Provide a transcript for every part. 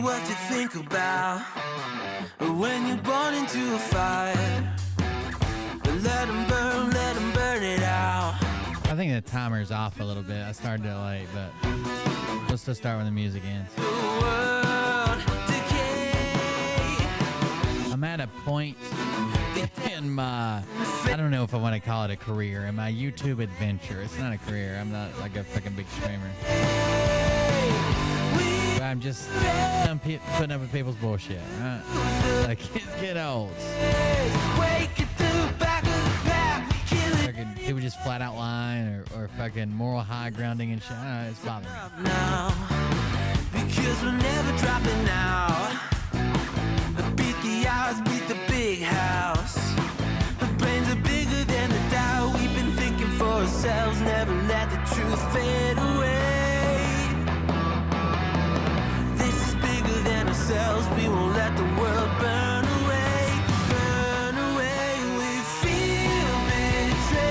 What you think about when you're born into a fire? Let them burn it out. I think the timer's off a little bit. I started it late, but let's just start when the music ends. I'm at a point in my, I don't know if I want to call it a career, in my YouTube adventure. It's not a career. I'm not like a freaking big streamer. I'm just putting up with people's bullshit, right? Like, kids get old. Fucking people just flat out lying or fucking moral high grounding and shit. I don't know, it's bothering me. Because we're never dropping out. Beat the odds, beat the big house. The brains are bigger than the doubt. We've been thinking for ourselves, never let the truth fade away. We won't let the world burn away, burn away. We feel betrayed.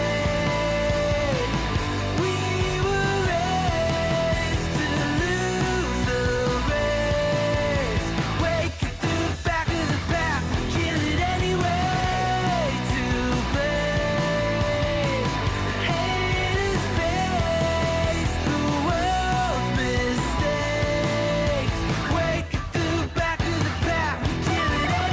We were raised to lose the race. Wake it through the back of the pack, kill it anyway. To blame, haters face the world's mistakes. Wake it back to the pack, we kill it anyway.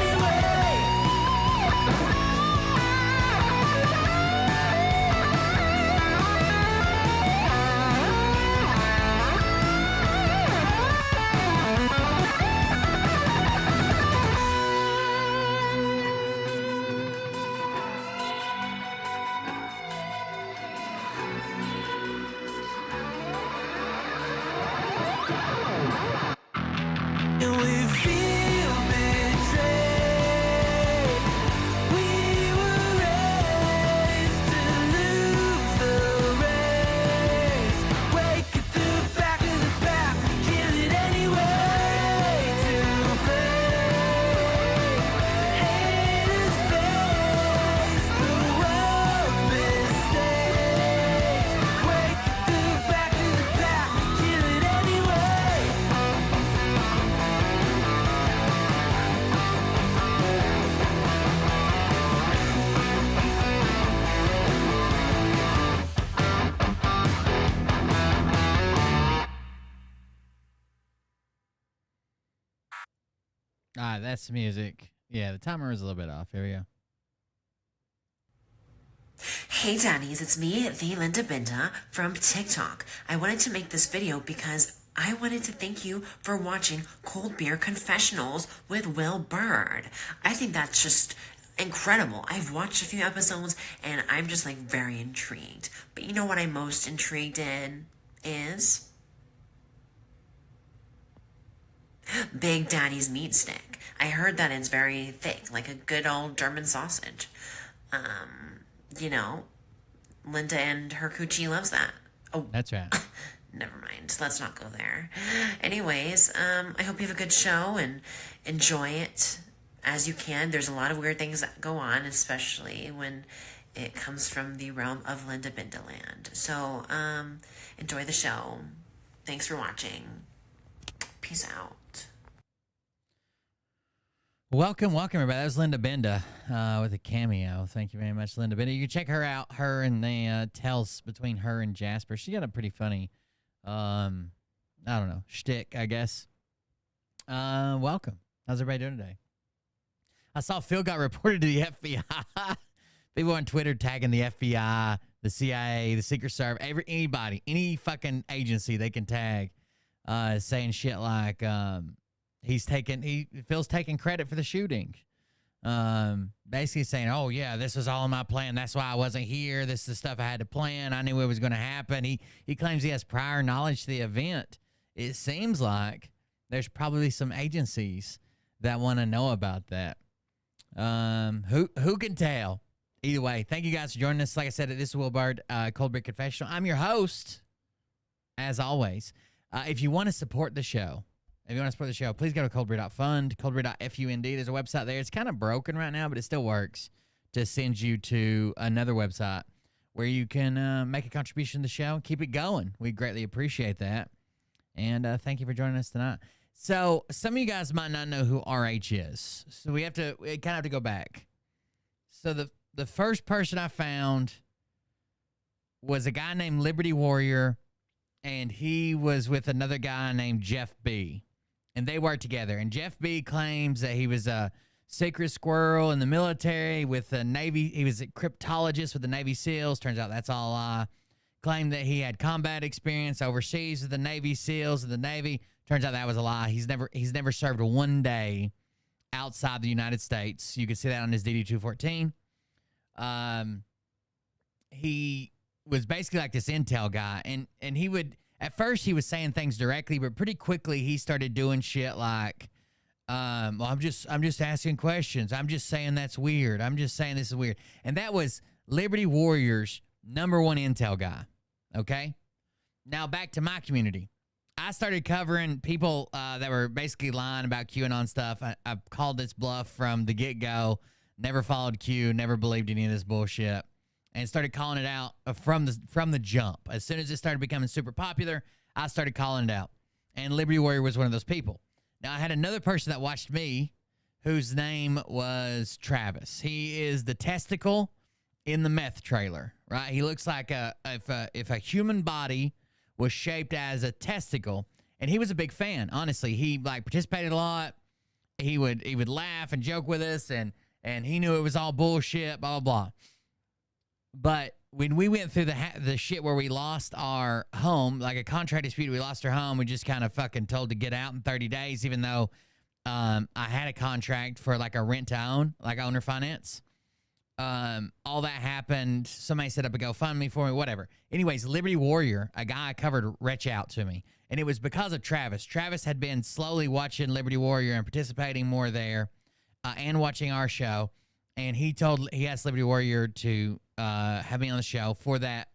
That's music. Yeah, the timer is a little bit off. Here we go. Hey Daddies, it's me, the Linda Binda from TikTok. I wanted to make this video because I wanted to thank you for watching Cold Beer Confessionals with Will Bird. I think that's just incredible. I've watched a few episodes and I'm just like very intrigued. But you know what I'm most intrigued in is Big Daddy's meat stick. I heard that it's very thick, like a good old German sausage. You know, Linda and her coochie loves that. Oh, That's right. never mind. Let's not go there. Anyways, I hope you have a good show and enjoy it as you can. There's a lot of weird things that go on, especially when it comes from the realm of Linda Bindaland. So, enjoy the show. Thanks for watching. Peace out. Welcome, everybody. That was Linda Binda with a cameo. Thank you very much, Linda Binda. You can check her out. Her and the tells between her and Jasper. She got a pretty funny, I don't know, shtick, I guess. Welcome. How's everybody doing today? I saw Phil got reported to the FBI. People on Twitter tagging the FBI, the CIA, the Secret Service, anybody, any fucking agency they can tag, saying shit like, Phil's taking credit for the shooting. Basically saying, oh yeah, this was all in my plan. That's why I wasn't here. This is the stuff I had to plan. I knew it was going to happen. He claims he has prior knowledge to the event. It seems like there's probably some agencies that want to know about that. Who can tell? Either way, thank you guys for joining us. Like I said, this is Will Bird, Cold Beer Confessional. I'm your host, as always. If you want to support the show, please go to coldbeer.fund, coldbeer.fund. There's a website there. It's kind of broken right now, but it still works to send you to another website where you can make a contribution to the show and keep it going. We greatly appreciate that. And thank you for joining us tonight. So some of you guys might not know who RH is. So we kind of have to go back. So the first person I found was a guy named Liberty Warrior, and he was with another guy named Jeff B. And they worked together. And Jeff B. claims that he was a secret squirrel in the military with the Navy. He was a cryptologist with the Navy SEALs. Turns out that's all a lie. Claimed that he had combat experience overseas with the Navy SEALs and the Navy. Turns out that was a lie. He's never served one day outside the United States. You can see that on his DD-214. He was basically like this intel guy. And he would... At first, he was saying things directly, but pretty quickly he started doing shit like, well, I'm just asking questions. I'm just saying that's weird. I'm just saying this is weird. And that was Liberty Warrior's #1 intel guy. Okay? Now back to my community. I started covering people that were basically lying about QAnon stuff. I called this bluff from the get-go. Never followed Q. Never believed any of this bullshit. And started calling it out from the jump. As soon as it started becoming super popular, I started calling it out. And Liberty Warrior was one of those people. Now, I had another person that watched me whose name was Travis. He is the testicle in the meth trailer, right? He looks like if a human body was shaped as a testicle. And he was a big fan, honestly. He participated a lot. He would laugh and joke with us, and he knew it was all bullshit, blah, blah, blah. But when we went through the shit where we lost our home, like a contract dispute, we lost our home, we just kind of fucking told to get out in 30 days, even though I had a contract for like a rent to own, like owner finance. All that happened. Somebody set up a GoFundMe for me, whatever. Anyways, Liberty Warrior, a guy I covered, reached out to me. And it was because of Travis. Travis had been slowly watching Liberty Warrior and participating more there and watching our show. And he asked Liberty Warrior to have me on the show for the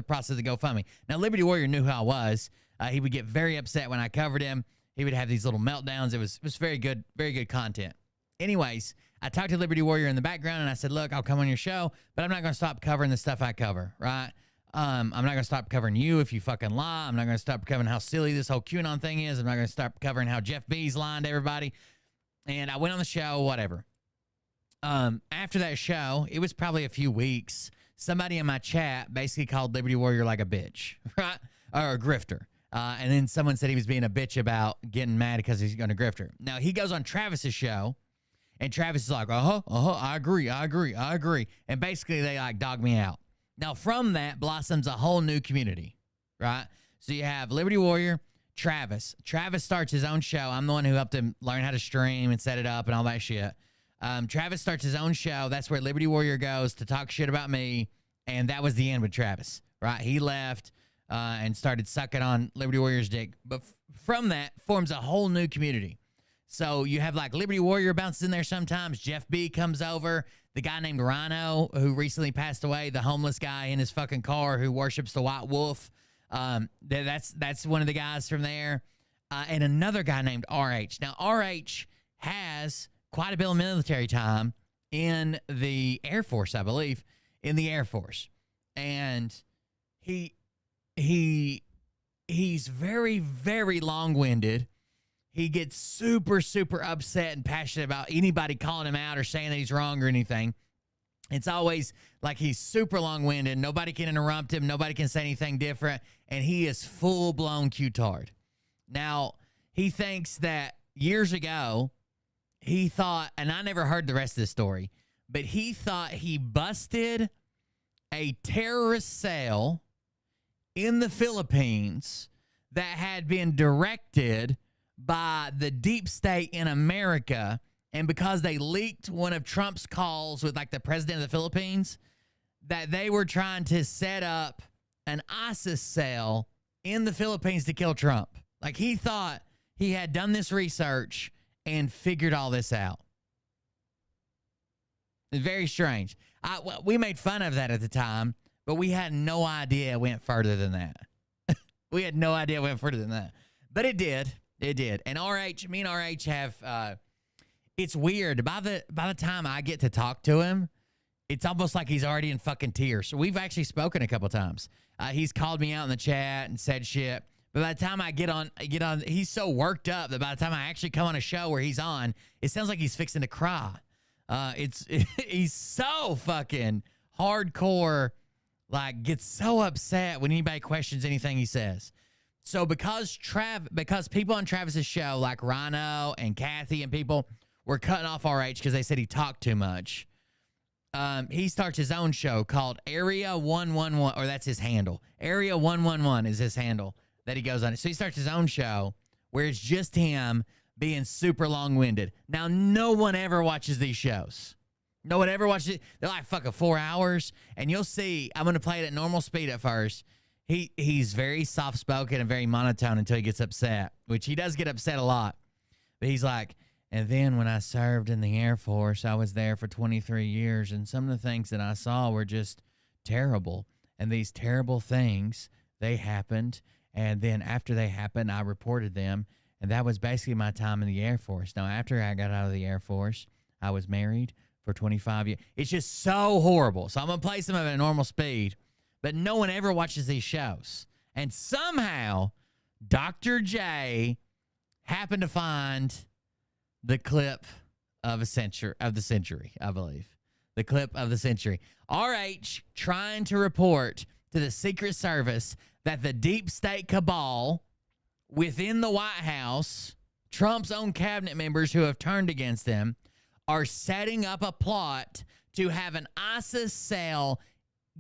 process of GoFundMe. Now, Liberty Warrior knew who I was. He would get very upset when I covered him. He would have these little meltdowns. It was very good content. Anyways, I talked to Liberty Warrior in the background, and I said, look, I'll come on your show, but I'm not going to stop covering the stuff I cover, right? I'm not going to stop covering you if you fucking lie. I'm not going to stop covering how silly this whole QAnon thing is. I'm not going to stop covering how Jeff B's lying to everybody. And I went on the show, whatever. After that show, it was probably a few weeks, somebody in my chat basically called Liberty Warrior like a bitch, right? Or a grifter. And then someone said he was being a bitch about getting mad because he's going to grift her. Now, he goes on Travis's show, and Travis is like, I agree. And basically, they like dog me out. Now, from that blossoms a whole new community, right? So you have Liberty Warrior, Travis. Travis starts his own show. I'm the one who helped him learn how to stream and set it up and all that shit. Travis starts his own show. That's where Liberty Warrior goes to talk shit about me. And that was the end with Travis, right? He left and started sucking on Liberty Warrior's dick. But from that forms a whole new community. So you have like Liberty Warrior bounces in there sometimes. Jeff B comes over. The guy named Rhino, who recently passed away, the homeless guy in his fucking car who worships the white wolf. That's one of the guys from there. And another guy named RH. Now, RH has quite a bit of military time in the Air Force, I believe, in the Air Force. And he's very, very long-winded. He gets super, super upset and passionate about anybody calling him out or saying that he's wrong or anything. It's always like he's super long-winded. Nobody can interrupt him. Nobody can say anything different. And he is full-blown Q-tard. Now, he thinks that years ago, he thought, and I never heard the rest of the story, but he thought he busted a terrorist cell in the Philippines that had been directed by the deep state in America, and because they leaked one of Trump's calls with like the president of the Philippines, that they were trying to set up an ISIS cell in the Philippines to kill Trump. Like he thought he had done this research and figured all this out. It's very strange. We made fun of that at the time, but we had no idea it went further than that. We had no idea it went further than that. But it did. It did. And me and RH have, it's weird. By the time I get to talk to him, it's almost like he's already in fucking tears. So we've actually spoken a couple times. He's called me out in the chat and said shit. But by the time I get on, he's so worked up that by the time I actually come on a show where he's on, it sounds like he's fixing to cry. He's so fucking hardcore, like gets so upset when anybody questions anything he says. So because people on Travis's show, like Rhino and Kathy and people, were cutting off RH because they said he talked too much, he starts his own show called Area 111, or that's his handle. Area 111 is his handle that he goes on. So he starts his own show where it's just him being super long-winded. Now, no one ever watches these shows. No one ever watches it. They're like fucking 4 hours, and you'll see, I'm going to play it at normal speed at first. He's very soft-spoken and very monotone until he gets upset, which he does get upset a lot. But he's like, and then when I served in the Air Force, I was there for 23 years, and some of the things that I saw were just terrible. And these terrible things, they happened, and then after they happened, I reported them, and that was basically my time in the Air Force. Now, after I got out of the Air Force, I was married for 25 years. It's just so horrible. So I'm going to play some of it at normal speed. But no one ever watches these shows. And somehow, Dr. J happened to find the clip of the century, I believe. The clip of the century. RH trying to report to the Secret Service that the deep state cabal within the White House, Trump's own cabinet members who have turned against him, are setting up a plot to have an ISIS cell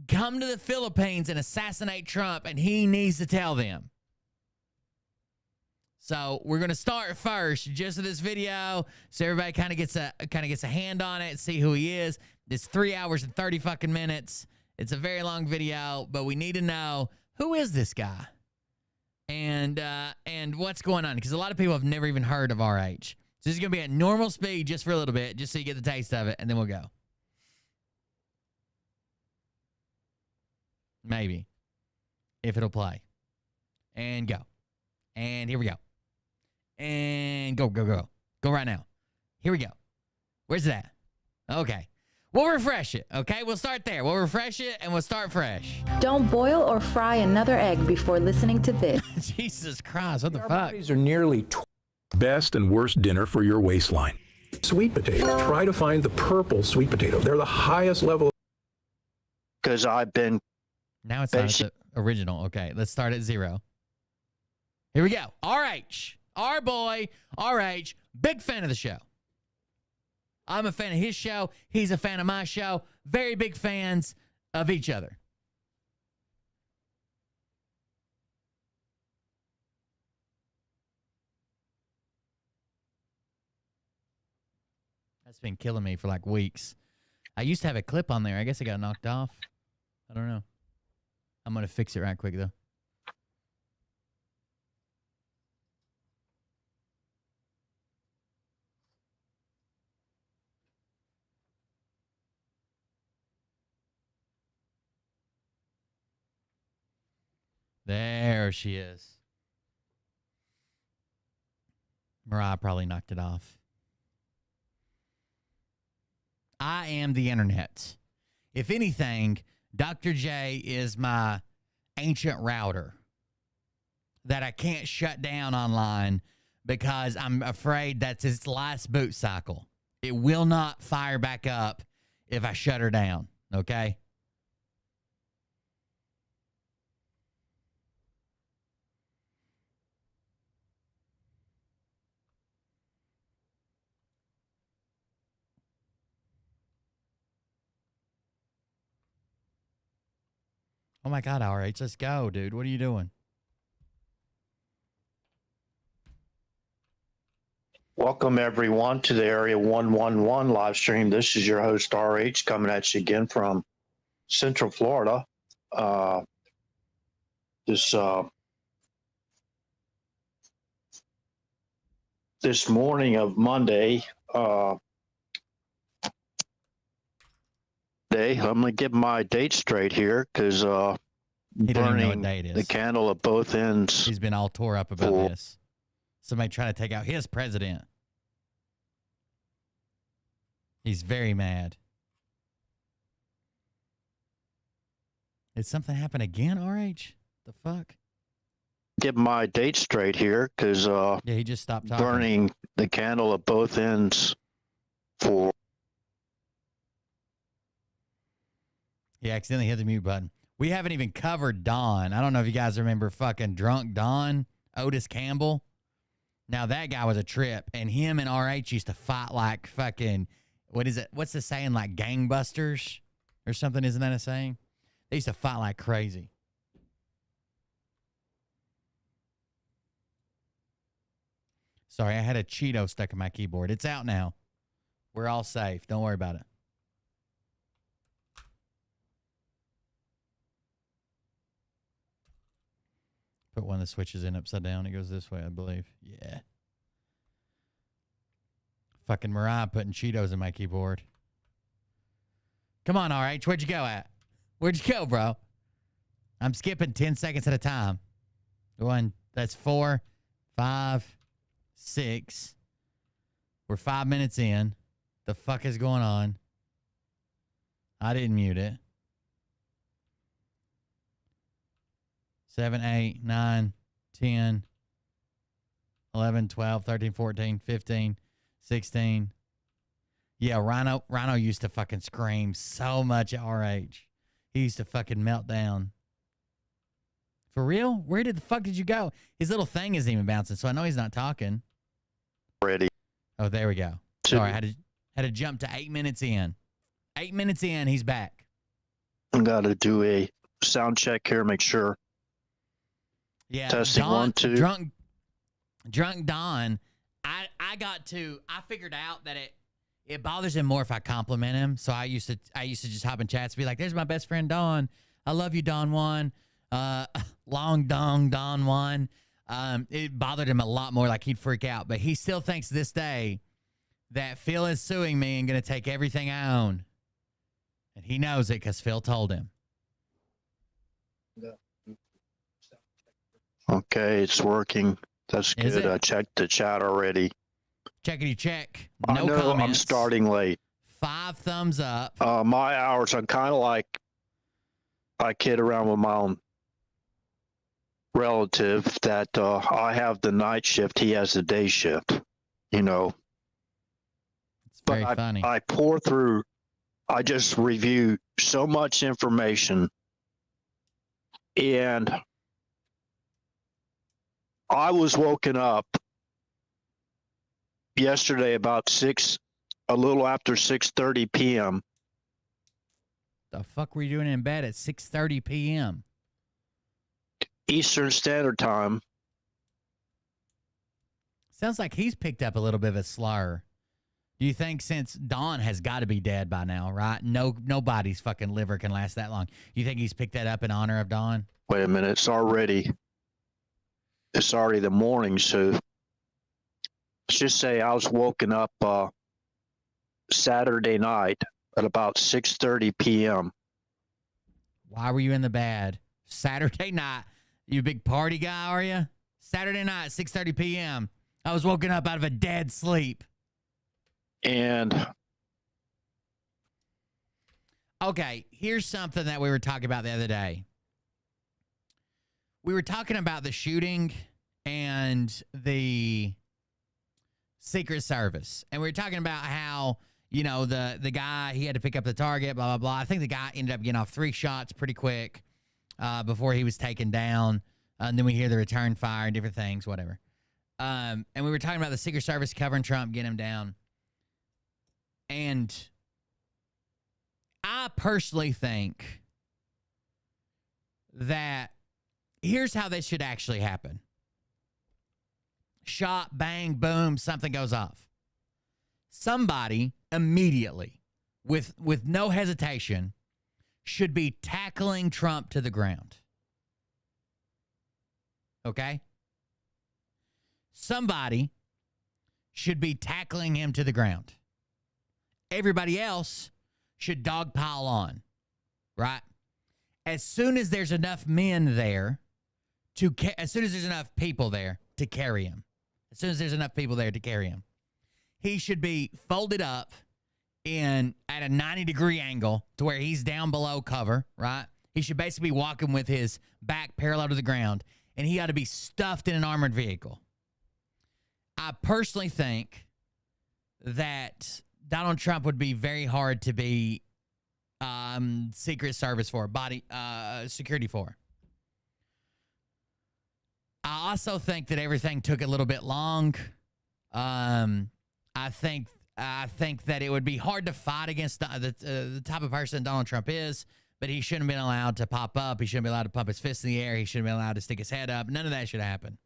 come to the Philippines and assassinate Trump, and he needs to tell them. So we're going to start first just with this video so everybody kind of gets a hand on it, see who he is. It's 3 hours and 30 fucking minutes. It's a very long video, but we need to know, who is this guy? And what's going on? Because a lot of people have never even heard of RH. So this is going to be at normal speed just for a little bit, just so you get the taste of it, and then we'll go. Maybe. If it'll play. And go. And here we go. And go. Go right now. Here we go. Where's it at? Okay. We'll refresh it, okay? We'll start there. We'll refresh it, and we'll start fresh. Don't boil or fry another egg before listening to this. Jesus Christ, what the fuck? Bodies are nearly Best and worst dinner for your waistline. sweet potatoes. Try to find the purple sweet potato. They're the highest level. Because I've been Now it's not the original. Okay, let's start at 0. Here we go. RH. Our boy, RH. Big fan of the show. I'm a fan of his show. He's a fan of my show. Very big fans of each other. That's been killing me for like weeks. I used to have a clip on there. I guess it got knocked off. I don't know. I'm going to fix it right quick, though. There she is. Mariah probably knocked it off. I am the internet. If anything, Dr. J is my ancient router that I can't shut down online because I'm afraid that's its last boot cycle. It will not fire back up if I shut her down, okay? Oh my God, RH, let's go, dude. What are you doing? Welcome, everyone, to the Area 111 live stream. This is your host, RH, coming at you again from Central Florida. This morning of Monday, I'm going to get my date straight here because burning the candle at both ends. He's been all tore up about this. Somebody trying to take out his president. He's very mad. Did something happen again, RH? The fuck? Get my date straight here because yeah, he just stopped talking. Burning the candle at both ends for. He accidentally hit the mute button. We haven't even covered Don. I don't know if you guys remember fucking Drunk Don, Otis Campbell. Now, that guy was a trip, and him and RH used to fight like fucking, what is it? What's the saying? Like gangbusters or something? Isn't that a saying? They used to fight like crazy. Sorry, I had a Cheeto stuck in my keyboard. It's out now. We're all safe. Don't worry about it. Put one of the switches in upside down. It goes this way, I believe. Yeah. Fucking Mariah putting Cheetos in my keyboard. Come on, RH. Where'd you go at? Where'd you go, bro? I'm skipping 10 seconds at a time. One. That's 4, 5, 6. We're 5 minutes in. The fuck is going on? I didn't mute it. 7, 8, 9, 10, 11, 12, 13, 14, 15, 16. Yeah, Rhino used to fucking scream so much at RH. He used to fucking melt down. For real? Where the fuck did you go? His little thing isn't even bouncing, so I know he's not talking. Ready. Oh, there we go. Sorry, I had to jump to 8 minutes in. 8 minutes in, he's back. I got to do a sound check here, make sure. Yeah, testing Don, 1, 2. Drunk Don. I figured out that it bothers him more if I compliment him. So I used to just hop in chats and be like, "There's my best friend Don. I love you, Don One. Long dong Don One." It bothered him a lot more. Like he'd freak out, but he still thinks to this day that Phil is suing me and going to take everything I own, and he knows it because Phil told him. Okay, it's working. That's good. I checked the chat already. Checkity check. No I know comments. I'm starting late. 5 thumbs up. My hours, I'm kind of like, I kid around with my own relative that I have the night shift. He has the day shift, you know. It's very funny. I pour through, I just review so much information, and I was woken up yesterday about a little after 6:30 p.m. The fuck were you doing in bed at 6:30 p.m.? Eastern Standard Time. Sounds like he's picked up a little bit of a slur. Do you think since Dawn has got to be dead by now, right? Nobody's fucking liver can last that long. You think he's picked that up in honor of Dawn? Wait a minute, it's already the morning, so let's just say I was woken up Saturday night at about 6:30 p.m. Why were you in the bed? Saturday night. You a big party guy, are you? Saturday night, 6:30 p.m. I was woken up out of a dead sleep. And okay, here's something that we were talking about the other day. We were talking about the shooting and the Secret Service. And we were talking about how, you know, the guy, he had to pick up the target, blah, blah, blah. I think the guy ended up getting off 3 shots pretty quick before he was taken down. And then we hear the return fire and different things, whatever. And we were talking about the Secret Service covering Trump, getting him down. And I personally think that here's how this should actually happen. Shot, bang, boom, something goes off. Somebody immediately, with no hesitation, should be tackling Trump to the ground. Okay? Somebody should be tackling him to the ground. Everybody else should dogpile on, right? As soon as there's enough men there as soon as there's enough people there to carry him, he should be folded up at a 90-degree angle to where he's down below cover, right? He should basically be walking with his back parallel to the ground, and he ought to be stuffed in an armored vehicle. I personally think that Donald Trump would be very hard to be Secret Service for, security for. I also think that everything took a little bit long. I think that it would be hard to fight against the type of person Donald Trump is, but he shouldn't have been allowed to pop up. He shouldn't be allowed to pump his fist in the air. He shouldn't be allowed to stick his head up. None of that should happen.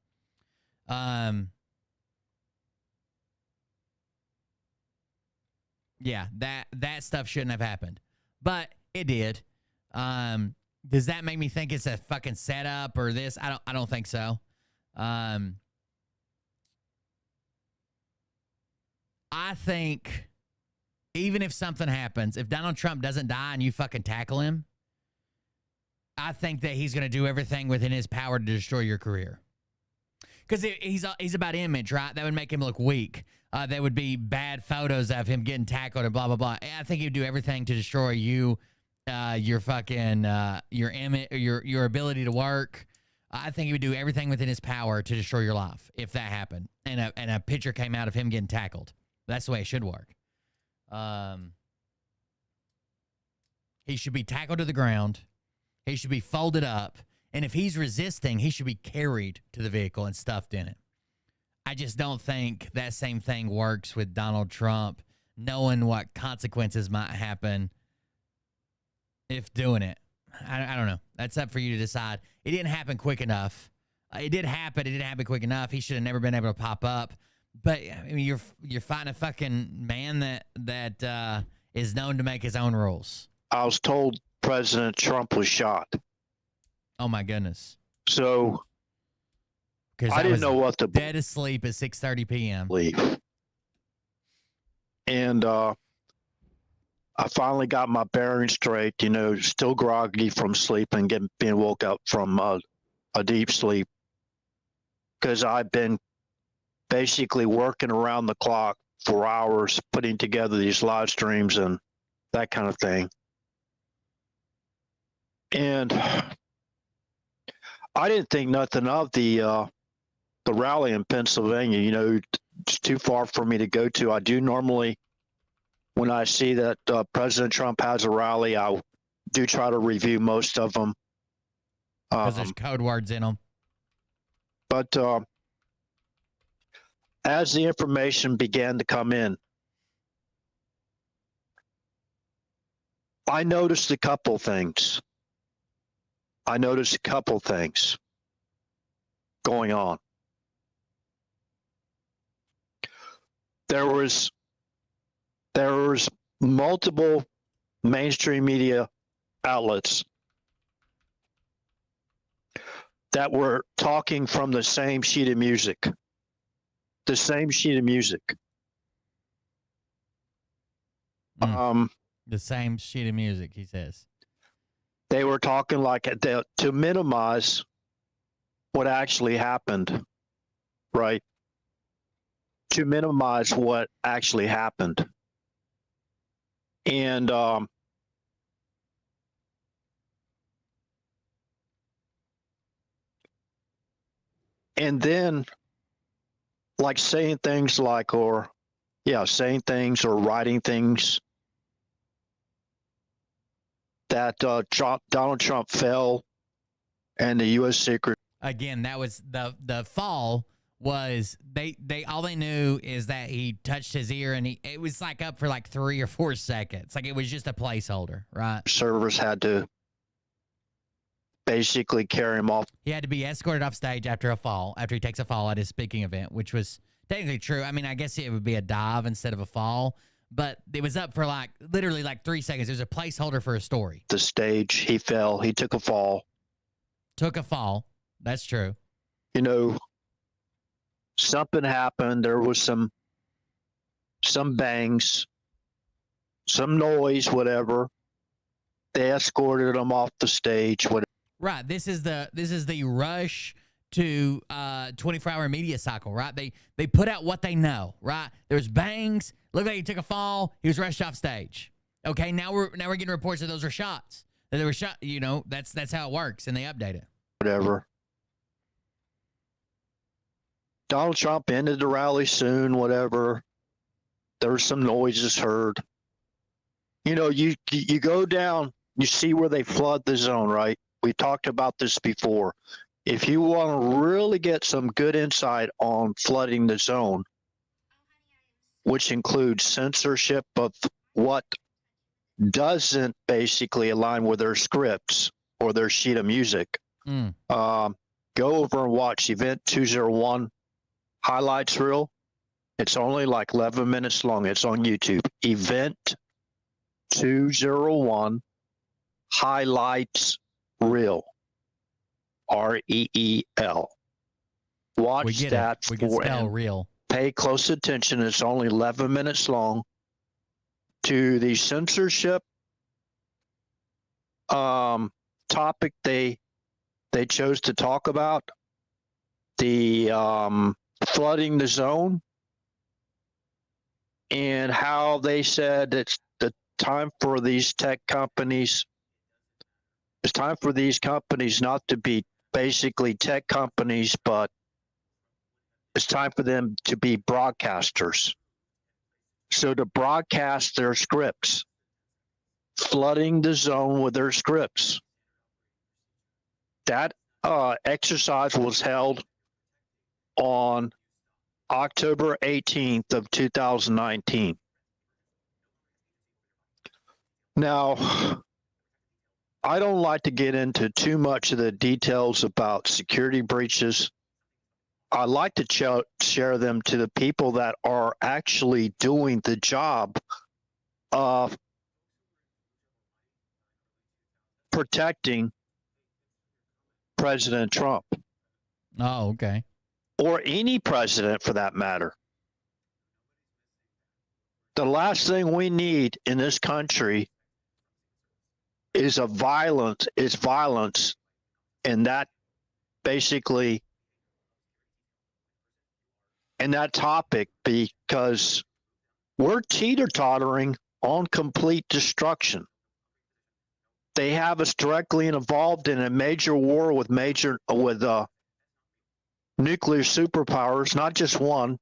Yeah, that stuff shouldn't have happened, but it did. Does that make me think it's a fucking setup or this? I don't think so. I think even if something happens, if Donald Trump doesn't die and you fucking tackle him, I think that he's going to do everything within his power to destroy your career. Because he's about image, right? That would make him look weak. There would be bad photos of him getting tackled and blah, blah, blah. I think he would do everything to destroy you, your fucking, your image, your ability to work. I think he would do everything within his power to destroy your life if that happened. And a picture came out of him getting tackled. That's the way it should work. He should be tackled to the ground. He should be folded up. And if he's resisting, he should be carried to the vehicle and stuffed in it. I just don't think that same thing works with Donald Trump, knowing what consequences might happen if doing it. I don't know. That's up for you to decide. It didn't happen quick enough. It did happen. It didn't happen quick enough. He should have never been able to pop up. But I mean, you're fighting a fucking man that is known to make his own rules. I was told President Trump was shot. Oh my goodness. So I didn't know what to dead asleep at 6:30 p.m. believe. And I finally got my bearings straight, you know, still groggy from sleeping, being woke up from a deep sleep. Because I've been basically working around the clock for hours, putting together these live streams and that kind of thing. And I didn't think nothing of the rally in Pennsylvania. You know, it's too far for me to go to. I do normally, when I see that President Trump has a rally, I do try to review most of them. Because there's code words in them. But as the information began to come in, I noticed a couple things. Going on. There was multiple mainstream media outlets that were talking from the same sheet of music. The same sheet of music. The same sheet of music, he says. They were talking like to minimize what actually happened, right? To minimize what actually happened. And then like saying things like, or writing things that Donald Trump fell and the U.S. Secret. Again, that was the fall was they all they knew is that he touched his ear and it was like up for like 3 or 4 seconds. Like it was just a placeholder, right? Servers had to basically carry him off. He had to be escorted off stage after he takes a fall at his speaking event, which was technically true. I mean, I guess it would be a dive instead of a fall, but it was up for like literally like 3 seconds. It was a placeholder for a story. The stage, he fell, he took a fall. That's true. You know, something happened. There was some bangs, some noise, whatever. They escorted him off the stage. Right. This is the rush to 24-hour media cycle, right? They put out what they know, right? There's bangs. Looked like he took a fall. He was rushed off stage. Okay, now we're getting reports that those are shots. That they were shot. You know, that's how it works, and they update it. Whatever. Donald Trump ended the rally soon, whatever. There were some noises heard. You know, you go down, you see where they flood the zone, right? We talked about this before. If you want to really get some good insight on flooding the zone, which includes censorship of what doesn't basically align with their scripts or their sheet of music, go over and watch Event 201 highlights reel. It's only like 11 minutes long. It's on YouTube. Event 201 highlights reel. REEL. Watch that. We can spell real. Pay close attention. It's only 11 minutes long. To the censorship topic they chose to talk about, the flooding the zone, and how they said it's the time for these tech companies. It's time for these companies not to be basically tech companies, but it's time for them to be broadcasters. So to broadcast their scripts, flooding the zone with their scripts. That exercise was held on October 18th of 2019. Now, I don't like to get into too much of the details about security breaches. I like to share them to the people that are actually doing the job of protecting President Trump. Oh, okay. Or any president for that matter. The last thing we need in this country is violence, and that basically in that topic, because we're teeter-tottering on complete destruction. They have us directly involved in a major war with nuclear superpowers, not just one,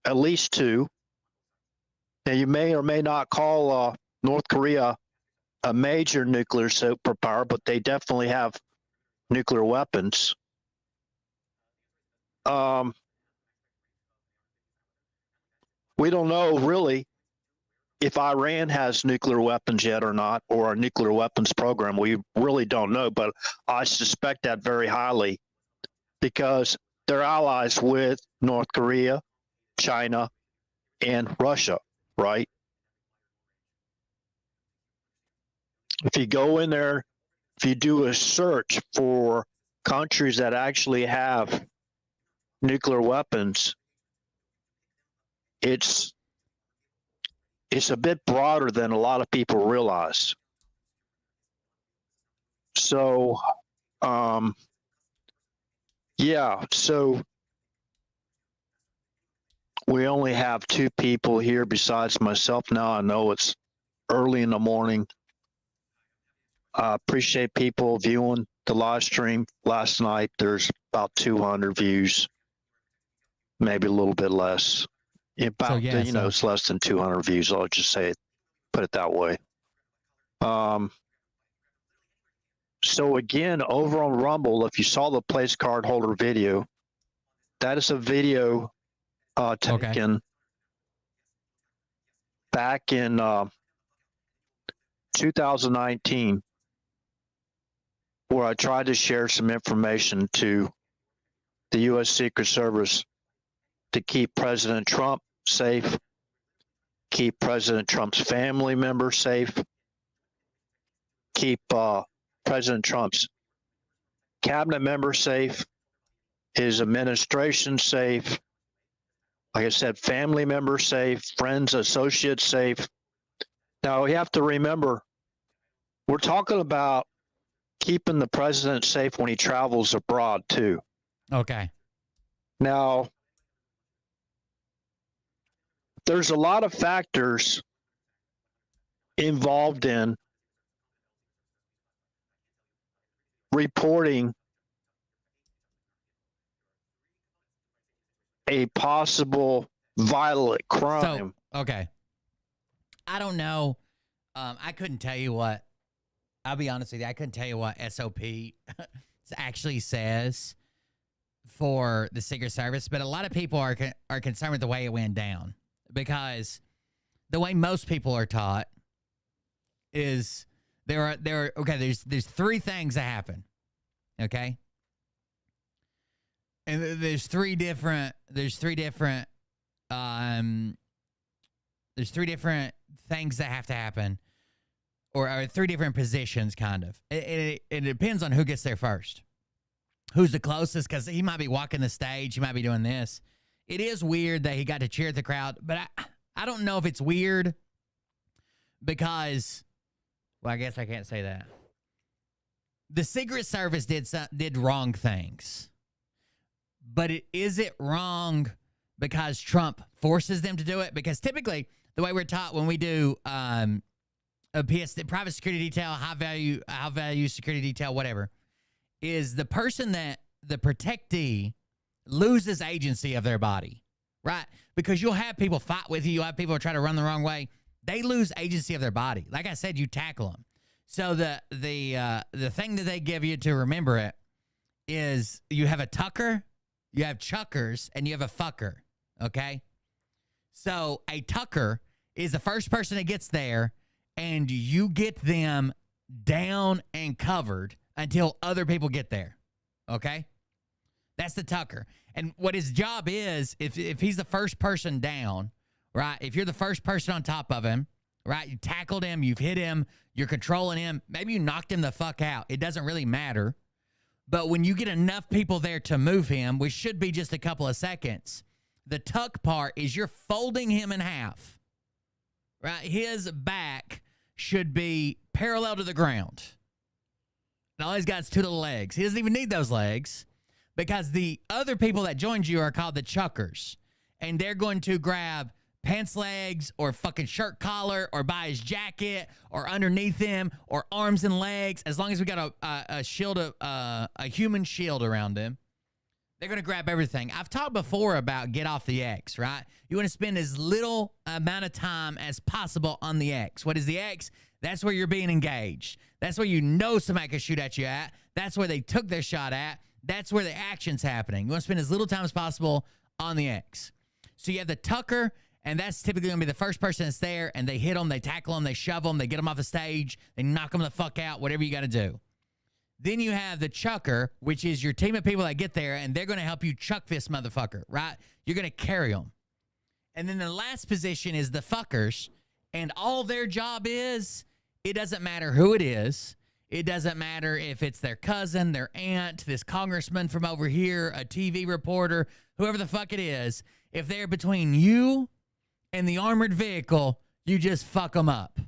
at least two. Now, you may or may not call North Korea a major nuclear superpower, but they definitely have nuclear weapons. we don't know really if Iran has nuclear weapons yet or not, or a nuclear weapons program. We really don't know, but I suspect that very highly because they're allies with North Korea, China, and Russia, right? If you go in there, if you do a search for countries that actually have nuclear weapons, it's a bit broader than a lot of people realize. So, yeah, so we only have 2 people here besides myself now. I know it's early in the morning. I appreciate people viewing the live stream. Last night, there's about 200 views, maybe a little bit less. About, it's less than 200 views. I'll just say it, put it that way. So again, over on Rumble, if you saw the place card holder video, that is a video taken back in 2019, where I tried to share some information to the U.S. Secret Service to keep President Trump safe, keep President Trump's family members safe, keep President Trump's cabinet members safe, his administration safe, like I said, family members safe, friends, associates safe. Now, we have to remember, we're talking about keeping the president safe when he travels abroad, too. Okay. Now, there's a lot of factors involved in reporting a possible violent crime. So, okay. I don't know. I couldn't tell you what. I'll be honest with you. I couldn't tell you what SOP actually says for the Secret Service, but a lot of people are concerned with the way it went down, because the way most people are taught is there's 3 things that happen. Okay. And there's three different things that have to happen, or 3 different positions, kind of. It depends on who gets there first, who's the closest, because he might be walking the stage, he might be doing this. It is weird that he got to cheer at the crowd, but I don't know if it's weird because, well, I guess I can't say that. The Secret Service did wrong things. But is it wrong because Trump forces them to do it? Because typically, the way we're taught when we do a private security detail, high value security detail, whatever, is the person that the protectee loses agency of their body, right? Because you'll have people fight with you. You'll have people try to run the wrong way. They lose agency of their body. Like I said, you tackle them. So the thing that they give you to remember it is you have a tucker, you have chuckers, and you have a fucker, okay? So a tucker is the first person that gets there, and you get them down and covered until other people get there, okay? That's the tucker. And what his job is, if he's the first person down, right, if you're the first person on top of him, right, you tackled him, you've hit him, you're controlling him, maybe you knocked him the fuck out. It doesn't really matter. But when you get enough people there to move him, which should be just a couple of seconds, the tuck part is you're folding him in half, right? His back should be parallel to the ground. And all he's got is 2 little legs. He doesn't even need those legs because the other people that joined you are called the chuckers. And they're going to grab pants legs or fucking shirt collar or by his jacket or underneath him or arms and legs. As long as we got a shield, a human shield around him, they're going to grab everything. I've talked before about get off the X, right? You want to spend as little amount of time as possible on the X. What is the X? That's where you're being engaged. That's where you know somebody can shoot at you at. That's where they took their shot at. That's where the action's happening. You want to spend as little time as possible on the X. So you have the tucker And that's typically going to be the first person that's there, and they hit them, they tackle them, they shove them, they get them off the stage, they knock them the fuck out, whatever you got to do. Then you have the chucker, which is your team of people that get there, and they're going to help you chuck this motherfucker, right? You're going to carry them. And then the last position is the fuckers, and all their job is, it doesn't matter who it is. It doesn't matter if it's their cousin, their aunt, this congressman from over here, a TV reporter, whoever the fuck it is. If they're between you and the armored vehicle, you just fuck them up.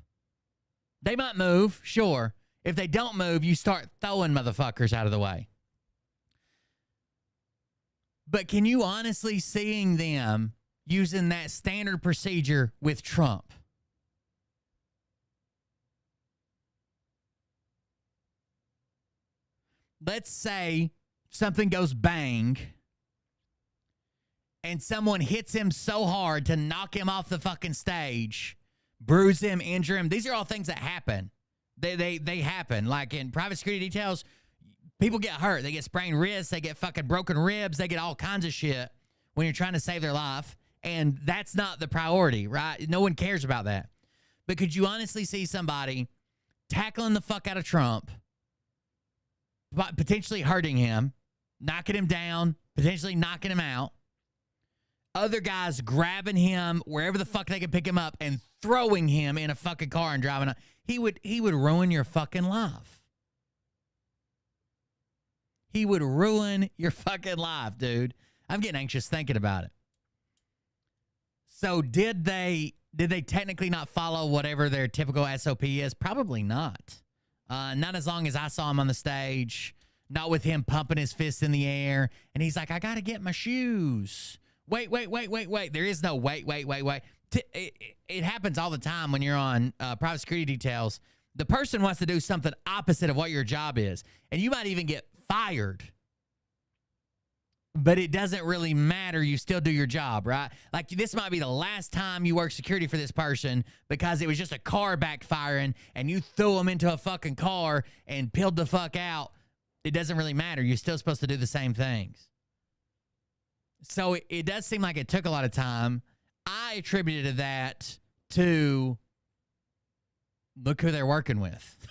They might move, sure. If they don't move, you start throwing motherfuckers out of the way. But can you honestly seeing them using that standard procedure with Trump? Let's say something goes bang and someone hits him so hard to knock him off the fucking stage, bruise him, injure him. These are all things that happen. They happen. Like in private security details, people get hurt. They get sprained wrists. They get fucking broken ribs. They get all kinds of shit when you're trying to save their life. And that's not the priority, right? No one cares about that. But could you honestly see somebody tackling the fuck out of Trump, potentially hurting him, knocking him down, potentially knocking him out, other guys grabbing him wherever the fuck they can pick him up and throwing him in a fucking car and driving up? He would ruin your fucking life. He would ruin your fucking life, dude. I'm getting anxious thinking about it. So did they technically not follow whatever their typical SOP is? Probably not. Not as long as I saw him on the stage. Not with him pumping his fist in the air. And he's like, I got to get my shoes. Wait. There is no wait. It happens all the time when you're on private security details. The person wants to do something opposite of what your job is. And you might even get fired. But it doesn't really matter. You still do your job, right? Like, this might be the last time you work security for this person because it was just a car backfiring and you threw them into a fucking car and peeled the fuck out. It doesn't really matter. You're still supposed to do the same things. So it does seem like it took a lot of time. I attributed that to look who they're working with.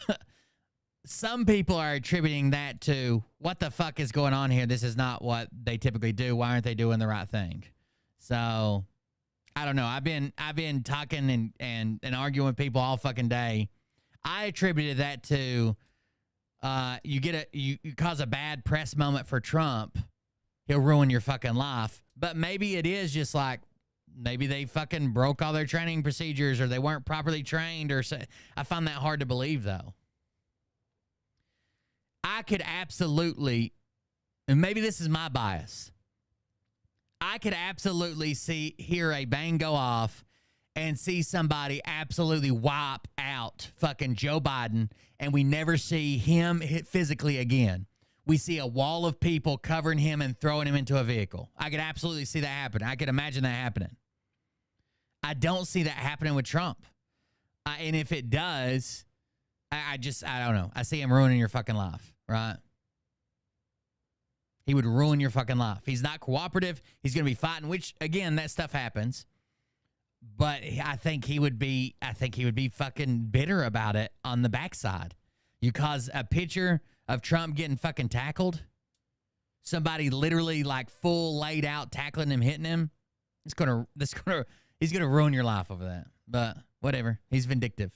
Some people are attributing that to what the fuck is going on here. This is not what they typically do. Why aren't they doing the right thing? So I don't know. I've been talking and arguing with people all fucking day. I attributed that to you cause a bad press moment for Trump. He'll ruin your fucking life. But maybe it is just like, maybe they fucking broke all their training procedures or they weren't properly trained or so. I find that hard to believe, though. I could absolutely, and maybe this is my bias, I could absolutely hear a bang go off and see somebody absolutely wipe out fucking Joe Biden, and we never see him hit physically again. We see a wall of people covering him and throwing him into a vehicle. I could absolutely see that happen. I could imagine that happening. I don't see that happening with Trump. And if it does, I don't know. I see him ruining your fucking life, right? He would ruin your fucking life. He's not cooperative. He's going to be fighting, which, again, that stuff happens. But I think he would be fucking bitter about it on the backside. You cause a picture of Trump getting fucking tackled, somebody literally like full laid out tackling him, hitting him. He's gonna ruin your life over that. But whatever. He's vindictive.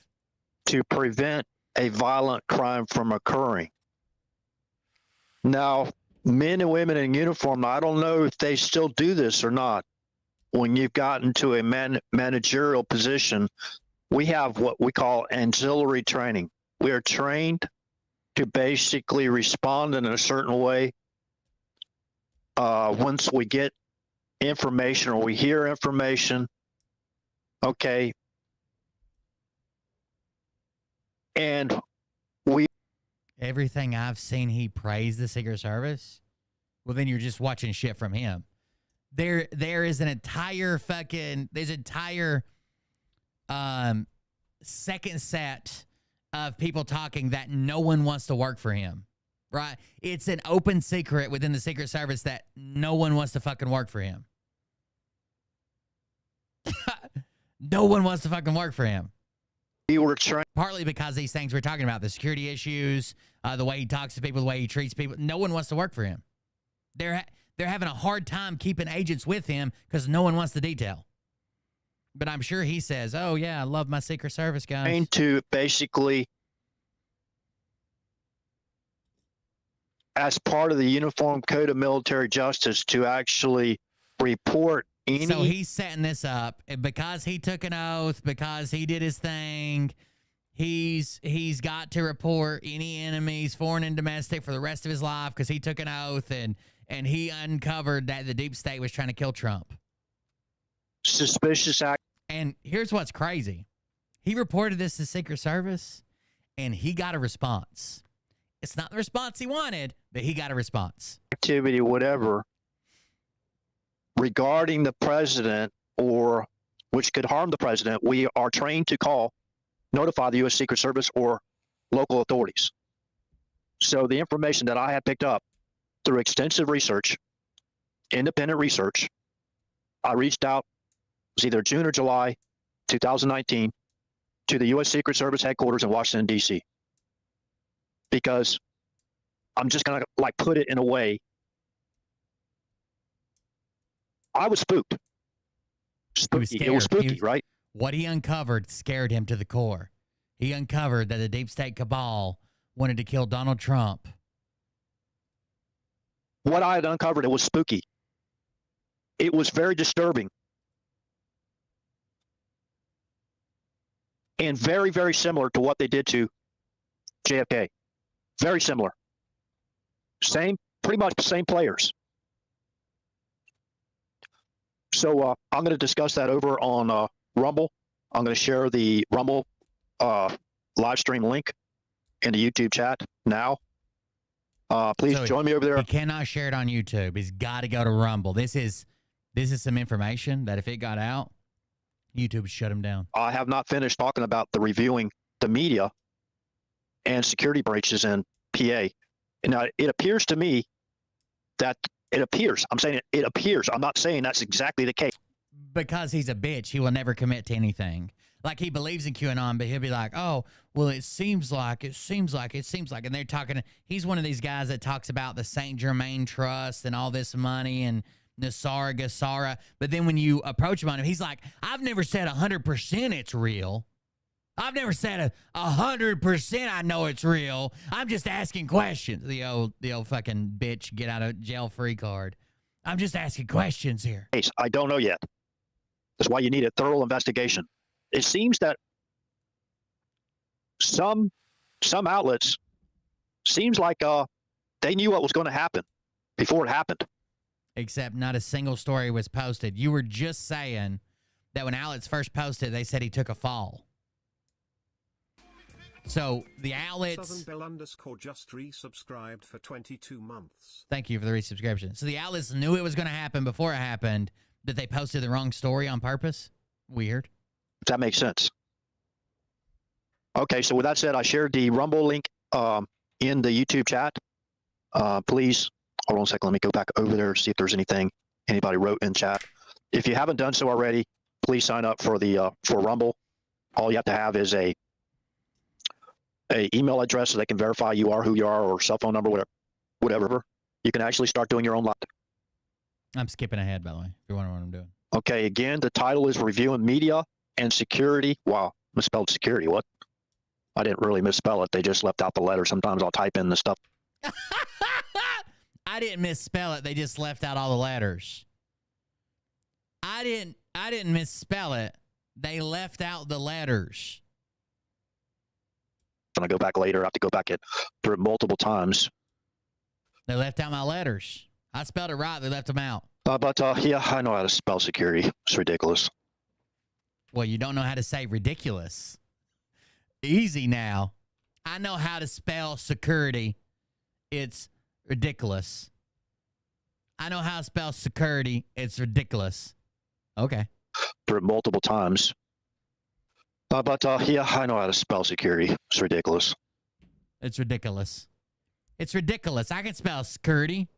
To prevent a violent crime from occurring. Now, men and women in uniform, I don't know if they still do this or not. When you've gotten to a managerial position, we have what we call ancillary training. We are trained to basically respond in a certain way once we get information or we hear information. Okay. And everything I've seen, he praised the Secret Service. Well, then you're just watching shit from him. There is an entire second set of people talking that no one wants to work for him, right? It's an open secret within the Secret Service that no one wants to fucking work for him. No one wants to fucking work for him. We were trained. Partly because these things we're talking about, the security issues, the way he talks to people, the way he treats people. No one wants to work for him. They're having a hard time keeping agents with him because no one wants the detail. But I'm sure he says, oh, yeah, I love my Secret Service guys. Trained to basically, as part of the Uniform Code of Military Justice, to actually report any. So he's setting this up because he took an oath, because he did his thing. He's got to report any enemies, foreign and domestic, for the rest of his life because he took an oath and he uncovered that the deep state was trying to kill Trump. Suspicious act. And here's what's crazy. He reported this to Secret Service, and he got a response. It's not the response he wanted, but he got a response. Activity, whatever, regarding the president or which could harm the president, we are trained to notify the U.S. Secret Service or local authorities. So the information that I had picked up through extensive research, independent research, I reached out, it was either June or July 2019, to the U.S. Secret Service headquarters in Washington, D.C. Because I'm just going to put it in a way. I was spooked. Spooky. It was spooky, right? What he uncovered scared him to the core. He uncovered that the deep state cabal wanted to kill Donald Trump. What I had uncovered, it was spooky. It was very disturbing. And very, very similar to what they did to JFK. Very similar. Pretty much the same players. So I'm going to discuss that over on Rumble. I'm going to share the Rumble live stream link in the YouTube chat now. Please join me over there. He cannot share it on YouTube. He's got to go to Rumble. This is some information that if it got out, YouTube would shut him down. I have not finished talking about reviewing the media and security breaches in PA. Now, it appears to me that I'm saying it appears. I'm not saying that's exactly the case. Because he's a bitch, he will never commit to anything. Like, he believes in QAnon, but he'll be like, oh, well, it seems like. And they're talking, he's one of these guys that talks about the St. Germain Trust and all this money and Nasara Gassara. But then when you approach him on him, he's like, I've never said 100% it's real. I've never said 100% I know it's real. I'm just asking questions. The old fucking bitch get out of jail free card. I'm just asking questions here. I don't know yet. That's why you need a thorough investigation. It seems that some outlets seems like they knew what was going to happen before it happened. Except not a single story was posted. You were just saying that when outlets first posted, they said he took a fall. So the outlets. Southern_just resubscribed for 22 months. Thank you for the resubscription. So the outlets knew it was going to happen before it happened, that they posted the wrong story on purpose. Weird. That makes sense. Okay, so with that said, I shared the Rumble link in the YouTube chat. Please hold on a second. Let me go back over there, see if there's anything anybody wrote in chat. If you haven't done so already, please sign up for for Rumble. All you have to have is a email address so they can verify you are who you are, or cell phone number, whatever. You can actually start doing your own live. I'm skipping ahead, by the way, if you wonder what I'm doing. Okay, again, the title is Reviewing Media and Security. Wow, misspelled security. What? I didn't really misspell it. They just left out the letter. Sometimes I'll type in the stuff. I didn't misspell it. They just left out all the letters. I didn't misspell it. They left out the letters. When I go back later, I have to go back through it multiple times. They left out my letters. I spelled it right. They left them out. But yeah, I know how to spell security. It's ridiculous. Well, you don't know how to say ridiculous. Easy now. I know how to spell security. It's ridiculous. I know how to spell security. It's ridiculous. Okay. Through it multiple times. But yeah, I know how to spell security. It's ridiculous. It's ridiculous. It's ridiculous. I can spell security.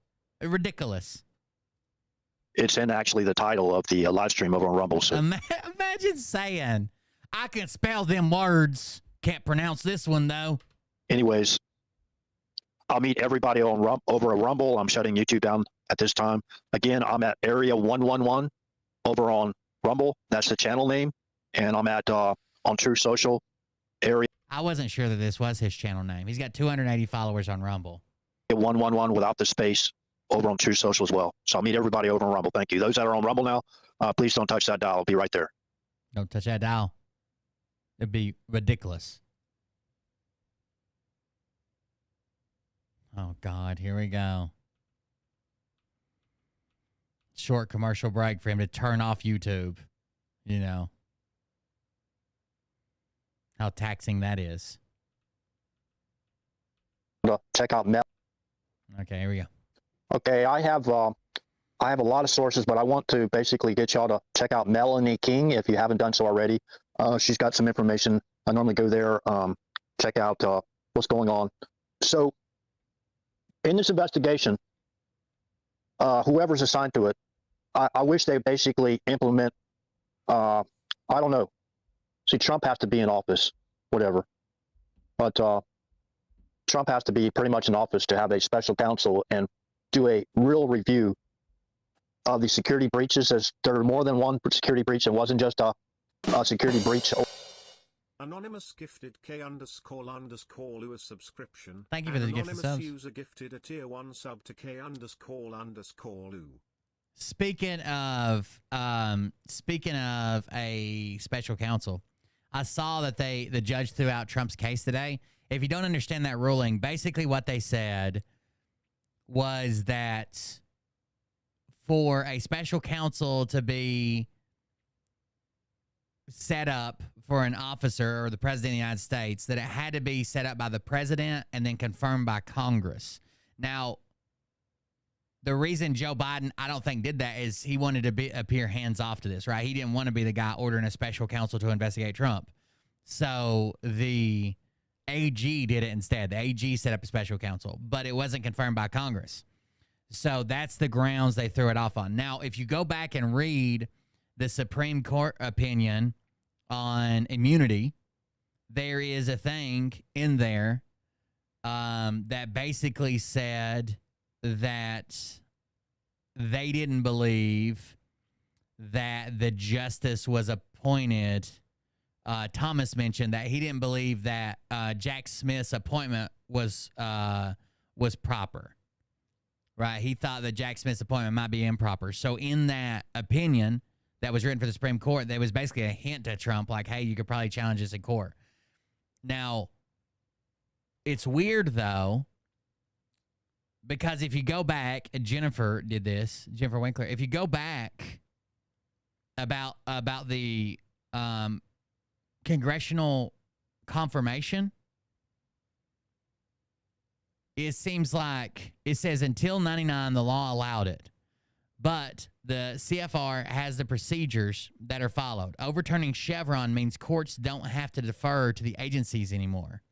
Ridiculous. It's in actually the title of the live stream over on Rumble. So. Imagine Imagine saying, I can spell them words. Can't pronounce this one, though. Anyways, I'll meet everybody on over a Rumble. I'm shutting YouTube down at this time. Again, I'm at Area 111 over on Rumble. That's the channel name. And I'm at on True Social Area I wasn't sure that this was his channel name. He's got 280 followers on Rumble. 111 without the space over on True Social as well. So I'll meet everybody over on Rumble. Thank you. Those that are on Rumble now, please don't touch that dial. I'll be right there. Don't touch that dial. It'd be ridiculous. Oh, God. Here we go. Short commercial break for him to turn off YouTube. You know how taxing that is. Check out Mel. Okay, here we go. Okay, I have a lot of sources, but I want to basically get y'all to check out Melanie King if you haven't done so already. She's got some information. I normally go there, check out what's going on. So, in this investigation, whoever's assigned to it, I wish they basically implement. I don't know. See, Trump has to be in office, whatever. But Trump has to be pretty much in office to have a special counsel and do a real review of the security breaches. As there are more than one security breach. It wasn't just a security breach. Anonymous gifted K__Lou a subscription. Thank you for the gift of Anonymous subs. user gifted a tier 1 sub to K__Lou. Speaking of a special counsel, I saw that the judge threw out Trump's case today. If you don't understand that ruling, basically what they said was that for a special counsel to be set up for an officer or the president of the United States, that it had to be set up by the president and then confirmed by Congress. Now, the reason Joe Biden, I don't think, did that is he wanted to appear hands-off to this, right? He didn't want to be the guy ordering a special counsel to investigate Trump. So the AG did it instead. The AG set up a special counsel, but it wasn't confirmed by Congress. So that's the grounds they threw it off on. Now, if you go back and read the Supreme Court opinion on immunity, there is a thing in there that basically said that they didn't believe that the justice was appointed. Thomas mentioned that he didn't believe that Jack Smith's appointment was proper. Right? He thought that Jack Smith's appointment might be improper. So in that opinion that was written for the Supreme Court, there was basically a hint to Trump, like, hey, you could probably challenge this in court. Now, it's weird, though, because if you go back, Jennifer did this, Jennifer Winkler, if you go back about the congressional confirmation, it seems like it says until 99, the law allowed it. But the CFR has the procedures that are followed. Overturning Chevron means courts don't have to defer to the agencies anymore.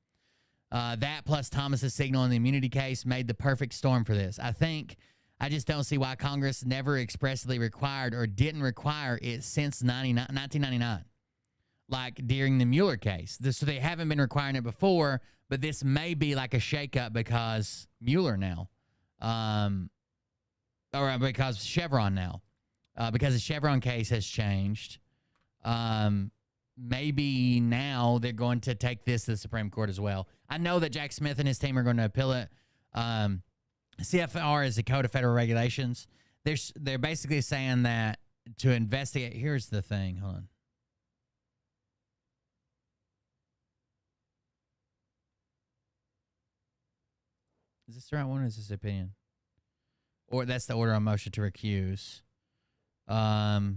That plus Thomas's signal in the immunity case made the perfect storm for this. I just don't see why Congress never expressly required or didn't require it since 1999. Like during the Mueller case. So they haven't been requiring it before, but this may be like a shakeup because Mueller now. Or because Chevron now. Because the Chevron case has changed. Maybe now they're going to take this to the Supreme Court as well. I know that Jack Smith and his team are going to appeal it. CFR is the Code of Federal Regulations. They're basically saying that to investigate. Here's the thing. Hold on. Is this the right one or is this opinion? Or that's the order on motion to recuse. The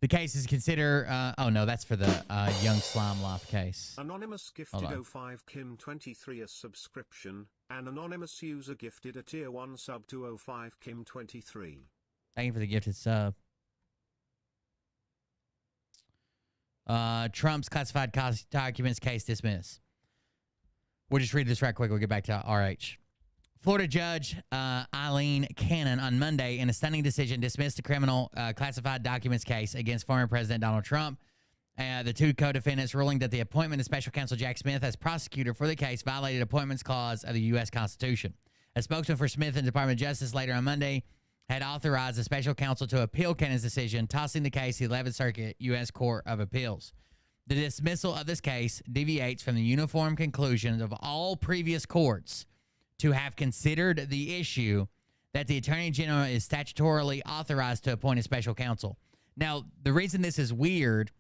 case is consider. Oh no, that's for the Young Slime Loft case. Anonymous gifted 05 Kim 23 a subscription. An anonymous user gifted a tier 1 sub to 05 Kim 23. Thank you for the gifted sub. Trump's classified documents case dismissed. We'll just read this right quick. We'll get back to RH. Florida Judge Eileen Cannon on Monday, in a stunning decision, dismissed the criminal classified documents case against former President Donald Trump. The two co-defendants ruling that the appointment of Special Counsel Jack Smith as prosecutor for the case violated Appointments Clause of the U.S. Constitution. A spokesman for Smith and the Department of Justice later on Monday had authorized the special counsel to appeal Cannon's decision, tossing the case to the 11th Circuit U.S. Court of Appeals. The dismissal of this case deviates from the uniform conclusions of all previous courts to have considered the issue that the Attorney General is statutorily authorized to appoint a special counsel. Now, the reason this is weird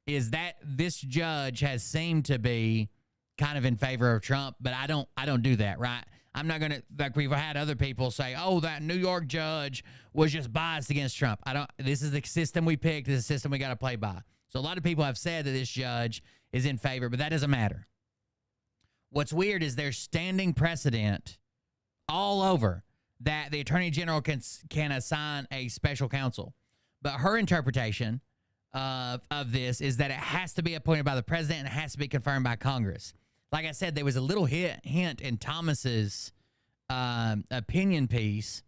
is that this judge has seemed to be kind of in favor of Trump, but I don't do that, right? I'm not going to, like we've had other people say, oh, that New York judge was just biased against Trump. This is the system we picked. This is the system we got to play by. So a lot of people have said that this judge is in favor, but that doesn't matter. What's weird is there's standing precedent all over that the Attorney General can assign a special counsel. But her interpretation of this is that it has to be appointed by the president and it has to be confirmed by Congress. Like I said, there was a little hint in Thomas's opinion piece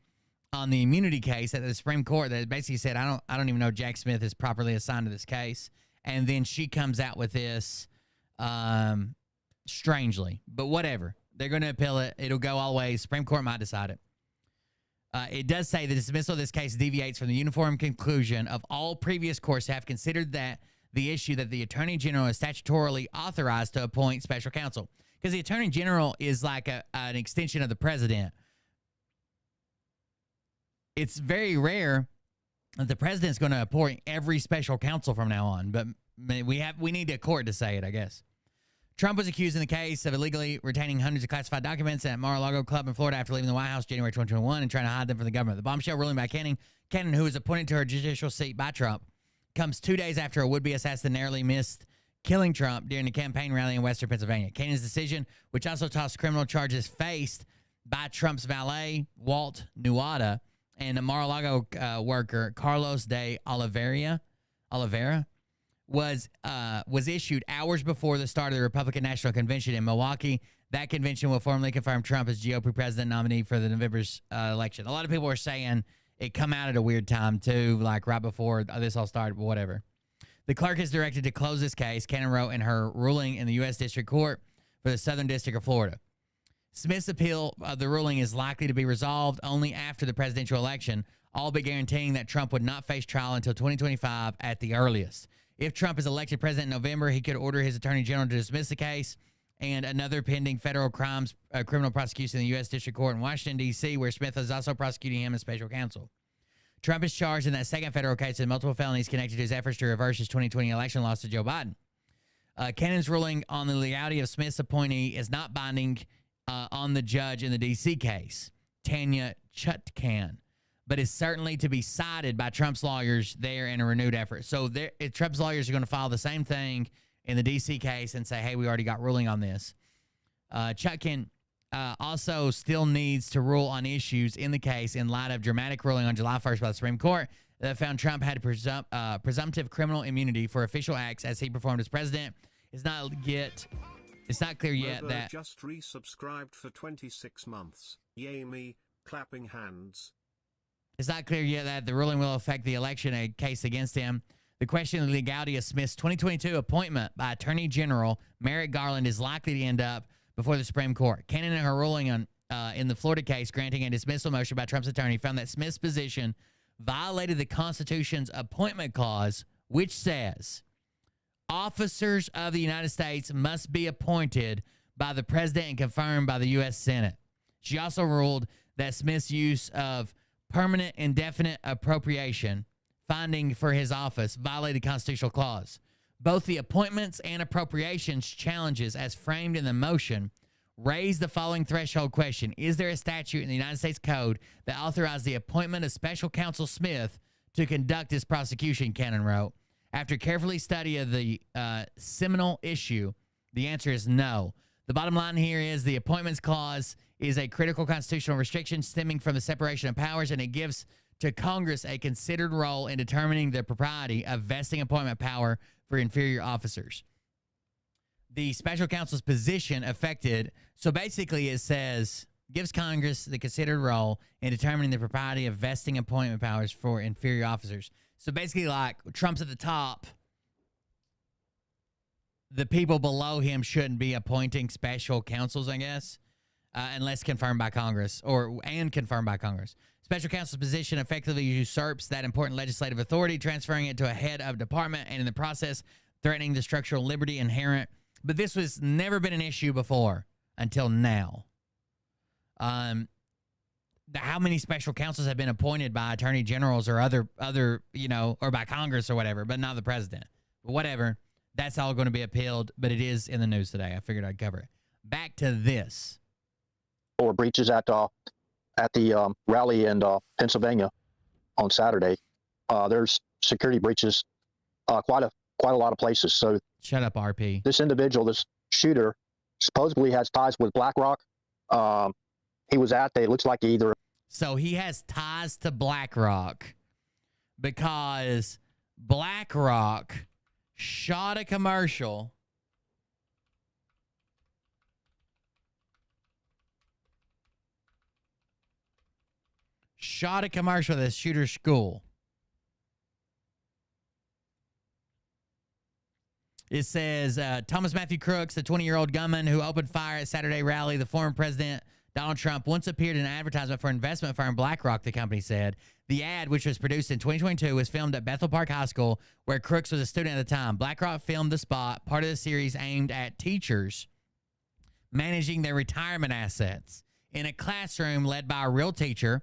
on the immunity case at the Supreme Court that basically said, I don't even know Jack Smith is properly assigned to this case. And then she comes out with this strangely, but whatever. They're going to appeal it. It'll go all ways. Supreme Court might decide it. It does say the dismissal of this case deviates from the uniform conclusion of all previous courts to have considered that the issue that the Attorney General is statutorily authorized to appoint special counsel. Because the Attorney General is like an extension of the president. It's very rare that the president's going to appoint every special counsel from now on, but we need a court to say it, I guess. Trump was accused in the case of illegally retaining hundreds of classified documents at Mar-a-Lago Club in Florida after leaving the White House January 2021 and trying to hide them from the government. The bombshell ruling by Cannon, who was appointed to her judicial seat by Trump, comes 2 days after a would-be assassin narrowly missed killing Trump during a campaign rally in western Pennsylvania. Cannon's decision, which also tossed criminal charges faced by Trump's valet, Walt Nuada, and a Mar-a-Lago worker, Carlos de Oliveira, was issued hours before the start of the Republican National Convention in Milwaukee. That convention will formally confirm Trump as GOP president nominee for the November's election. A lot of people are saying it come out at a weird time, too, like right before this all started, but whatever. The clerk is directed to close this case, Cannon wrote in her ruling in the U.S. District Court for the Southern District of Florida. Smith's appeal of the ruling is likely to be resolved only after the presidential election, all but guaranteeing that Trump would not face trial until 2025 at the earliest. If Trump is elected president in November, he could order his attorney general to dismiss the case and another pending federal crimes criminal prosecution in the U.S. District Court in Washington, D.C., where Smith is also prosecuting him as special counsel. Trump is charged in that second federal case with multiple felonies connected to his efforts to reverse his 2020 election loss to Joe Biden. Cannon's ruling on the legality of Smith's appointee is not binding on the judge in the D.C. case, Tanya Chutkan, but is certainly to be cited by Trump's lawyers there in a renewed effort. So Trump's lawyers are going to file the same thing in the D.C. case and say, hey, we already got ruling on this. Chutkan also still needs to rule on issues in the case in light of dramatic ruling on July 1st by the Supreme Court that found Trump had presumptive criminal immunity for official acts as he performed as president. It's not clear yet that just resubscribed for 26 months. Yay me, clapping hands. It's not clear yet that the ruling will affect the election case against him. The question of the legality of Smith's 2022 appointment by Attorney General Merrick Garland is likely to end up before the Supreme Court. Cannon, in her ruling on in the Florida case granting a dismissal motion by Trump's attorney, found that Smith's position violated the Constitution's appointment clause, which says officers of the United States must be appointed by the president and confirmed by the U.S. Senate. She also ruled that Smith's use of permanent indefinite appropriation finding for his office violated the constitutional clause. Both the appointments and appropriations challenges as framed in the motion raise the following threshold question. Is there a statute in the United States Code that authorized the appointment of Special Counsel Smith to conduct this prosecution, Cannon wrote. After carefully study of the seminal issue, the answer is no. The bottom line here is the appointments clause is a critical constitutional restriction stemming from the separation of powers, and it gives to Congress a considered role in determining the propriety of vesting appointment power for inferior officers. The special counsel's position affected, so basically it says gives Congress the considered role in determining the propriety of vesting appointment powers for inferior officers. So basically, like, Trump's at the top. The people below him shouldn't be appointing special counsels, I guess, unless confirmed by Congress and confirmed by Congress. Special counsel's position effectively usurps that important legislative authority, transferring it to a head of department, and in the process, threatening the structural liberty inherent. But this was never been an issue before until now. How many special counsels have been appointed by attorney generals or other, or by Congress or whatever, but not the president. But whatever. That's all going to be appealed, but it is in the news today. I figured I'd cover it. Back to this. Or breaches at the rally in Pennsylvania on Saturday. There's security breaches quite a lot of places. So shut up, RP. This individual, this shooter, supposedly has ties with BlackRock. He was it looks like either. So he has ties to BlackRock because BlackRock shot a commercial at the shooter's school. It says Thomas Matthew Crooks, the 20-year-old gunman who opened fire at Saturday rally, the former president Donald Trump once appeared in an advertisement for investment firm BlackRock, the company said. The ad, which was produced in 2022, was filmed at Bethel Park High School, where Crooks was a student at the time. BlackRock filmed the spot, part of the series aimed at teachers managing their retirement assets in a classroom led by a real teacher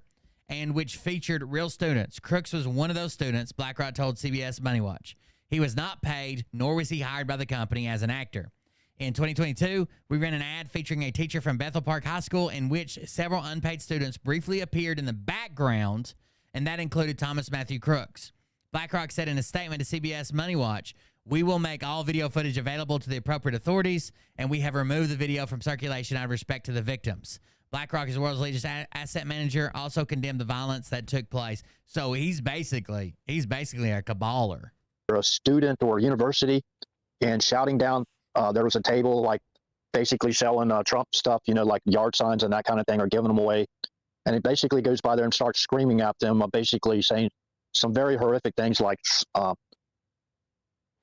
and which featured real students. Crooks was one of those students, BlackRock told CBS Money Watch. He was not paid, nor was he hired by the company as an actor. In 2022, we ran an ad featuring a teacher from Bethel Park High School in which several unpaid students briefly appeared in the background, and that included Thomas Matthew Crooks. BlackRock said in a statement to CBS Money Watch, "We will make all video footage available to the appropriate authorities, and we have removed the video from circulation out of respect to the victims." BlackRock is the world's largest asset manager, also condemned the violence that took place. So he's basically a caballer. A student or a university and shouting down. There was a table like basically selling Trump stuff, like yard signs and that kind of thing, or giving them away. And it basically goes by there and starts screaming at them, basically saying some very horrific things like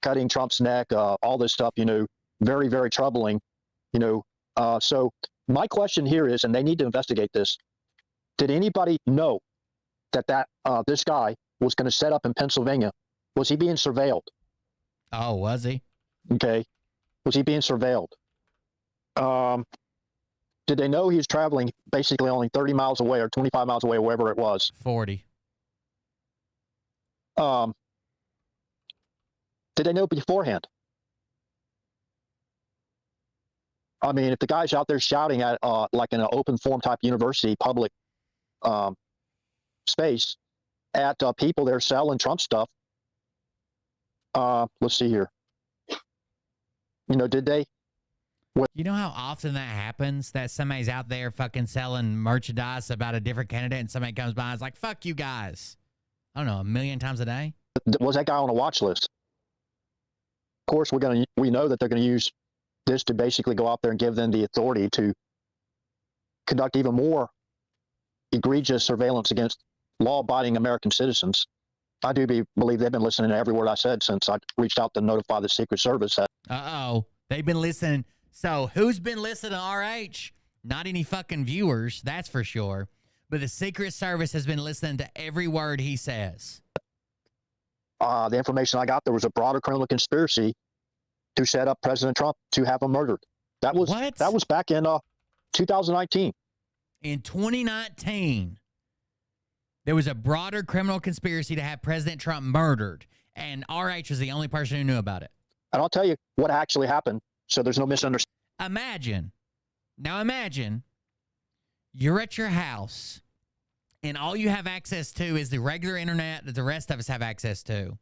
cutting Trump's neck, all this stuff, very, very troubling, So my question here is, and they need to investigate this, did anybody know that this guy was going to set up in Pennsylvania? Was he being surveilled? Oh, was he? Okay. Was he being surveilled? Did they know he was traveling basically only 30 miles away or 25 miles away, or wherever it was? 40. Did they know beforehand? I mean, if the guy's out there shouting at like in an open forum type university, public space at people that are selling Trump stuff, let's see here. Did they? You know how often that happens? That somebody's out there fucking selling merchandise about a different candidate and somebody comes by and is like, fuck you guys. I don't know, 1 million times a day? Was that guy on a watch list? Of course, we know that they're going to use this to basically go out there and give them the authority to conduct even more egregious surveillance against law-abiding American citizens. I do believe they've been listening to every word I said since I reached out to notify the Secret Service. Uh-oh. They've been listening. So who's been listening to RH? Not any fucking viewers, that's for sure. But the Secret Service has been listening to every word he says. The information I got, there was a broader criminal conspiracy to set up President Trump to have him murdered. That was back in 2019. In 2019, there was a broader criminal conspiracy to have President Trump murdered, and RH was the only person who knew about it. And I'll tell you what actually happened, so there's no misunderstanding. Imagine you're at your house, and all you have access to is the regular internet that the rest of us have access to.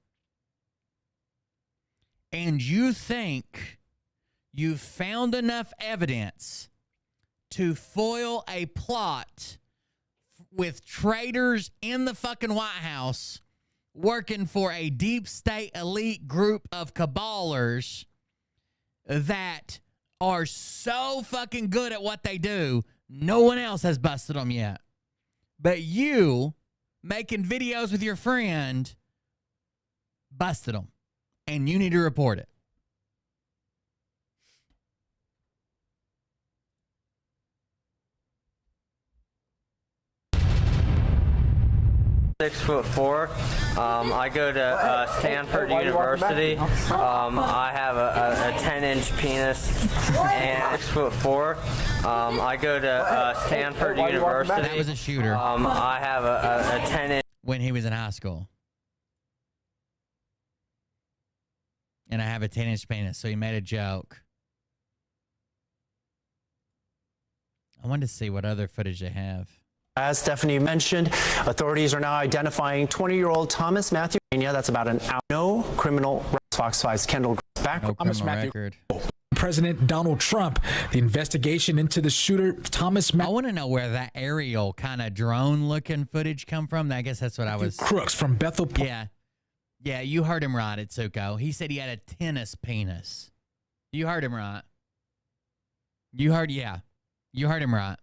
And you think you've found enough evidence to foil a plot with traitors in the fucking White House working for a deep state elite group of cabalers that are so fucking good at what they do, No one else has busted them yet. But you, making videos with your friend, busted them. And you need to report it. 6'4". I go to Stanford University. I have a 10-inch penis and 6'4". I go to Stanford University. That was a shooter. I have a 10-inch. When he was in high school. And I have a 10-inch penis, so he made a joke. I wanted to see what other footage they have. As Stephanie mentioned, authorities are now identifying 20-year-old Thomas Matthew. That's about an hour. No criminal. Fox 5's Kendall back. No criminal record. President Donald Trump, the investigation into the shooter, Thomas I want to know where that aerial kind of drone-looking footage come from. I guess that's what I was... Crooks from Bethel. Yeah. Yeah, you heard him right, Itsuko. He said he had a tennis penis. You heard him right. You heard him right.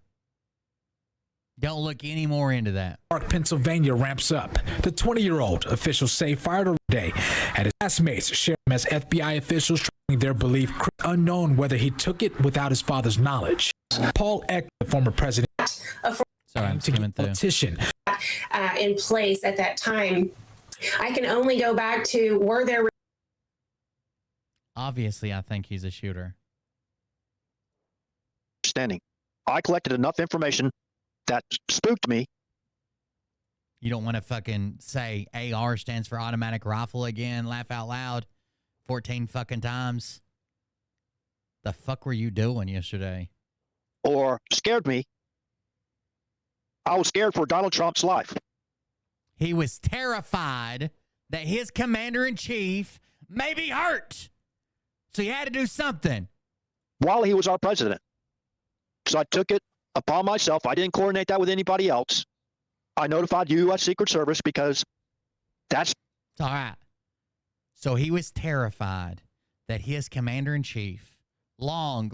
Don't look any more into that. Park, Pennsylvania ramps up. The 20-year-old, officials say, fired today at his classmates, sharing him as FBI officials trying their belief, unknown whether he took it without his father's knowledge. Paul Eck, the former president, politician, in place at that time. I can only go back to were there. Obviously, I think he's a shooter. Standing. I collected enough information that spooked me. You don't want to fucking say AR stands for automatic rifle again, laugh out loud 14 fucking times. The fuck were you doing yesterday? Or scared me. I was scared for Donald Trump's life. He was terrified that his commander-in-chief may be hurt. So he had to do something. While he was our president. So I took it upon myself. I didn't coordinate that with anybody else. I notified U.S. Secret Service because that's... All right. So he was terrified that his commander-in-chief, long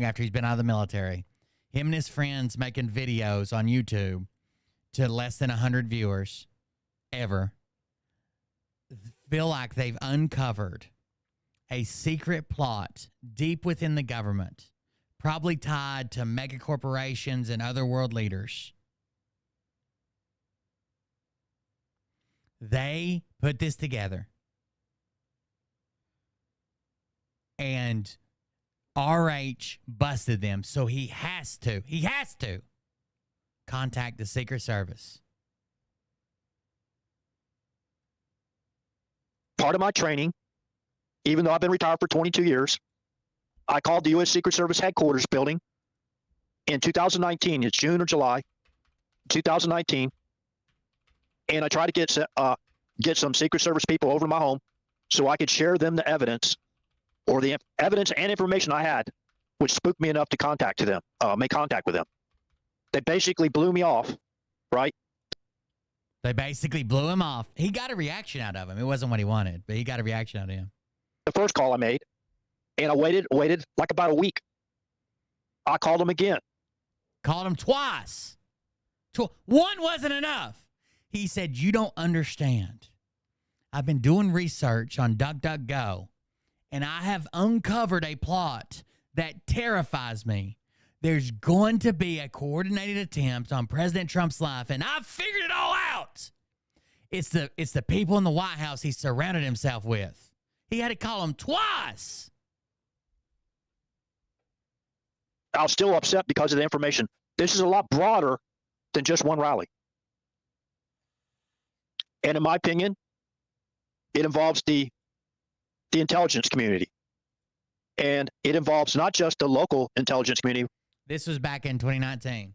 after he's been out of the military, him and his friends making videos on YouTube to less than 100 viewers ever, feel like they've uncovered a secret plot deep within the government, probably tied to mega corporations and other world leaders. They put this together. And RH busted them, so he has to contact the Secret Service. Part of my training, even though I've been retired for 22 years, I called the U.S. Secret Service headquarters building in 2019. It's June or July 2019. And I tried to get some Secret Service people over to my home so I could share them the evidence or the evidence and information I had, which spooked me enough to make contact with them. They basically blew me off, right? They basically blew him off. He got a reaction out of him. It wasn't what he wanted, but he got a reaction out of him. The first call I made, and I waited like about a week. I called him again. Called him twice. One wasn't enough. He said, you don't understand. I've been doing research on DuckDuckGo, and I have uncovered a plot that terrifies me. There's going to be a coordinated attempt on President Trump's life, and I've figured it all out. It's the people in the White House he surrounded himself with. He had to call them twice. I was still upset because of the information. This is a lot broader than just one rally. And in my opinion, it involves the intelligence community. And it involves not just the local intelligence community. This was back in 2019.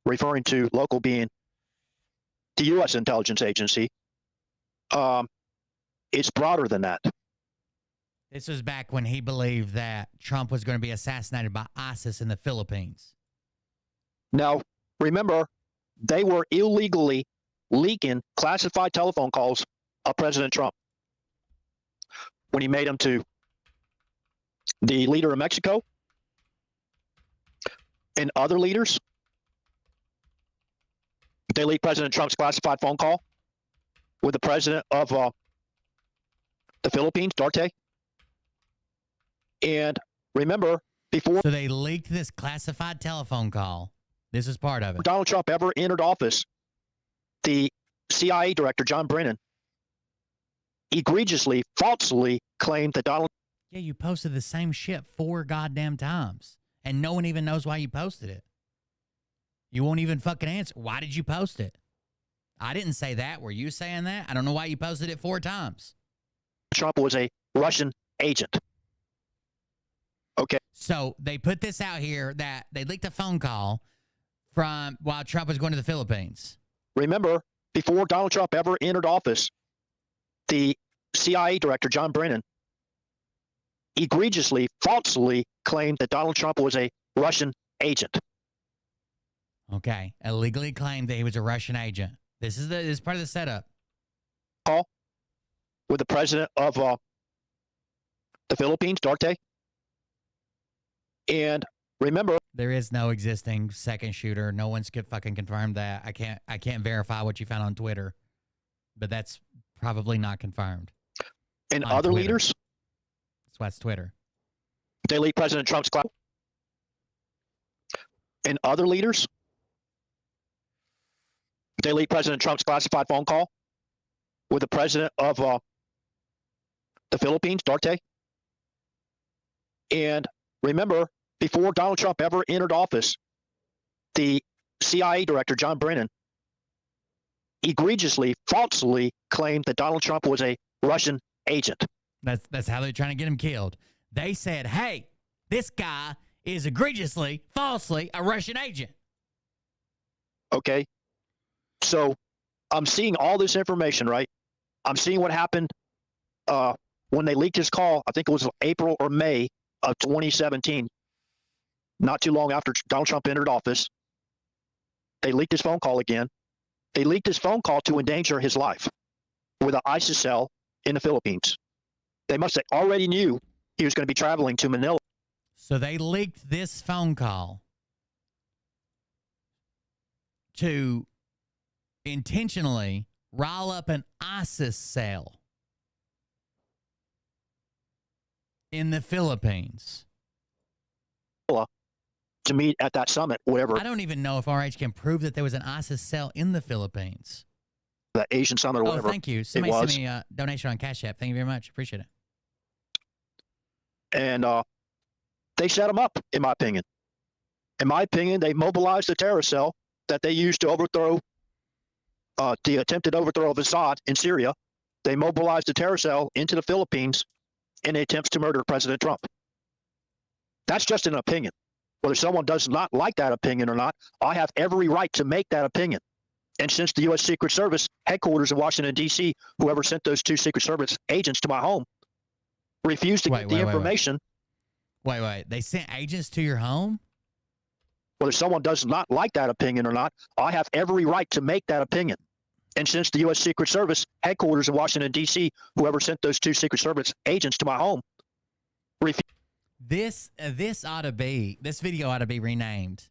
Referring to local being the U.S. intelligence agency. It's broader than that. This was back when he believed that Trump was going to be assassinated by ISIS in the Philippines. Now, remember, they were illegally leaking classified telephone calls of President Trump when he made them to the leader of Mexico and other leaders. They leaked President Trump's classified phone call with the president of the Philippines, Duterte. And remember, before So they leaked this classified telephone call. This is part of it. Donald Trump ever entered office, the CIA director, John Brennan, egregiously, falsely claimed that Donald. Yeah, you posted the same shit 4 goddamn times, and no one even knows why you posted it. You won't even fucking answer. Why did you post it? I didn't say that. Were you saying that? I don't know why you posted it 4 times. Trump was a Russian agent. Okay. So they put this out here that they leaked a phone call from while Trump was going to the Philippines. Remember, before Donald Trump ever entered office, the CIA director, John Brennan, egregiously, falsely claimed that Donald Trump was a Russian agent. Okay. Illegally claimed that he was a Russian agent. This is part of the setup. Call with the president of the Philippines, Duterte. And remember, there is no existing second shooter. No one's could fucking confirm that. I can't verify what you found on Twitter, but that's probably not confirmed. And other Twitter. leaders. That's why it's Twitter. They leaked President Trump's clout. And other leaders. They leaked President Trump's classified phone call with the president of the Philippines, Duterte. And remember, before Donald Trump ever entered office, the CIA director, John Brennan, egregiously, falsely claimed that Donald Trump was a Russian agent. That's how they're trying to get him killed. They said, hey, this guy is egregiously, falsely a Russian agent. Okay. So I'm seeing all this information, right? I'm seeing what happened when they leaked his call. I think it was April or May of 2017, not too long after Donald Trump entered office. They leaked his phone call again. They leaked his phone call to endanger his life with an ISIS cell in the Philippines. They must have already knew he was going to be traveling to Manila. So they leaked this phone call to intentionally rile up an ISIS cell in the Philippines. To meet at that summit, whatever. I don't even know if RH can prove that there was an ISIS cell in the Philippines. The Asian summit or whatever. Oh, thank you. Somebody sent me a donation on Cash App. Thank you very much. Appreciate it. And they set him up, in my opinion. In my opinion, they mobilized the terror cell that they used to overthrow the attempted overthrow of Assad in Syria. They mobilized the terror cell into the Philippines in attempts to murder President Trump. That's just an opinion. Whether someone does not like that opinion or not, I have every right to make that opinion. And since the U.S. Secret Service headquarters in Washington, D.C., whoever sent those 2 Secret Service agents to my home, refused to get the information. Wait. They sent agents to your home? Whether someone does not like that opinion or not, I have every right to make that opinion. And since the U.S. Secret Service headquarters in Washington, D.C., whoever sent those 2 Secret Service agents to my home, refused. This video ought to be renamed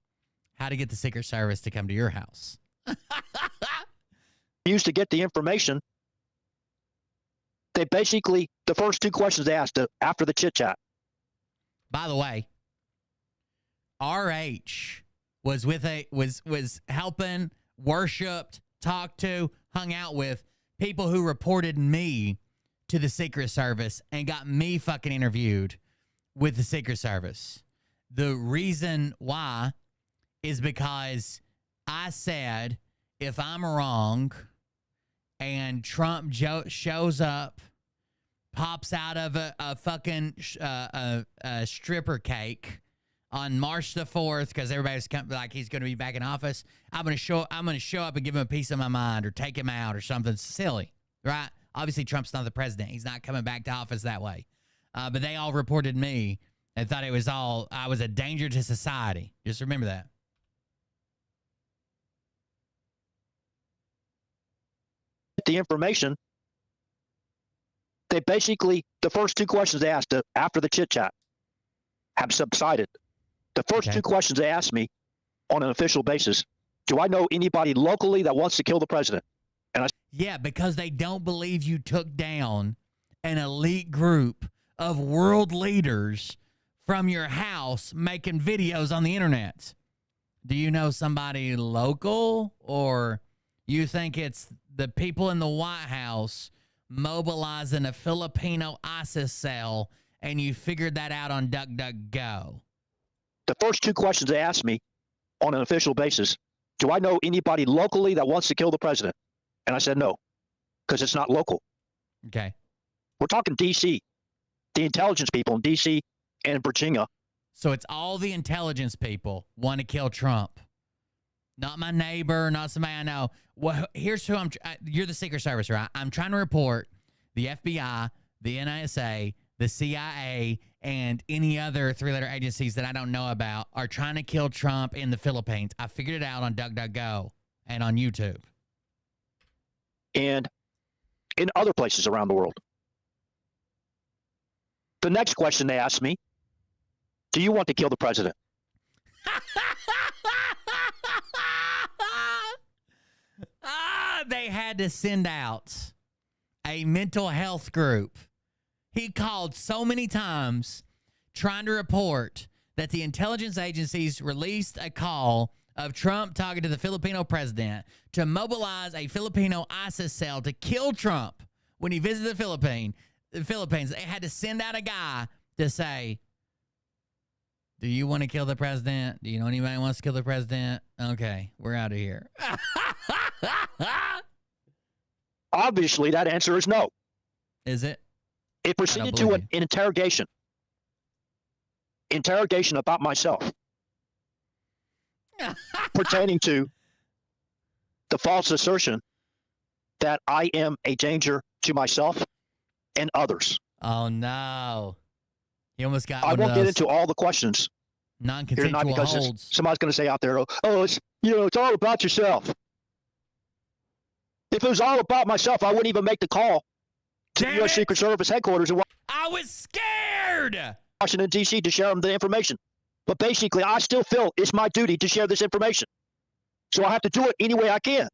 How to Get the Secret Service to Come to Your House. Used to get the information. They basically, the first 2 questions they asked after the chit chat. By the way, RH was helping, worshipped, talked to, hung out with people who reported me to the Secret Service and got me fucking interviewed with the Secret Service. The reason why is because I said, if I'm wrong and Trump shows up, pops out of a fucking stripper cake on March the 4th, because everybody's like he's going to be back in office, I'm going to show up and give him a piece of my mind or take him out or something silly, right? Obviously, Trump's not the president. He's not coming back to office that way. But they all reported me and thought I was a danger to society. Just remember that. the information, they basically, the first two questions they asked after the chit chat have subsided. The first two questions they asked me on an official basis, do I know anybody locally that wants to kill the president? And yeah, because they don't believe you took down an elite group of world leaders from your house making videos on the internet. Do you know somebody local, or you think it's the people in the White House mobilizing a Filipino ISIS cell and you figured that out on DuckDuckGo? The first two questions they asked me on an official basis, do I know anybody locally that wants to kill the president? And I said no, because it's not local. Okay. We're talking D.C., the intelligence people in D.C. and Virginia. So it's all the intelligence people want to kill Trump. Not my neighbor, not somebody I know. Well, here's who you're the Secret Service, right? I'm trying to report the FBI, the NSA, the CIA, and any other three-letter agencies that I don't know about are trying to kill Trump in the Philippines. I figured it out on DuckDuckGo and on YouTube. And in other places around the world. The next question they asked me, do you want to kill the president? They had to send out a mental health group. He called so many times trying to report that the intelligence agencies released a call of Trump talking to the Filipino president to mobilize a Filipino ISIS cell to kill Trump when he visited the Philippines. They had to send out a guy to say, do you want to kill the president? Do you know anybody who wants to kill the president? Okay, we're out of here. Obviously, that answer is no. Is it? It proceeded to an interrogation. Interrogation about myself. Pertaining to the false assertion that I am a danger to myself and others. Oh, no. You almost got I won't get into all the questions. Non-consensual holds. Somebody's going to say out there, oh, it's all about yourself. If it was all about myself, I wouldn't even make the call to the U.S. Secret Service headquarters in I was scared. Washington, D.C. to share them the information. But basically, I still feel it's my duty to share this information. So I have to do it any way I can.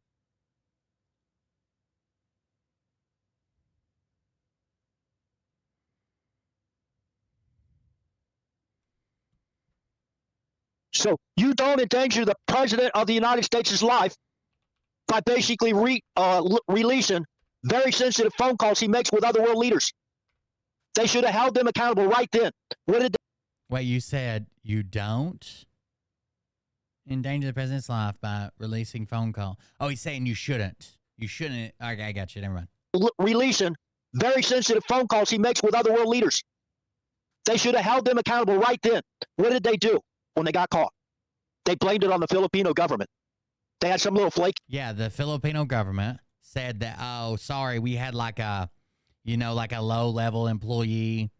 So you don't endanger the President of the United States' life by basically releasing very sensitive phone calls he makes with other world leaders. They should have held them accountable right then. Wait, you said you don't endanger the president's life by releasing phone call? Oh, he's saying you shouldn't. You shouldn't. Okay, I got you. Never mind. Releasing very sensitive phone calls he makes with other world leaders. They should have held them accountable right then. What did they do when they got caught? They blamed it on the Filipino government. They had some little flake. Yeah, the Filipino government said that, oh, sorry, we had like a low-level employee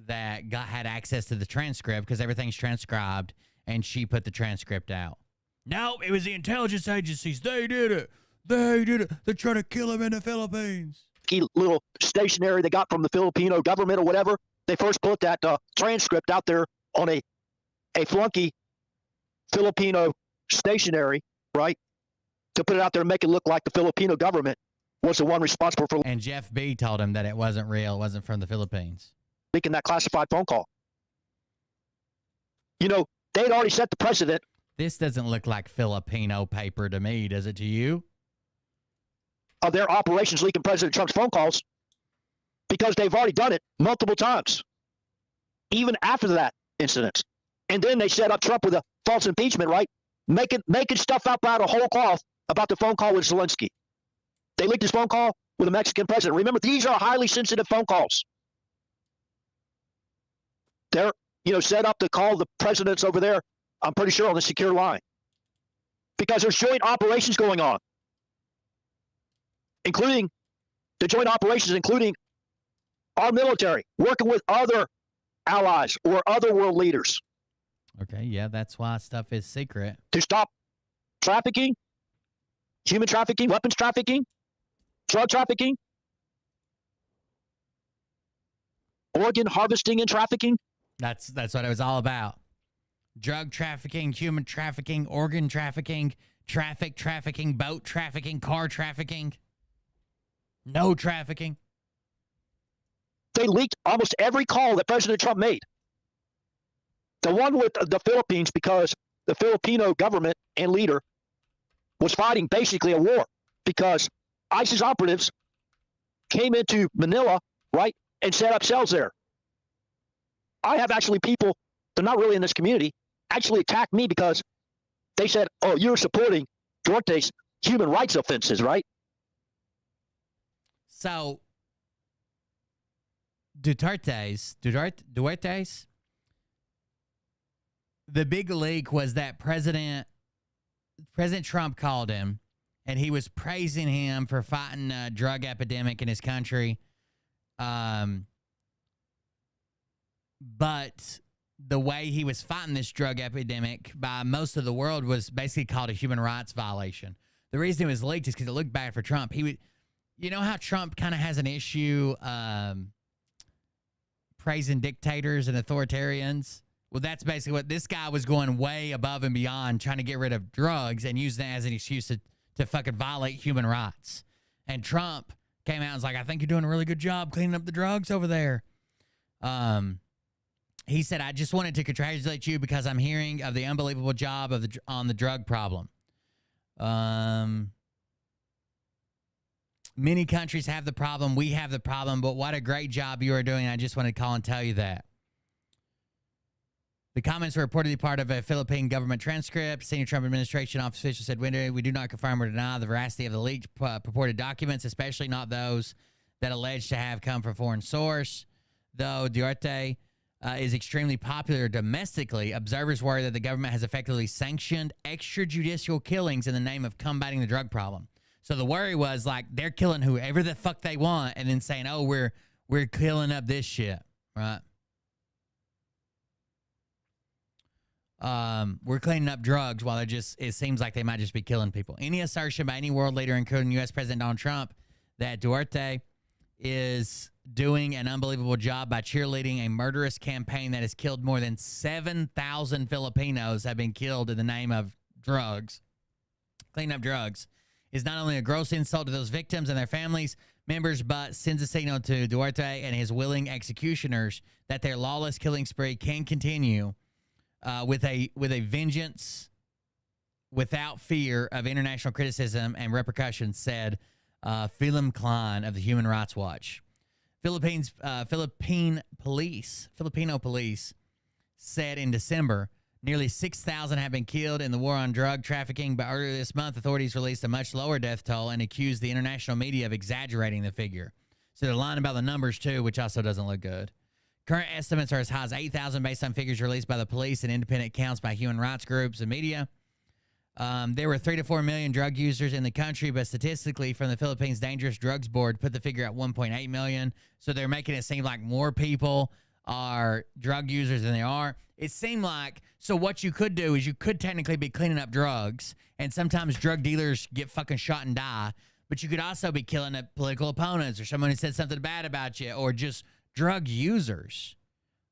that had access to the transcript because everything's transcribed, and she put the transcript out. No, it was the intelligence agencies. They did it. They did it. They're trying to kill him in the Philippines. Little stationery they got from the Filipino government or whatever. They first put that transcript out there on a flunky Filipino stationery, right? To put it out there and make it look like the Filipino government was the one responsible for. And Jeff B told him that it wasn't real. It wasn't from the Philippines. Leaking that classified phone call. You know, they'd already set the precedent. This doesn't look like Filipino paper to me, does it to you? Of their operations leaking President Trump's phone calls, because they've already done it multiple times, even after that incident. And then they set up Trump with a false impeachment, right? Making stuff up out of whole cloth about the phone call with Zelensky. They leaked his phone call with a Mexican president. Remember, these are highly sensitive phone calls. They're, set up to call the presidents over there, I'm pretty sure, on the secure line. Because there's joint operations going on. Including the joint operations, including our military, working with other allies or other world leaders. Okay, yeah, that's why stuff is secret. To stop trafficking, human trafficking, weapons trafficking, drug trafficking, organ harvesting and trafficking. That's what it was all about. Drug trafficking, human trafficking, organ trafficking, trafficking, boat trafficking, car trafficking. No trafficking. They leaked almost every call that President Trump made. The one with the Philippines, because the Filipino government and leader was fighting basically a war because ISIS operatives came into Manila, right, and set up cells there. I have actually people, they're not really in this community, actually attacked me because they said, oh, you're supporting Duterte's human rights offenses, right? So, Duterte's, the big leak was that President Trump called him, and he was praising him for fighting a drug epidemic in his country. But the way he was fighting this drug epidemic by most of the world was basically called a human rights violation. The reason it was leaked is because it looked bad for Trump. You know how Trump kind of has an issue praising dictators and authoritarians? Well, that's basically what this guy was going way above and beyond, trying to get rid of drugs and using that as an excuse to fucking violate human rights. And Trump came out and was like, I think you're doing a really good job cleaning up the drugs over there. He said, I just wanted to congratulate you because I'm hearing of the unbelievable job on the drug problem. Many countries have the problem. We have the problem, but what a great job you are doing. I just wanted to call and tell you that. The comments were reportedly part of a Philippine government transcript. Senior Trump administration office official said, we do not confirm or deny the veracity of the leaked purported documents, especially not those that alleged to have come from foreign source. Though Duterte is extremely popular domestically, observers worry that the government has effectively sanctioned extrajudicial killings in the name of combating the drug problem. So the worry was like they're killing whoever the fuck they want and then saying, oh, we're killing up this shit, right? We're cleaning up drugs while it seems like they might just be killing people. Any assertion by any world leader, including U.S. President Donald Trump, that Duterte is doing an unbelievable job by cheerleading a murderous campaign that has killed more than 7,000 Filipinos have been killed in the name of drugs, cleaning up drugs, is not only a gross insult to those victims and their families members, but sends a signal to Duterte and his willing executioners that their lawless killing spree can continue with a vengeance without fear of international criticism and repercussions, said Philip Klein of the Human Rights Watch. Filipino police said in December nearly 6,000 have been killed in the war on drug trafficking, but earlier this month, authorities released a much lower death toll and accused the international media of exaggerating the figure. So they're lying about the numbers too, which also doesn't look good. Current estimates are as high as 8,000 based on figures released by the police and independent counts by human rights groups and media. There were 3 to 4 million drug users in the country, but statistically from the Philippines Dangerous Drugs Board put the figure at 1.8 million. So they're making it seem like more people are drug users than they are. It seemed like, so what you could do is you could technically be cleaning up drugs, and sometimes drug dealers get fucking shot and die, but you could also be killing political opponents or someone who said something bad about you or just drug users,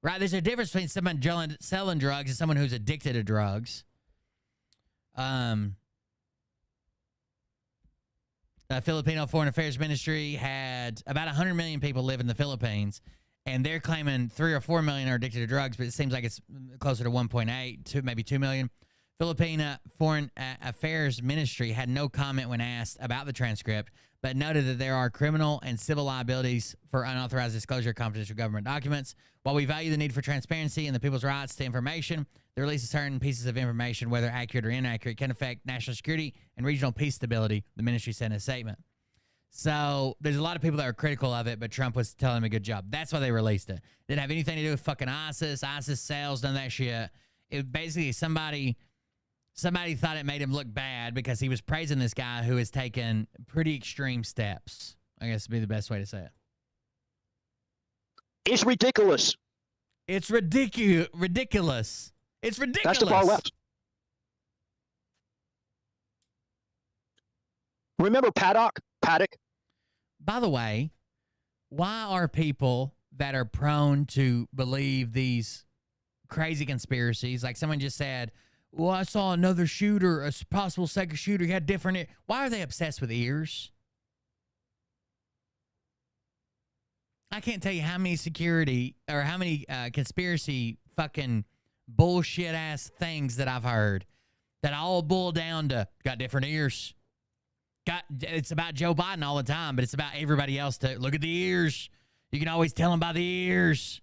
right? There's a difference between someone selling drugs and someone who's addicted to drugs. The Filipino Foreign Affairs Ministry had about 100 million people live in the Philippines, and they're claiming 3 or 4 million are addicted to drugs, but it seems like it's closer to 1.8 to maybe 2 million. Filipino Foreign Affairs Ministry had no comment when asked about the transcript, but noted that there are criminal and civil liabilities for unauthorized disclosure of confidential government documents. While we value the need for transparency and the people's rights to information, the release of certain pieces of information, whether accurate or inaccurate, can affect national security and regional peace stability, the ministry said in a statement. So there's a lot of people that are critical of it, but Trump was telling them a good job. That's why they released it. Didn't have anything to do with fucking ISIS sales, none of that shit. It basically somebody thought it made him look bad because he was praising this guy who has taken pretty extreme steps. I guess would be the best way to say it. It's ridiculous. It's ridiculous. It's ridiculous. That's the far left. Remember Paddock? By the way, why are people that are prone to believe these crazy conspiracies, like someone just said, well, I saw another shooter, a possible second shooter, he had different ears. Why are they obsessed with ears? I can't tell you how many security or how many conspiracy fucking bullshit ass things that I've heard that all boil down to got different ears. It's about Joe Biden all the time, but it's about everybody else too. Look at the ears. You can always tell them by the ears.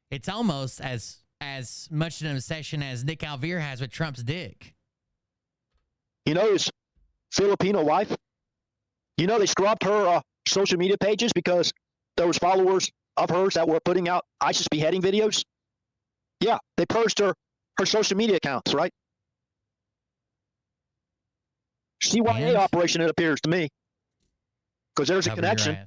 It's almost as much an obsession as Nick Alvear has with Trump's dick. You know his Filipino wife? You know they scrubbed her social media pages because there was followers of hers that were putting out ISIS beheading videos? Yeah, they purged her social media accounts, right? CYA operation, it appears to me. Because there's a connection.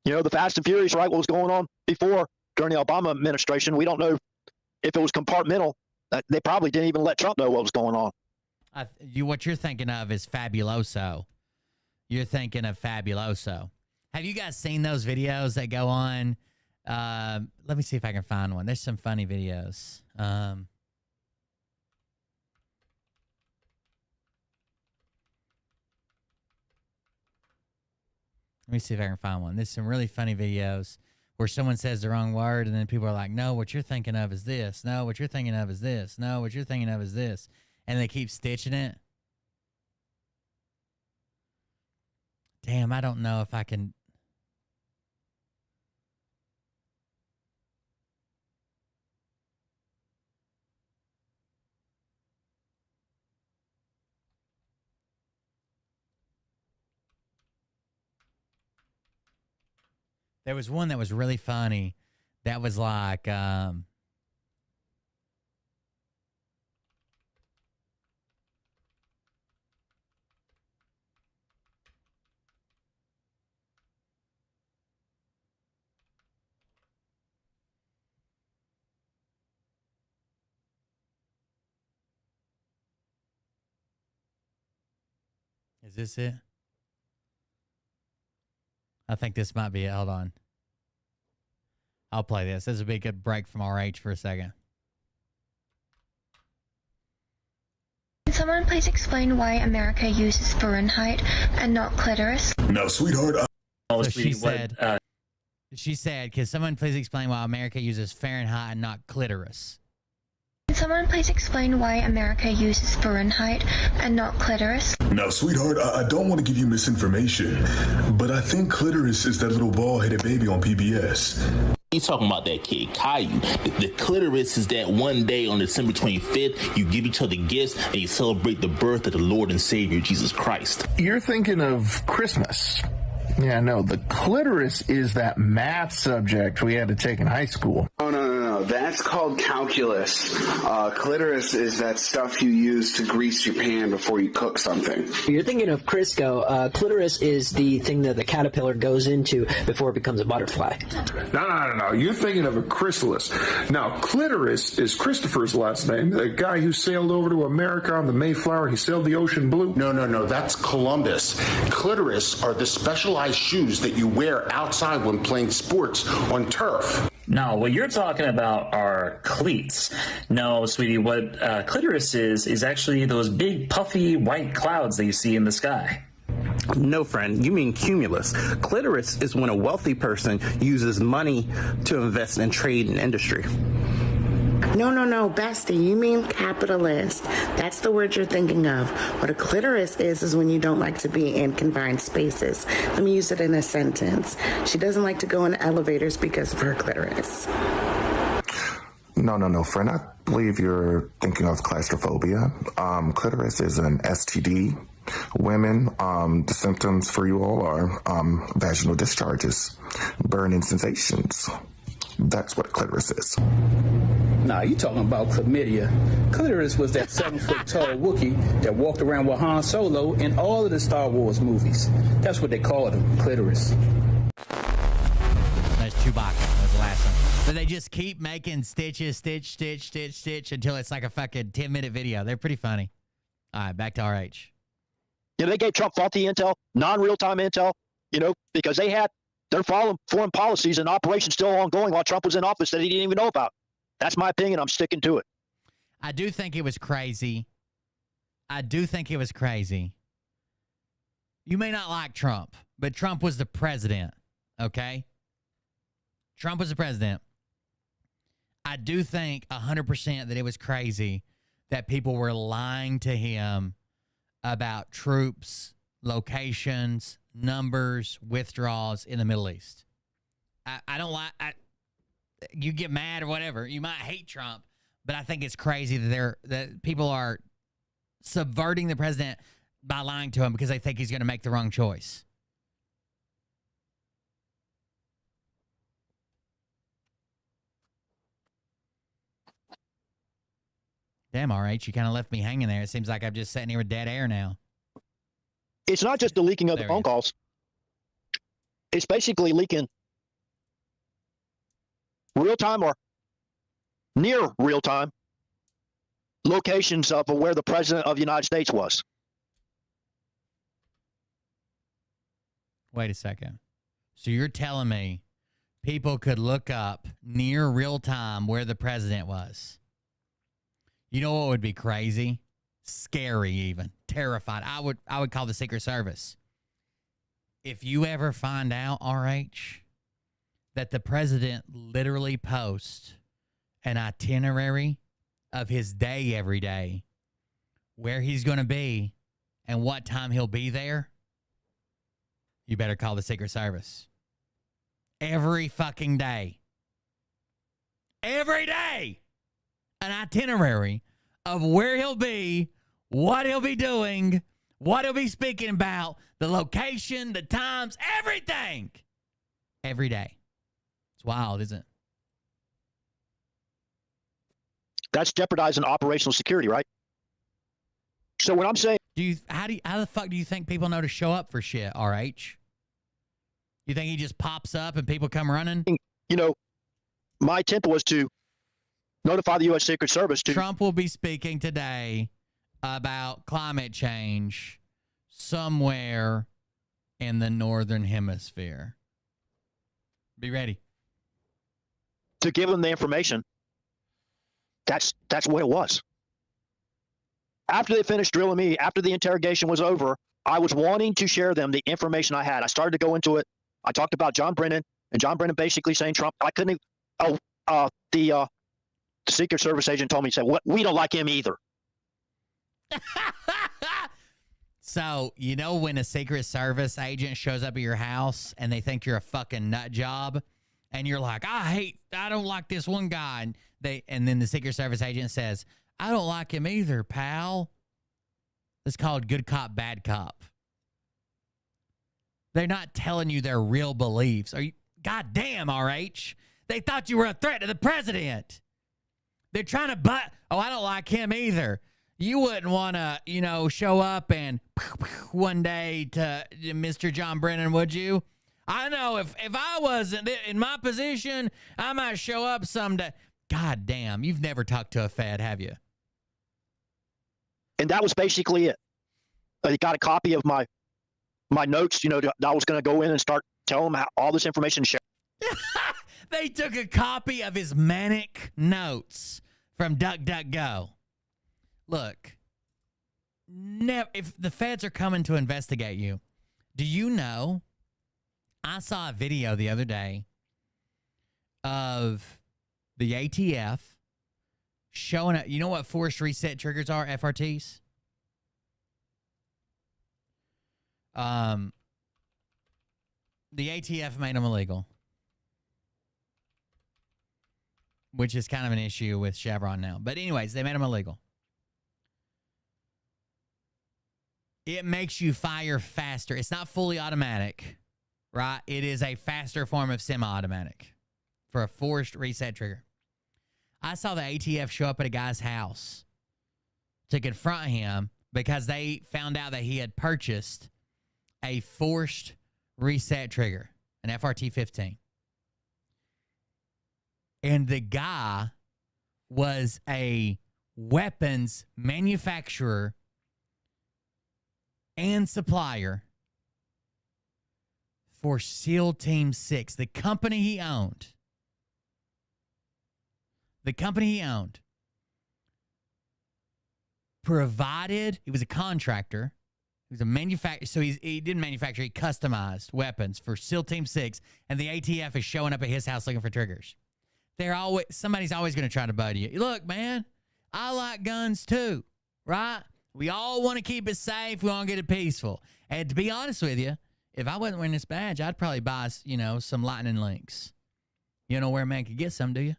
You know, the Fast and Furious, right? What was going on before during the Obama administration? We don't know if it was compartmental. They probably didn't even let Trump know what was going on. What you're thinking of is Fabuloso. You're thinking of Fabuloso. Have you guys seen those videos that go on? Let me see if I can find one. There's some funny videos. Let me see if I can find one. There's some really funny videos where someone says the wrong word and then people are like, no, what you're thinking of is this. No, what you're thinking of is this. No, what you're thinking of is this. And they keep stitching it. Damn, I don't know if I can. There was one that was really funny. That was like, is this it? I think this might be it. Hold on. I'll play this. This will be a good break from RH for a second. Can someone please explain why America uses Fahrenheit and not clitoris? No, sweetheart. So she said, can someone please explain why America uses Fahrenheit and not clitoris? Can someone please explain why America uses Fahrenheit and not clitoris? Now, sweetheart, I don't want to give you misinformation, but I think clitoris is that little bald-headed baby on PBS. He's talking about that kid, Caillou. The clitoris is that one day on December 25th, you give each other gifts and you celebrate the birth of the Lord and Savior, Jesus Christ. You're thinking of Christmas. Yeah, no, the clitoris is that math subject we had to take in high school. Oh, no. That's called calculus. Clitoris is that stuff you use to grease your pan before you cook something. You're thinking of Crisco. Clitoris is the thing that the caterpillar goes into before it becomes a butterfly. No. You're thinking of a chrysalis. Now, clitoris is Christopher's last name, the guy who sailed over to America on the Mayflower. He sailed the ocean blue. No. That's Columbus. Clitoris are the specialized shoes that you wear outside when playing sports on turf. No, what you're talking about are cleats. No, sweetie, what clitoris is actually those big puffy white clouds that you see in the sky. No, friend, you mean cumulus. Clitoris is when a wealthy person uses money to invest in trade and industry. No, bestie, you mean capitalist. That's the word you're thinking of. What a clitoris is when you don't like to be in confined spaces. Let me use it in a sentence. She doesn't like to go in elevators because of her clitoris. No, friend. I believe you're thinking of claustrophobia. Clitoris is an STD. Women, the symptoms for you all are vaginal discharges, burning sensations. That's what clitoris is. Nah, you talking about chlamydia. Clitoris was that 7-foot-tall Wookiee that walked around with Han Solo in all of the Star Wars movies. That's what they called him, clitoris. That's Chewbacca. That's the last one. But they just keep making stitch until it's like a fucking 10-minute video. They're pretty funny. All right, back to RH. They gave Trump faulty intel, non-real-time intel, because they had their foreign policies and operations still ongoing while Trump was in office that he didn't even know about. That's my opinion. I'm sticking to it. I do think it was crazy. You may not like Trump, but Trump was the president, okay? Trump was the president. I do think 100% that it was crazy that people were lying to him about troops, locations, numbers, withdrawals in the Middle East. I don't like... you get mad or whatever. You might hate Trump, but I think it's crazy that people are subverting the president by lying to him because they think he's going to make the wrong choice. Damn, RH, you kind of left me hanging there. It seems like I'm just sitting here with dead air now. It's not just the leaking of the phone calls. It's basically leaking real-time or near real-time locations of where the president of the United States was. Wait a second. So you're telling me people could look up near real-time where the president was? You know what would be crazy? Scary even. Terrified. I would call the Secret Service. If you ever find out, RH, that the president literally posts an itinerary of his day every day, where he's going to be and what time he'll be there, you better call the Secret Service. Every fucking day. Every day. An itinerary of where he'll be, what he'll be doing, what he'll be speaking about, the location, the times, everything. Every day. It's wild, isn't it? That's jeopardizing operational security, right? So what I'm saying... How the fuck do you think people know to show up for shit, RH? You think he just pops up and people come running? My attempt was to notify the U.S. Secret Service to... Trump will be speaking today about climate change somewhere in the northern hemisphere. Be ready. To give them the information. That's what it was. After they finished drilling me, after the interrogation was over, I was wanting to share them the information I had. I started to go into it. I talked about John Brennan, and John Brennan basically saying Trump. I couldn't. The Secret Service agent told me, said, "What? We don't like him either." So, when a Secret Service agent shows up at your house and they think you're a fucking nut job, and you're like, I don't like this one guy, and then the Secret Service agent says, I don't like him either, pal. It's called good cop, bad cop. They're not telling you their real beliefs. Goddamn, RH. They thought you were a threat to the president. They're trying to I don't like him either. You wouldn't want to, show up and one day to Mr. John Brennan, would you? I know if I wasn't in my position, I might show up someday. God damn, you've never talked to a Fed, have you? And that was basically it. He got a copy of my notes, I was going to go in and start telling him all this information. They took a copy of his manic notes from DuckDuckGo. Look, if the feds are coming to investigate you, do you know, I saw a video the other day of the ATF showing up. You know what forced reset triggers are, FRTs? The ATF made them illegal, which is kind of an issue with Chevron now. But anyways, they made them illegal. It makes you fire faster. It's not fully automatic, right? It is a faster form of semi-automatic for a forced reset trigger. I saw the ATF show up at a guy's house to confront him because they found out that he had purchased a forced reset trigger, an FRT-15. And the guy was a weapons manufacturer and supplier for SEAL Team 6, the company he owned. The company he owned provided, he was a contractor, he was a manufacturer, so he didn't manufacture, he customized weapons for SEAL Team 6, and the ATF is showing up at his house looking for triggers. Somebody's always going to try to buddy you. Look, man, I like guns too, right? We all want to keep it safe. We want to get it peaceful. And to be honest with you, if I wasn't wearing this badge, I'd probably buy, some lightning links. You know where a man could get some, do you?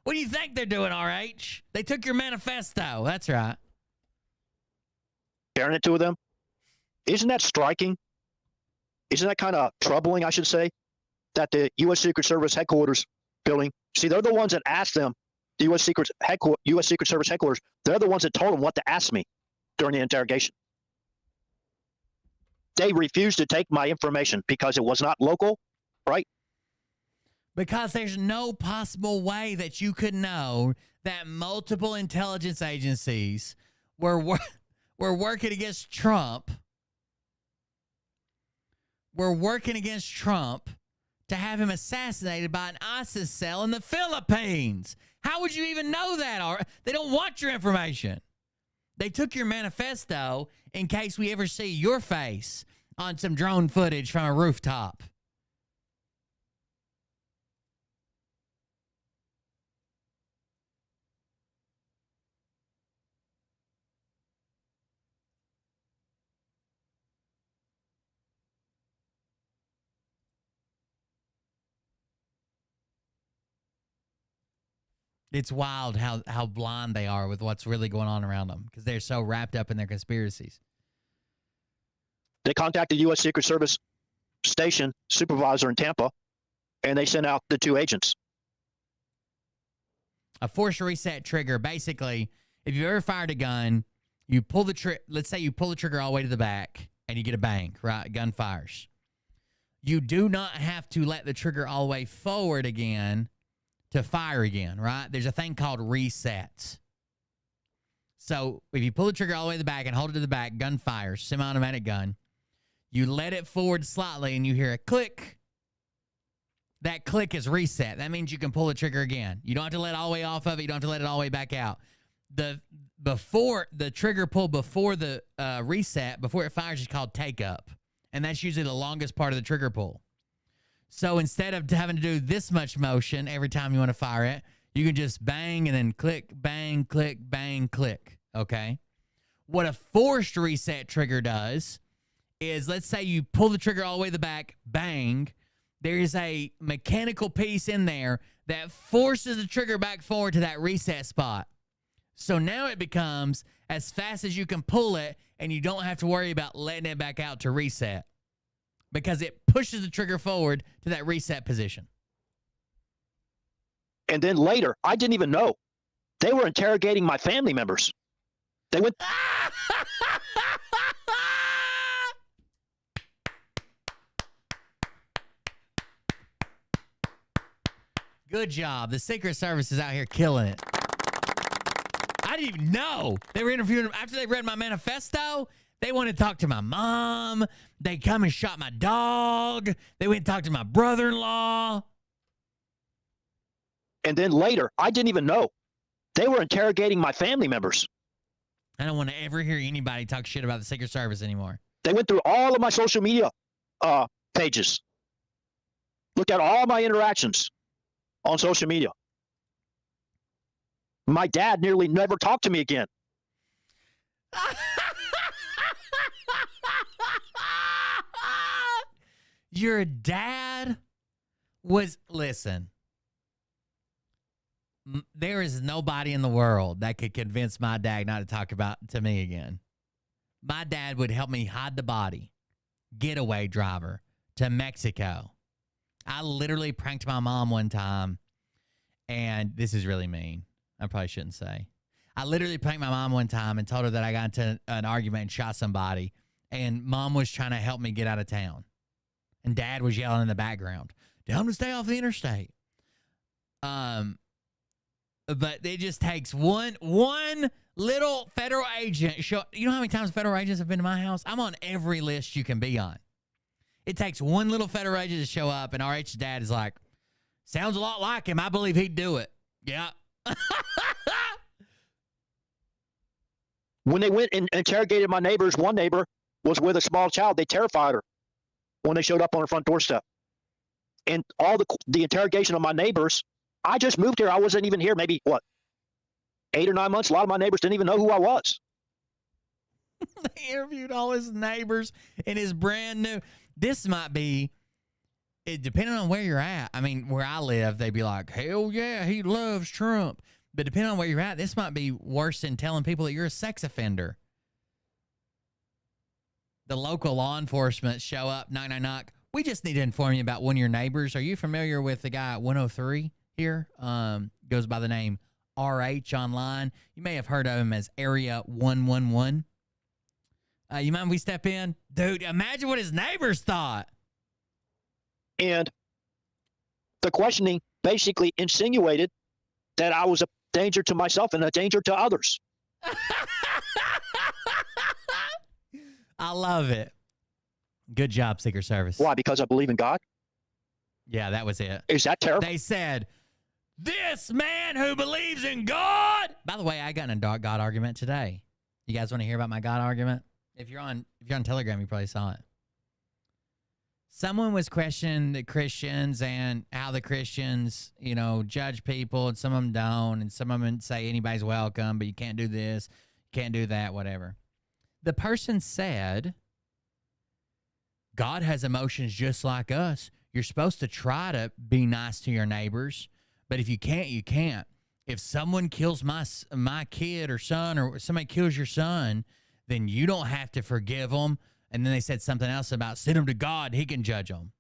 What do you think they're doing, RH? They took your manifesto. That's right. Sharing it to them. Isn't that striking? Isn't that kind of troubling, I should say, that the U.S. Secret Service headquarters building, see, they're the ones that asked them, the U.S. Secret Service headquarters, they're the ones that told them what to ask me during the interrogation. They refused to take my information because it was not local, right? Because there's no possible way that you could know that multiple intelligence agencies were working against Trump. We're working against Trump to have him assassinated by an ISIS cell in the Philippines. How would you even know that? They don't want your information. They took your manifesto in case we ever see your face on some drone footage from a rooftop. It's wild how blind they are with what's really going on around them because they're so wrapped up in their conspiracies. They contacted the U.S. Secret Service station supervisor in Tampa, and they sent out the 2 agents. A force reset trigger, basically, if you've ever fired a gun, you pull the trigger. Let's say you pull the trigger all the way to the back, and you get a bang, right? Gun fires. You do not have to let the trigger all the way forward again to fire again, right? There's a thing called resets. So if you pull the trigger all the way to the back and hold it to the back, gun fires, semi-automatic gun. You let it forward slightly and you hear a click. That click is reset. That means you can pull the trigger again. You don't have to let it all the way off of it. You don't have to let it all the way back out. The trigger pull before the reset, before it fires, is called take up. And that's usually the longest part of the trigger pull. So instead of having to do this much motion every time you want to fire it, you can just bang and then click, bang, click, bang, click. Okay? What a forced reset trigger does is, let's say you pull the trigger all the way to the back, bang, there is a mechanical piece in there that forces the trigger back forward to that reset spot. So now it becomes as fast as you can pull it, and you don't have to worry about letting it back out to reset because it pushes the trigger forward to that reset position. And then later, I didn't even know. They were interrogating my family members. They went... Good job. The Secret Service is out here killing it. I didn't even know. They were interviewing him after they read my manifesto. They wanted to talk to my mom. They come and shot my dog. They went and talked to my brother-in-law. And then later, I didn't even know. They were interrogating my family members. I don't want to ever hear anybody talk shit about the Secret Service anymore. They went through all of my social media pages. Looked at all my interactions on social media. My dad nearly never talked to me again. Your dad was, listen, there is nobody in the world that could convince my dad not to talk to me again. My dad would help me hide the body, getaway driver to Mexico. I literally pranked my mom one time, and this is really mean. I probably shouldn't say. I literally pranked my mom one time and told her that I got into an argument and shot somebody, and mom was trying to help me get out of town. And dad was yelling in the background, tell him to stay off the interstate. But it just takes one Little federal agent show. You know how many times federal agents have been to my house? I'm on every list you can be on. It takes one little federal agent to show up, and RH's dad is like, sounds a lot like him. I believe he'd do it. Yeah. When they went and interrogated my neighbors, one neighbor was with a small child. They terrified her when they showed up on her front doorstep. And all the interrogation of my neighbors, I just moved here. I wasn't even here maybe, 8 or 9 months. A lot of my neighbors didn't even know who I was. They interviewed all his neighbors in his brand new. This might be, depending on where you're at. I mean, where I live, they'd be like, hell yeah, he loves Trump. But depending on where you're at, this might be worse than telling people that you're a sex offender. The local law enforcement show up, knock, knock, knock. We just need to inform you about one of your neighbors. Are you familiar with the guy at 103 here? Goes by the name RH online. You may have heard of him as Area 111. You mind if we step in? Dude, imagine what his neighbors thought. And the questioning basically insinuated that I was a danger to myself and a danger to others. I love it. Good job, Secret Service. Why? Because I believe in God? Yeah, that was it. Is that terrible? They said, this man who believes in God. By the way, I got in a God argument today. You guys want to hear about my God argument? If you're on Telegram, you probably saw it. Someone was questioning the Christians and how the Christians, judge people, and some of them don't, and some of them say anybody's welcome, but you can't do this, you can't do that, whatever. The person said, God has emotions just like us. You're supposed to try to be nice to your neighbors, but if you can't, you can't. If someone kills my kid or son, or somebody kills your son, then you don't have to forgive them. And then they said something else about send them to God, he can judge them.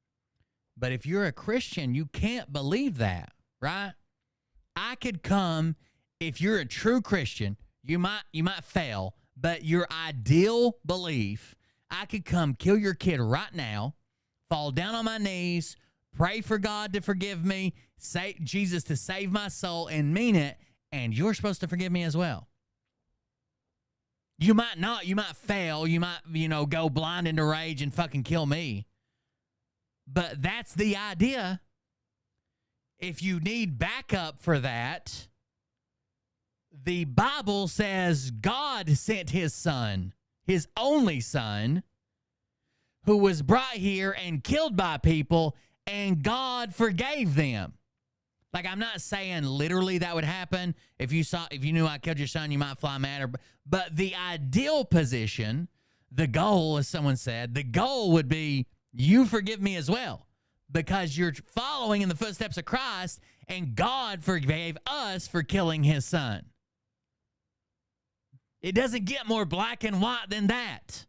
But if you're a Christian, you can't believe that, right? I could come, if you're a true Christian, you might fail, but your ideal belief, I could come kill your kid right now, fall down on my knees, pray for God to forgive me, say Jesus to save my soul, and mean it, and you're supposed to forgive me as well. You might not. You might fail. You might, go blind into rage and fucking kill me. But that's the idea. If you need backup for that, the Bible says God sent his son, his only son, who was brought here and killed by people, and God forgave them. Like, I'm not saying literally that would happen. If you knew I killed your son, you might fly mad. But the ideal position, the goal, as someone said, the goal would be you forgive me as well, because you're following in the footsteps of Christ, and God forgave us for killing his son. It doesn't get more black and white than that.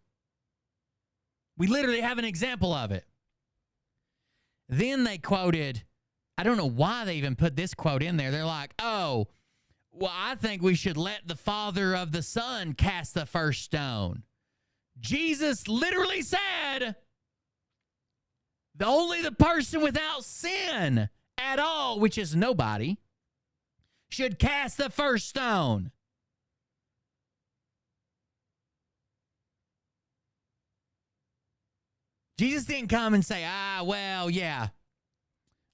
We literally have an example of it. Then they quoted, I don't know why they even put this quote in there. They're like, oh, well, I think we should let the father of the son cast the first stone. Jesus literally said, only the person without sin at all, which is nobody, should cast the first stone. Jesus didn't come and say, well, yeah,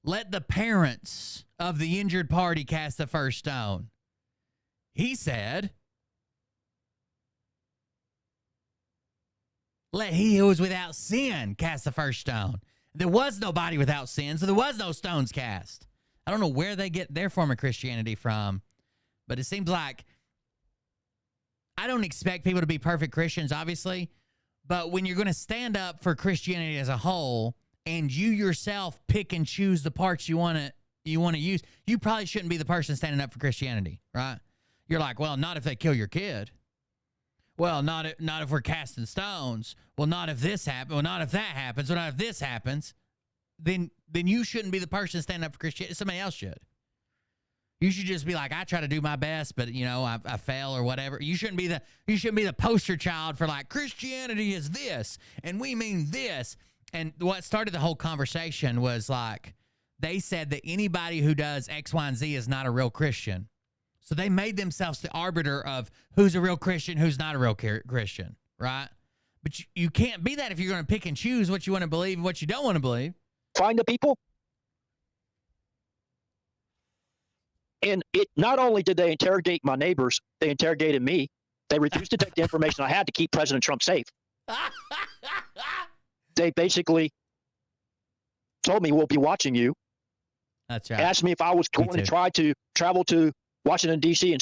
let the parents of the injured party cast the first stone. He said, let he who is without sin cast the first stone. There was nobody without sin, so there was no stones cast. I don't know where they get their form of Christianity from, but it seems like I don't expect people to be perfect Christians, obviously, but when you're going to stand up for Christianity as a whole, and you yourself pick and choose the parts you want to use, you probably shouldn't be the person standing up for Christianity, right? You're like, well, not if they kill your kid. Well, not if we're casting stones. Well, not if this happens. Well, not if that happens. Well, not if this happens. Then you shouldn't be the person standing up for Christianity. Somebody else should. You should just be like, I try to do my best, but I fail or whatever. You shouldn't be the poster child for like Christianity is this and we mean this. And what started the whole conversation was like, they said that anybody who does X, Y, and Z is not a real Christian. So they made themselves the arbiter of who's a real Christian, who's not a real Christian, right? But you can't be that if you're going to pick and choose what you want to believe and what you don't want to believe. Find the people. And it not only did they interrogate my neighbors, they interrogated me. They refused to take the information I had to keep President Trump safe. They basically told me, we'll be watching you. That's right. Asked me if I was going to try to travel to Washington, D.C. and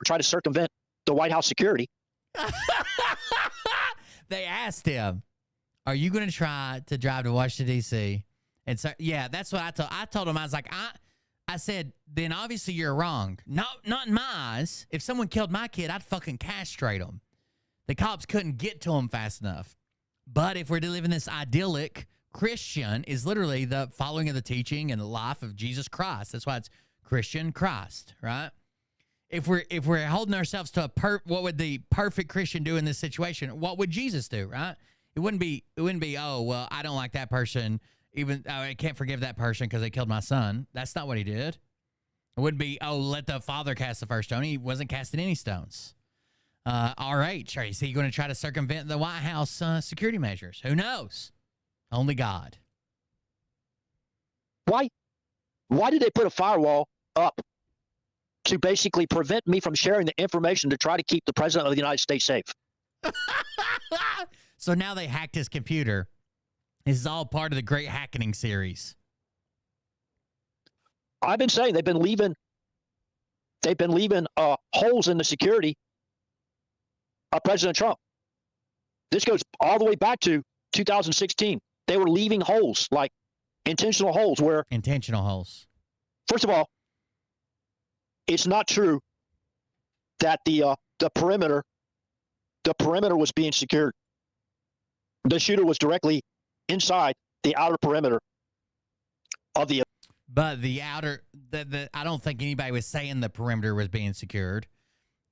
try to circumvent the White House security. They asked him, are you going to try to drive to Washington, D.C.? And so, yeah, that's what I told him. I was like, I said, then obviously you're wrong. Not in my eyes. If someone killed my kid, I'd fucking castrate them. The cops couldn't get to him fast enough. But if we're to live in this idyllic, Christian is literally the following of the teaching and the life of Jesus Christ. That's why it's Christian Christ, right? If we're holding ourselves to what would the perfect Christian do in this situation? What would Jesus do, right? It wouldn't be, oh, well, I don't like that person. Even I can't forgive that person because they killed my son. That's not what he did. It wouldn't be, oh, let the father cast the first stone. He wasn't casting any stones. All right, is he going to try to circumvent the White House security measures? Who knows? Only God. Why did they put a firewall up to basically prevent me from sharing the information to try to keep the president of the United States safe? So now they hacked his computer. This is all part of the Great Hackening series. I've been saying they've been leaving holes in the security of President Trump. This goes all the way back to 2016. They were leaving holes, like intentional holes where... Intentional holes. First of all, it's not true that the perimeter was being secured. The shooter was directly inside the outer perimeter of the... But the outer... I don't think anybody was saying the perimeter was being secured.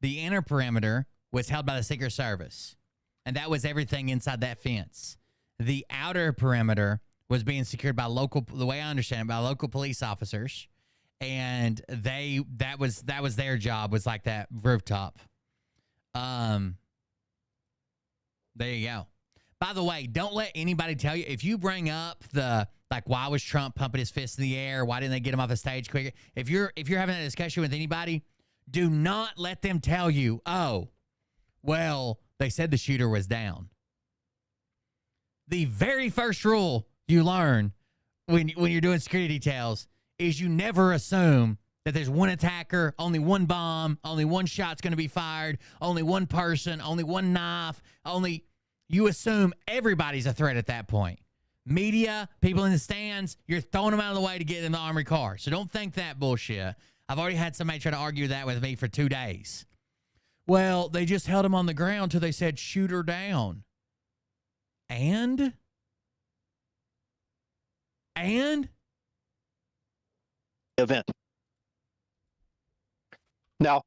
The inner perimeter was held by the Secret Service. And that was everything inside that fence. The outer perimeter was being secured by the way I understand it, by local police officers. And that was their job, was like that rooftop. There you go. By the way, don't let anybody tell you, if you bring up why was Trump pumping his fist in the air? Why didn't they get him off the stage quicker? If you're having a discussion with anybody, do not let them tell you, oh, well, they said the shooter was down. The very first rule you learn when you're doing security details is you never assume that there's one attacker, only one bomb, only one shot's going to be fired, only one person, only one knife, you assume everybody's a threat at that point. Media, people in the stands, you're throwing them out of the way to get in the armored car. So don't think that bullshit. I've already had somebody try to argue that with me for 2 days. Well, they just held him on the ground till they said shoot her down. And event. Now,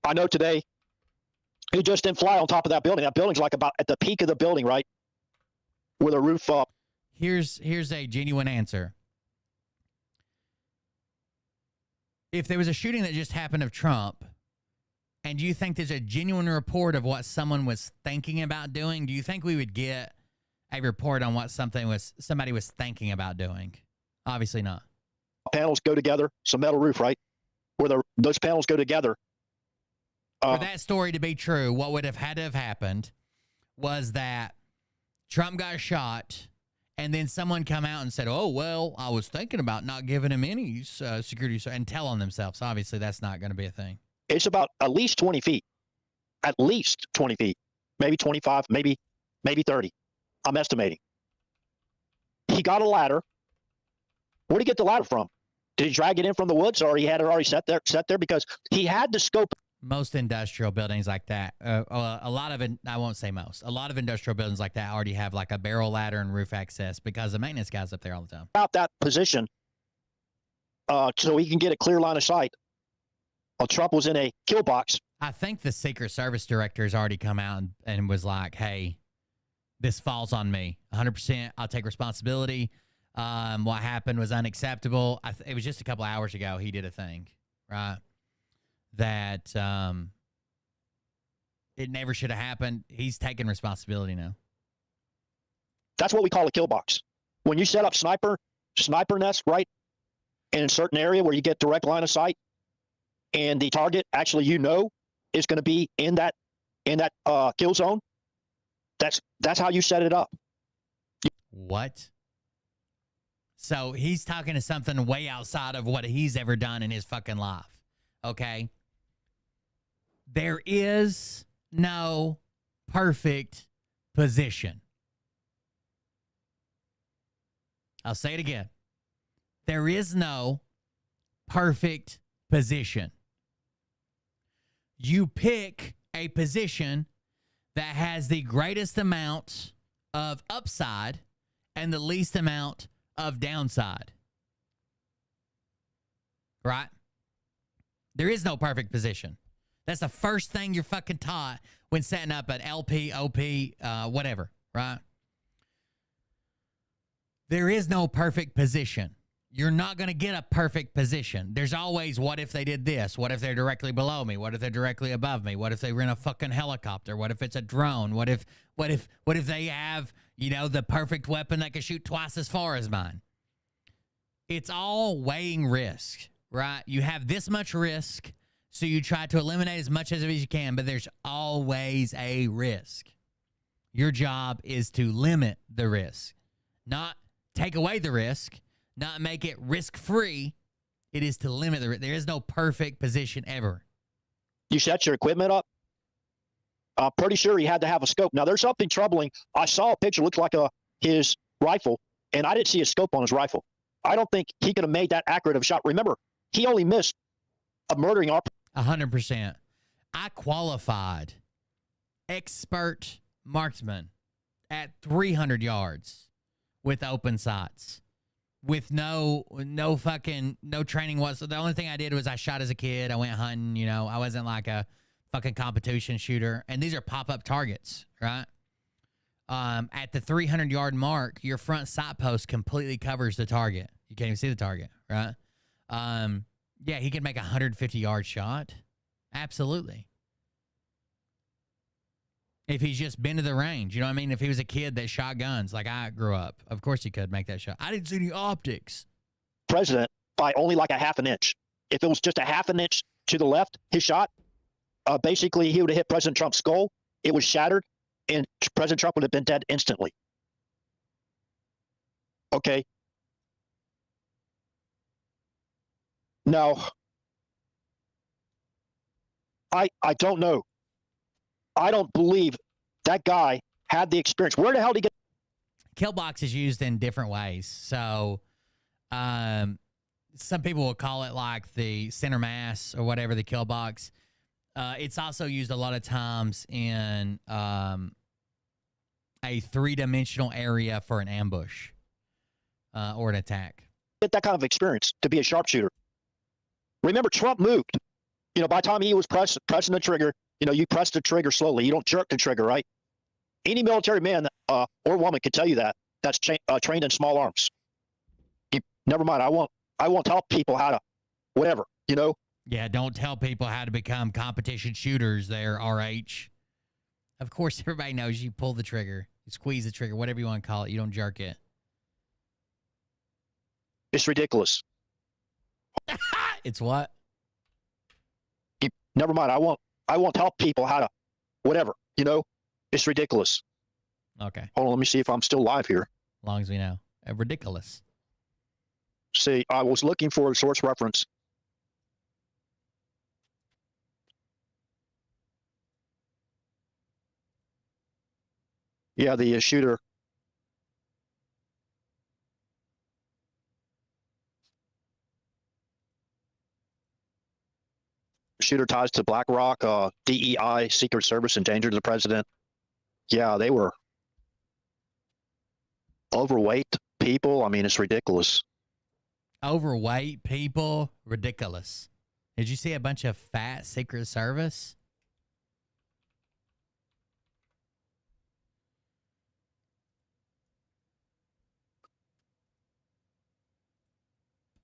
I know today he just didn't fly on top of that building. That building's like about at the peak of the building, right? With a roof up. Here's a genuine answer. If there was a shooting that just happened of Trump, and you think there's a genuine report of what someone was thinking about doing, do you think we would get a report on what somebody was thinking about doing? Obviously not. Panels go together. It's a metal roof, right? Where those panels go together. For that story to be true, what would have had to have happened was that Trump got shot, and then someone come out and said, oh, well, I was thinking about not giving him any security, and tell on themselves. Obviously, that's not going to be a thing. It's about at least 20 feet. At least 20 feet. Maybe 25, maybe 30. I'm estimating. He got a ladder. Where did he get the ladder from? Did he drag it in from the woods, or he had it already set there? Because he had the scope. Most industrial buildings like that, a lot of it, I won't say most, a lot of industrial buildings like that already have like a barrel ladder and roof access because the maintenance guy's up there all the time. About that position, so he can get a clear line of sight. Well, Trump was in a kill box. I think the Secret Service director has already come out and was like, hey, this falls on me. 100%, I'll take responsibility. What happened was unacceptable. It was just a couple hours ago he did a thing, right? that it never should have happened. He's taking responsibility now. That's what we call a kill box. When you set up sniper nest, right, in a certain area where you get direct line of sight, and the target actually is going to be in that kill zone. That's how you set it up. What? So he's talking to something way outside of what he's ever done in his fucking life. Okay? There is no perfect position. I'll say it again. There is no perfect position. You pick a position that has the greatest amount of upside and the least amount of downside. Right? There is no perfect position. That's the first thing you're fucking taught when setting up an LP, OP, whatever, right? There is no perfect position. You're not going to get a perfect position. There's always, what if they did this? What if they're directly below me? What if they're directly above me? What if they were in a fucking helicopter? What if it's a drone? What if they have, the perfect weapon that can shoot twice as far as mine? It's all weighing risk, right? You have this much risk, so you try to eliminate as much of it as you can, but there's always a risk. Your job is to limit the risk, not take away the risk, not make it risk-free. It is to limit the risk. There is no perfect position ever. You set your equipment up. I'm pretty sure he had to have a scope. Now, there's something troubling. I saw a picture, looked like his rifle, and I didn't see a scope on his rifle. I don't think he could have made that accurate of a shot. Remember, he only missed a murdering our 100%. I qualified expert marksman at 300 yards with open sights, with no training whatsoever. The only thing I did was I shot as a kid. I went hunting, I wasn't like a fucking competition shooter. And these are pop-up targets, right? At the 300-yard mark, your front sight post completely covers the target. You can't even see the target, right? Yeah, he could make a 150-yard shot. Absolutely. If he's just been to the range, you know what I mean? If he was a kid that shot guns like I grew up, of course he could make that shot. I didn't see any optics. president by only like a half an inch. If it was just a half an inch to the left, his shot, basically he would have hit President Trump's skull. It was shattered, and President Trump would have been dead instantly. Okay. Now, I don't know. I don't believe that guy had the experience. Where the hell did he get? Kill box is used in different ways. So, some people will call it like the center mass or whatever, the kill box. It's also used a lot of times in a three-dimensional area for an ambush or an attack. Get that kind of experience to be a sharpshooter. Remember, Trump moved. By the time he was pressing the trigger, you press the trigger slowly. You don't jerk the trigger, right? Any military man or woman can tell you that. That's trained in small arms. Never mind. I won't tell people how to, whatever. Yeah, don't tell people how to become competition shooters there, RH. Of course, everybody knows you pull the trigger, you squeeze the trigger, whatever you want to call it. You don't jerk it. It's ridiculous. It's what? Never mind. I won't tell people how to, whatever. It's ridiculous. Okay. Hold on. Let me see if I'm still live here. As long as we know. Ridiculous. See, I was looking for a source reference. Yeah, the shooter. Shooter ties to BlackRock, DEI, Secret Service, endangered the president. Yeah, they were overweight people. I mean, it's ridiculous. Overweight people? Ridiculous. Did you see a bunch of fat Secret Service?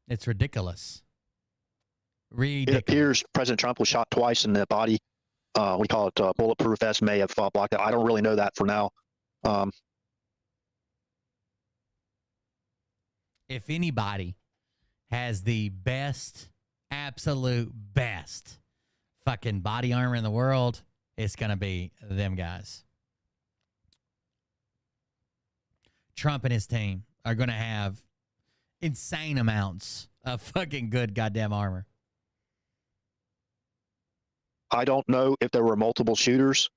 It's ridiculous. It appears President Trump was shot twice in the body. We call it bulletproof vest may have blocked that. I don't really know that for now. If anybody has the best, absolute best fucking body armor in the world, it's going to be them guys. Trump and his team are going to have insane amounts of fucking good goddamn armor. I don't know if there were multiple shooters.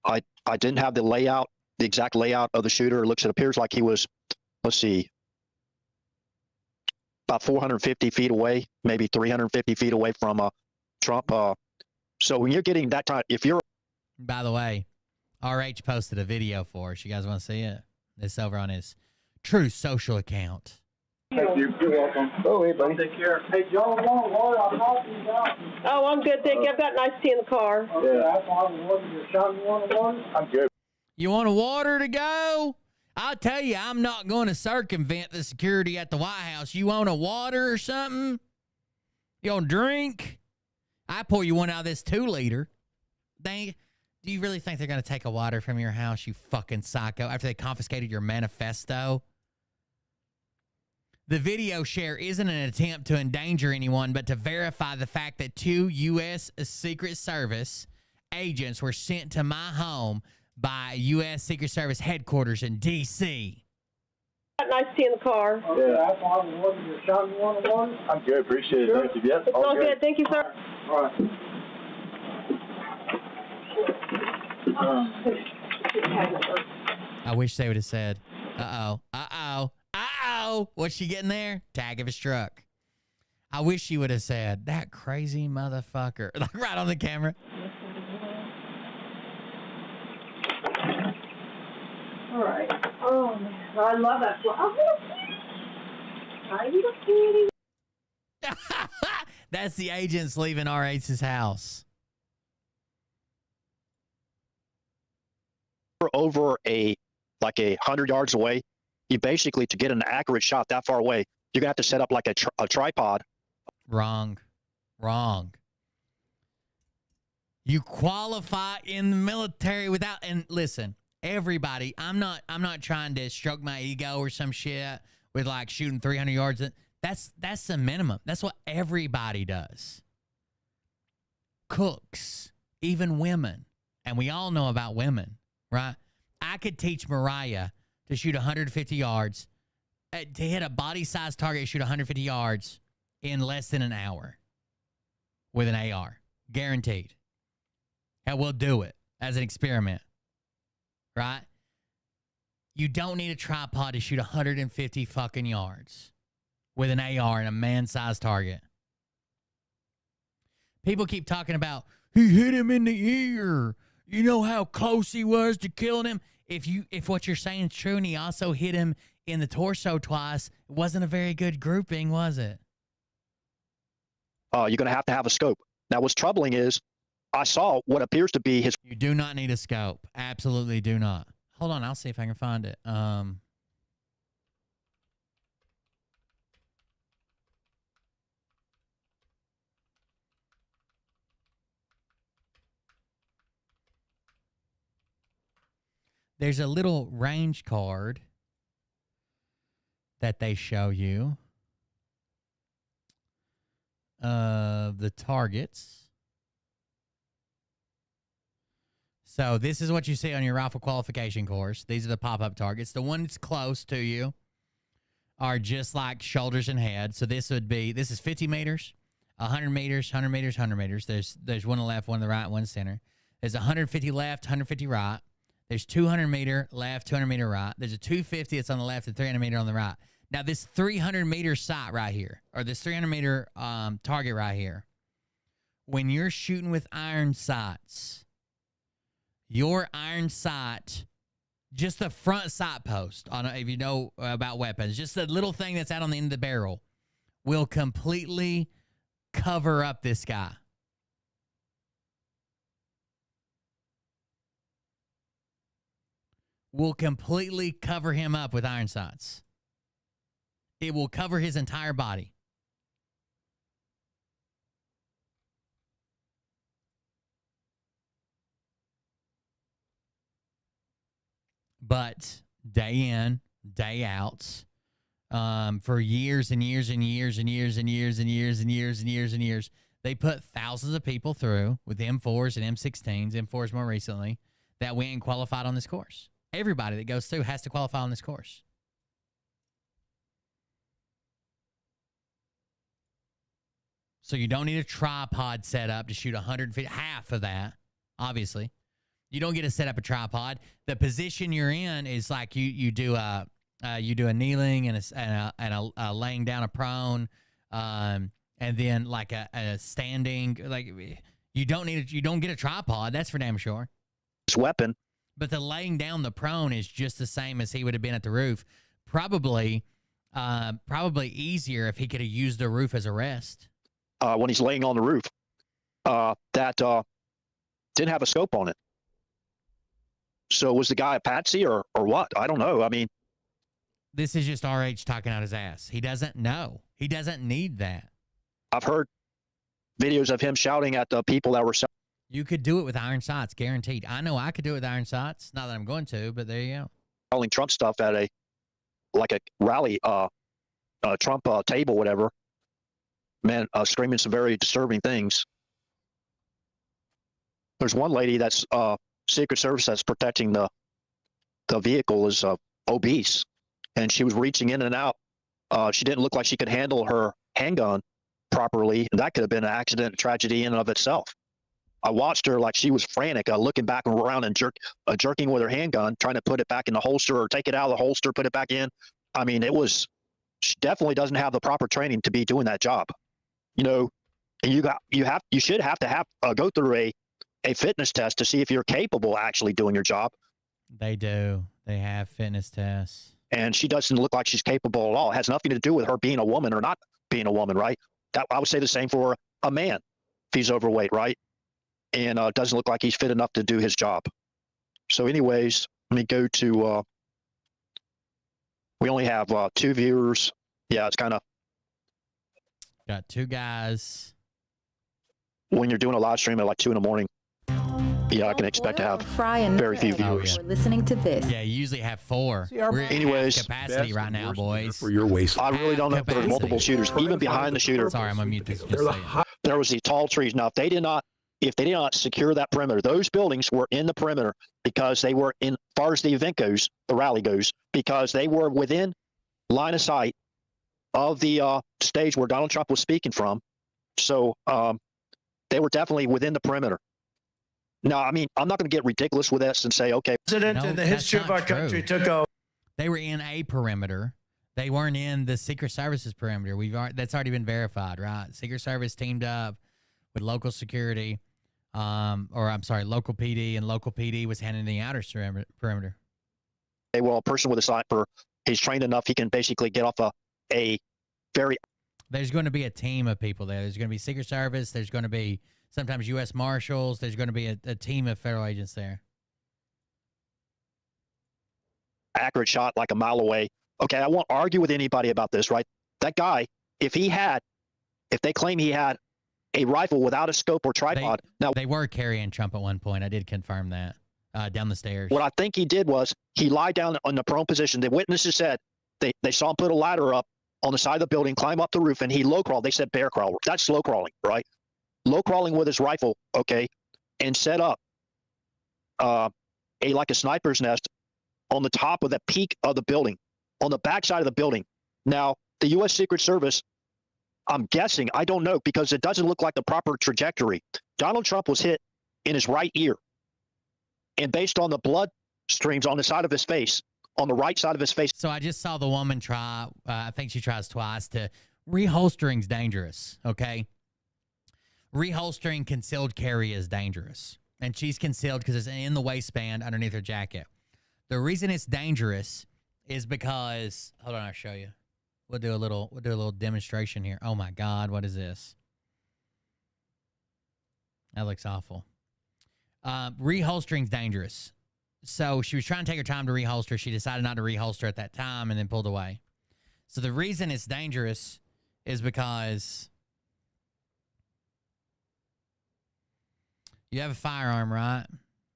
I didn't have the exact layout of the shooter. It appears like he was, let's see, about 450 feet away, maybe 350 feet away from Trump. So when you're getting that time, if you're... By the way, RH posted a video for us. You guys want to see it? It's over on his True Social account. Thank you. You're welcome. Oh, hey, buddy. Take care. Hey, Joe, want water? I'll talk to you about. Oh, I'm good, thank you. I've got nice tea in the car. Yeah, that's why I'm wanting to shot. You want a water? I'm good. You want a water to go? I'll tell you, I'm not going to circumvent the security at the White House. You want a water or something? You want a drink? I pour you one out of this 2-liter. Do you really think they're going to take a water from your house, you fucking psycho, after they confiscated your manifesto? The video share isn't an attempt to endanger anyone, but to verify the fact that 2 U.S. Secret Service agents were sent to my home by U.S. Secret Service headquarters in D.C. Got nice tea in the car. Yeah, that's why I'm wanting to shot. You want a water? I'm good. Appreciate it. Thank you. Yep. It's all good. Thank you, sir. All right. I wish they would have said, uh-oh, uh-oh, uh-oh. What's she getting there? Tag of his truck. I wish she would have said, that crazy motherfucker. Like right on the camera. All right. Oh, man. I love that. Oh, hi, little kitty. That's the agents leaving RH's house. Over like 100 yards away, you basically, to get an accurate shot that far away, you're gonna have to set up like a tripod. Wrong. You qualify in the military without, and listen, everybody, I'm not trying to stroke my ego or some shit with like shooting 300 yards. That's the minimum. That's what everybody does. Cooks, even women, and we all know about women. Right? I could teach Mariah to shoot 150 yards, to hit a body-sized target, shoot 150 yards in less than an hour with an AR. Guaranteed. And we'll do it as an experiment. Right? You don't need a tripod to shoot 150 fucking yards with an AR and a man-sized target. People keep talking about, he hit him in the ear. You know how close he was to killing him? If what you're saying is true and he also hit him in the torso twice, it wasn't a very good grouping, was it? You're going to have a scope. Now, what's troubling is I saw what appears to be his... You do not need a scope. Absolutely do not. Hold on, I'll see if I can find it. There's a little range card that they show you of the targets. So this is what you see on your rifle qualification course. These are the pop-up targets. The ones close to you are just like shoulders and head. So this is 50 meters, 100 meters, 100 meters, 100 meters. There's one on the left, one on the right, one center. There's 150 left, 150 right. There's 200 meter left, 200 meter right. There's a 250 that's on the left and 300 meter on the right. Now, this 300 meter sight right here, or this 300 meter target right here, when you're shooting with iron sights, your iron sight, just the front sight post, if you know about weapons, just the little thing that's out on the end of the barrel, will completely cover up this guy. Will completely cover him up with iron sights. It will cover his entire body. But day in, day out, for years and years and years and years and years and years and years and years and years, they put thousands of people through with M4s and M16s, M4s more recently, that went and qualified on this course. Everybody that goes through has to qualify on this course. So you don't need a tripod set up to shoot 100 feet, half of that, obviously. You don't get to set up a tripod. The position you're in is like you do a kneeling and a laying down, a prone, and then like a standing. Like you don't get a tripod. That's for damn sure. His weapon. But the laying down, the prone is just the same as he would have been at the roof. Probably easier if he could have used the roof as a rest. When he's laying on the roof, that didn't have a scope on it. So was the guy a patsy or what? I don't know. I mean, this is just RH talking out his ass. He doesn't know. He doesn't need that. I've heard videos of him shouting at the people that were. You could do it with iron sights, guaranteed. I know I could do it with iron sights. Not that I'm going to, but there you go. Calling Trump stuff at a rally, Trump table, whatever. Man, screaming some very disturbing things. There's one lady that's Secret Service that's protecting the vehicle is obese, and she was reaching in and out. She didn't look like she could handle her handgun properly, and that could have been an accident, a tragedy in and of itself. I watched her like she was frantic, looking back and around and jerking with her handgun, trying to put it back in the holster or take it out of the holster, put it back in. I mean, she definitely doesn't have the proper training to be doing that job. You know, and you should have to go through a fitness test to see if you're capable of actually doing your job. They do. They have fitness tests. And she doesn't look like she's capable at all. It has nothing to do with her being a woman or not being a woman, right? I would say the same for a man if he's overweight, right? And doesn't look like he's fit enough to do his job. So anyways, let me go to, we only have 2 viewers. Yeah, it's kind of. Got 2 guys. When you're doing a live stream at like 2 in the morning, yeah, I can expect to have very few viewers. Listening to this. Yeah, you usually have 4. We're anyways, capacity right now, boys. For your waist. I really don't know if there are multiple shooters, even behind the shooter. Sorry, I'm gonna mute this. There was these tall trees. Now, if they did not secure that perimeter, those buildings were in the perimeter because they were in, as far as the event goes, the rally goes, because they were within line of sight of the stage where Donald Trump was speaking from. So they were definitely within the perimeter. Now, I mean, I'm not going to get ridiculous with this and say, okay. President in the history of our country took over. They were in a perimeter. They weren't in the Secret Service's perimeter. That's already been verified, right? Secret Service teamed up with local security, local PD, and local PD was handling the outer perimeter. Okay, well, a person with a sniper, he's trained enough, he can basically get off a very. There's going to be a team of people there. There's going to be Secret Service. There's going to be sometimes U.S. Marshals. There's going to be a team of federal agents there. Accurate shot like a mile away. Okay, I won't argue with anybody about this, right? That guy, if they claim he had a rifle without a scope or tripod. Now they were carrying Trump at one point. I did confirm that down the stairs. What I think he did was he lied down in the prone position. The witnesses said they saw him put a ladder up on the side of the building, climb up the roof, and he low crawled. They said bear crawl. That's slow crawling, right? Low crawling with his rifle, okay, and set up like a sniper's nest on the top of the peak of the building, on the backside of the building. Now, the U.S. Secret Service, I'm guessing, I don't know, because it doesn't look like the proper trajectory. Donald Trump was hit in his right ear. And based on the blood streams on the side of his face, on the right side of his face. So I just saw the woman try, I think she tries twice to, reholstering's dangerous, okay? Reholstering concealed carry is dangerous. And she's concealed because it's in the waistband underneath her jacket. The reason it's dangerous is because, hold on, I'll show you. We'll do a little demonstration here. Oh my God, what is this? That looks awful. Reholstering's dangerous. So she was trying to take her time to reholster. She decided not to reholster at that time and then pulled away. So the reason it's dangerous is because you have a firearm, right?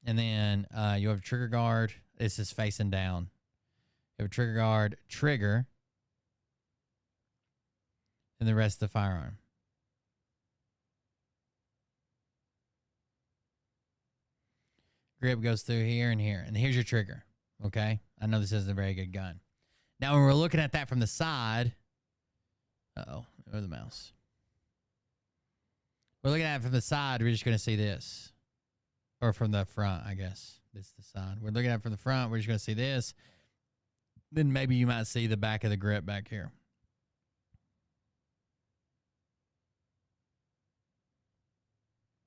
And then you have a trigger guard. This is facing down. You have a trigger guard, trigger, and the rest of the firearm. Grip goes through here and here. And here's your trigger. Okay? I know this isn't a very good gun. Now, when we're looking at that from the side... Uh-oh. Where's the mouse? We're looking at it from the side. We're just going to see this. Or from the front, I guess. This is the side. We're looking at it from the front. We're just going to see this. Then maybe you might see the back of the grip back here.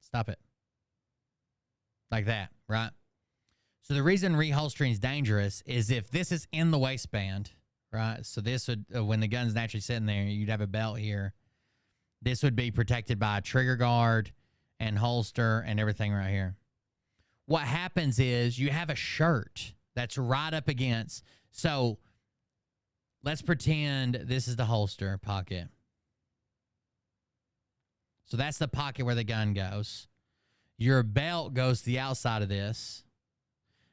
Stop it. Like that, right? So the reason reholstering is dangerous is if this is in the waistband, right? So this would, when the gun's naturally sitting there, you'd have a belt here. This would be protected by a trigger guard and holster and everything right here. What happens is you have a shirt that's right up against. So let's pretend this is the holster pocket. So that's the pocket where the gun goes. Your belt goes to the outside of this.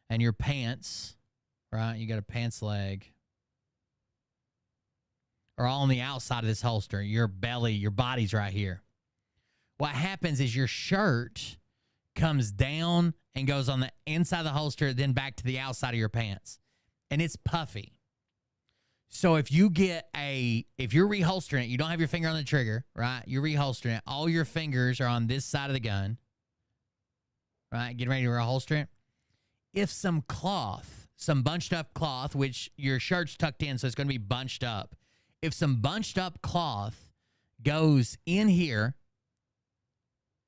And your pants, right? You got a pants leg. Are all on the outside of this holster. Your belly, your body's right here. What happens is your shirt comes down and goes on the inside of the holster, then back to the outside of your pants. And it's puffy. So if you get if you're reholstering it, you don't have your finger on the trigger, right? You're reholstering it. All your fingers are on this side of the gun, right? Getting ready to reholster it. If some cloth, some bunched up cloth, which your shirt's tucked in, so it's going to be bunched up. If some bunched up cloth goes in here,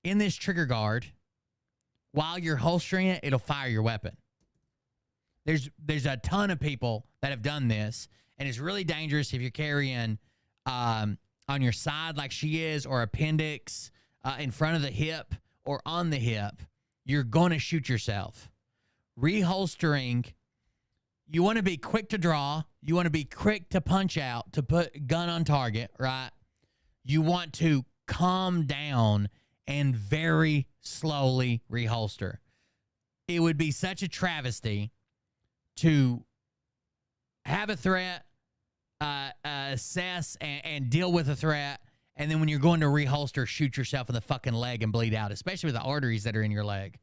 in this trigger guard, while you're holstering it, it'll fire your weapon. There's a ton of people that have done this, and it's really dangerous if you're carrying on your side like she is, or appendix in front of the hip or on the hip. You're going to shoot yourself. Reholstering, you want to be quick to draw. You want to be quick to punch out, to put gun on target, right? You want to calm down and very slowly reholster. It would be such a travesty to have a threat, assess and deal with a threat, and then when you're going to reholster, shoot yourself in the fucking leg and bleed out, especially with the arteries that are in your leg.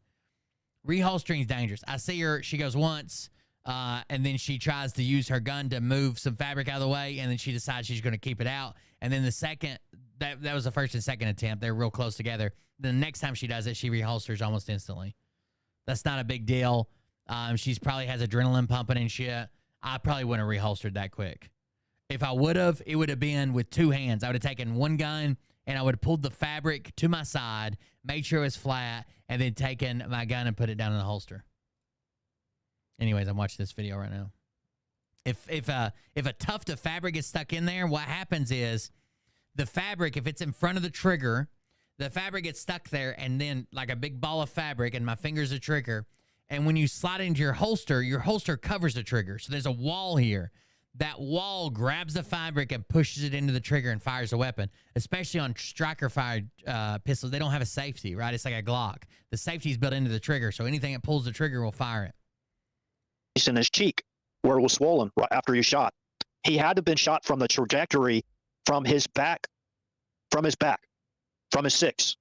Reholstering is dangerous. I see her, she goes once, and then she tries to use her gun to move some fabric out of the way, and then she decides she's going to keep it out. And then the second, that was the first and second attempt. They're real close together. Then the next time she does it, she reholsters almost instantly. That's not a big deal. She's probably has adrenaline pumping and shit. I probably wouldn't have reholstered that quick. If I would have, it would have been with two hands. I would have taken one gun, and I would have pulled the fabric to my side, made sure it was flat, and then taken my gun and put it down in the holster. Anyways, I'm watching this video right now. If a tuft of fabric is stuck in there, what happens is the fabric, if it's in front of the trigger, the fabric gets stuck there, and then like a big ball of fabric, and my finger's a trigger. And when you slide it into your holster covers the trigger. So there's a wall here. That wall grabs the fabric and pushes it into the trigger and fires a weapon, especially on striker-fired pistols. They don't have a safety, right? It's like a Glock. The safety is built into the trigger, so anything that pulls the trigger will fire it. He's in his cheek, where it was swollen right after he shot. He had to have been shot from the trajectory from his back, from his six.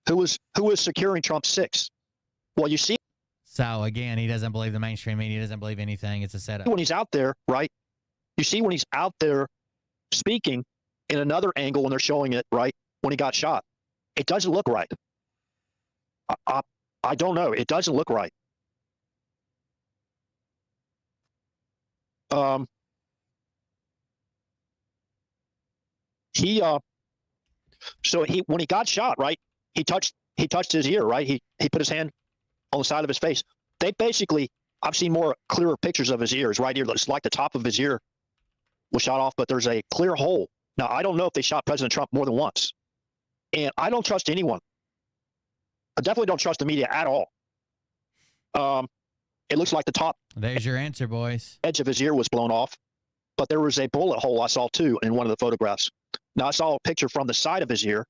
Who was securing Trump's six? Well, you see. So, again, he doesn't believe the mainstream media. He doesn't believe anything. It's a setup. When he's out there, right? You see when he's out there speaking in another angle when they're showing it, right? When he got shot. It doesn't look right. I don't know. It doesn't look right. When he got shot, right? He touched his ear, right? He put his hand on the side of his face. They basically, I've seen more clearer pictures of his ears right here. It's like the top of his ear was shot off, but there's a clear hole. Now, I don't know if they shot President Trump more than once. And I don't trust anyone. I definitely don't trust the media at all. It looks like the top. There's your answer, boys. Edge of his ear was blown off, but there was a bullet hole I saw too in one of the photographs. Now, I saw a picture from the side of his ear.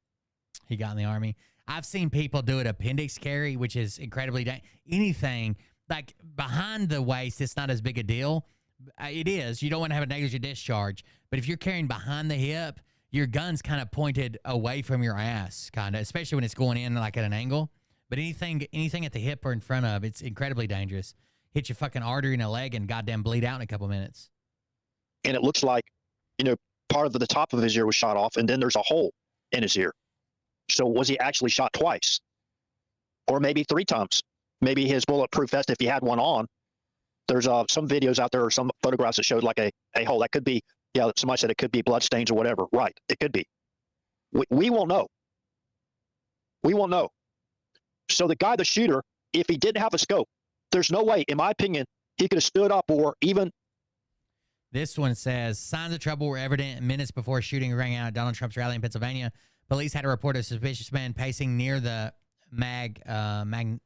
He got in the Army. I've seen people do an appendix carry, which is incredibly anything. like behind the waist, it's not as big a deal. It is. You don't want to have a negligent discharge. But if you're carrying behind the hip, your gun's kind of pointed away from your ass, kind of, especially when it's going in like at an angle. But anything at the hip or in front of, it's incredibly dangerous. Hit your fucking artery in the leg and goddamn bleed out in a couple minutes. And it looks like, part of the top of his ear was shot off, and then there's a hole in his ear. So was he actually shot twice? Or maybe 3 times? Maybe his bulletproof vest, if he had one on, there's some videos out there or some photographs that showed like a hole. That could be, somebody said it could be blood stains or whatever. Right, it could be. We won't know. We won't know. So the guy, the shooter, if he didn't have a scope, there's no way, in my opinion, he could have stood up or even... This one says, signs of trouble were evident minutes before shooting rang out at Donald Trump's rally in Pennsylvania. Police had a report of a suspicious man pacing near the magnetometers?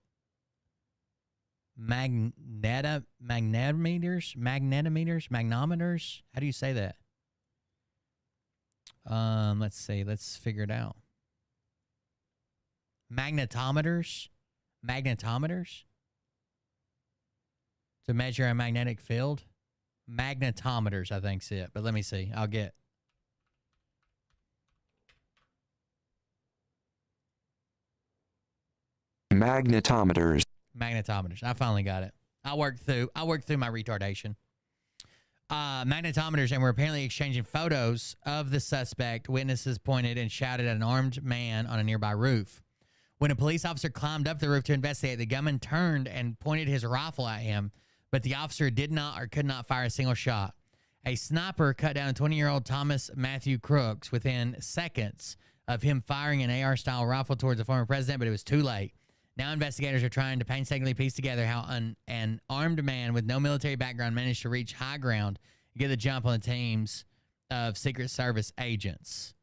How do you say that? Let's see. Let's figure it out. Magnetometers? To measure a magnetic field? Magnetometers, I think's it. But let me see. I'll get... Magnetometers. I finally got it. I worked through my retardation. Magnetometers, and were apparently exchanging photos of the suspect. Witnesses pointed and shouted at an armed man on a nearby roof. When a police officer climbed up the roof to investigate, the gunman turned and pointed his rifle at him, but the officer did not or could not fire a single shot. A sniper cut down a 20-year-old Thomas Matthew Crooks within seconds of him firing an AR-style rifle towards the former president, but it was too late. Now investigators are trying to painstakingly piece together how an armed man with no military background managed to reach high ground and get the jump on the teams of Secret Service agents.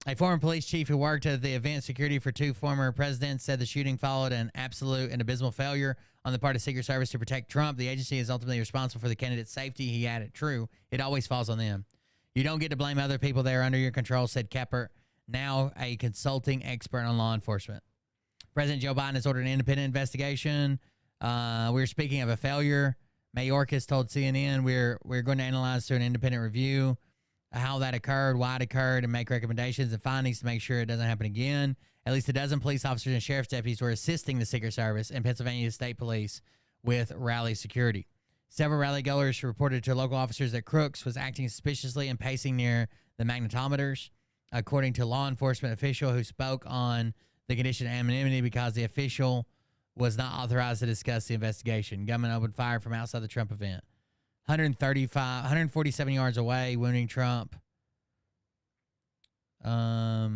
A former police chief who worked at the event security for 2 former presidents said the shooting followed an absolute and abysmal failure on the part of Secret Service to protect Trump. The agency is ultimately responsible for the candidate's safety. He added, true, it always falls on them. You don't get to blame other people that are under your control, said Kepper, now a consulting expert on law enforcement. President Joe Biden has ordered an independent investigation. We're speaking of a failure. Mayorkas told CNN we're going to analyze through an independent review how that occurred, why it occurred, and make recommendations and findings to make sure it doesn't happen again. At least a dozen police officers and sheriff's deputies were assisting the Secret Service and Pennsylvania State Police with rally security. Several rally goers reported to local officers that Crooks was acting suspiciously and pacing near the magnetometers, according to a law enforcement official who spoke on the condition of anonymity because the official was not authorized to discuss the investigation. Gunman opened fire from outside the Trump event. 147 yards away, wounding Trump. Law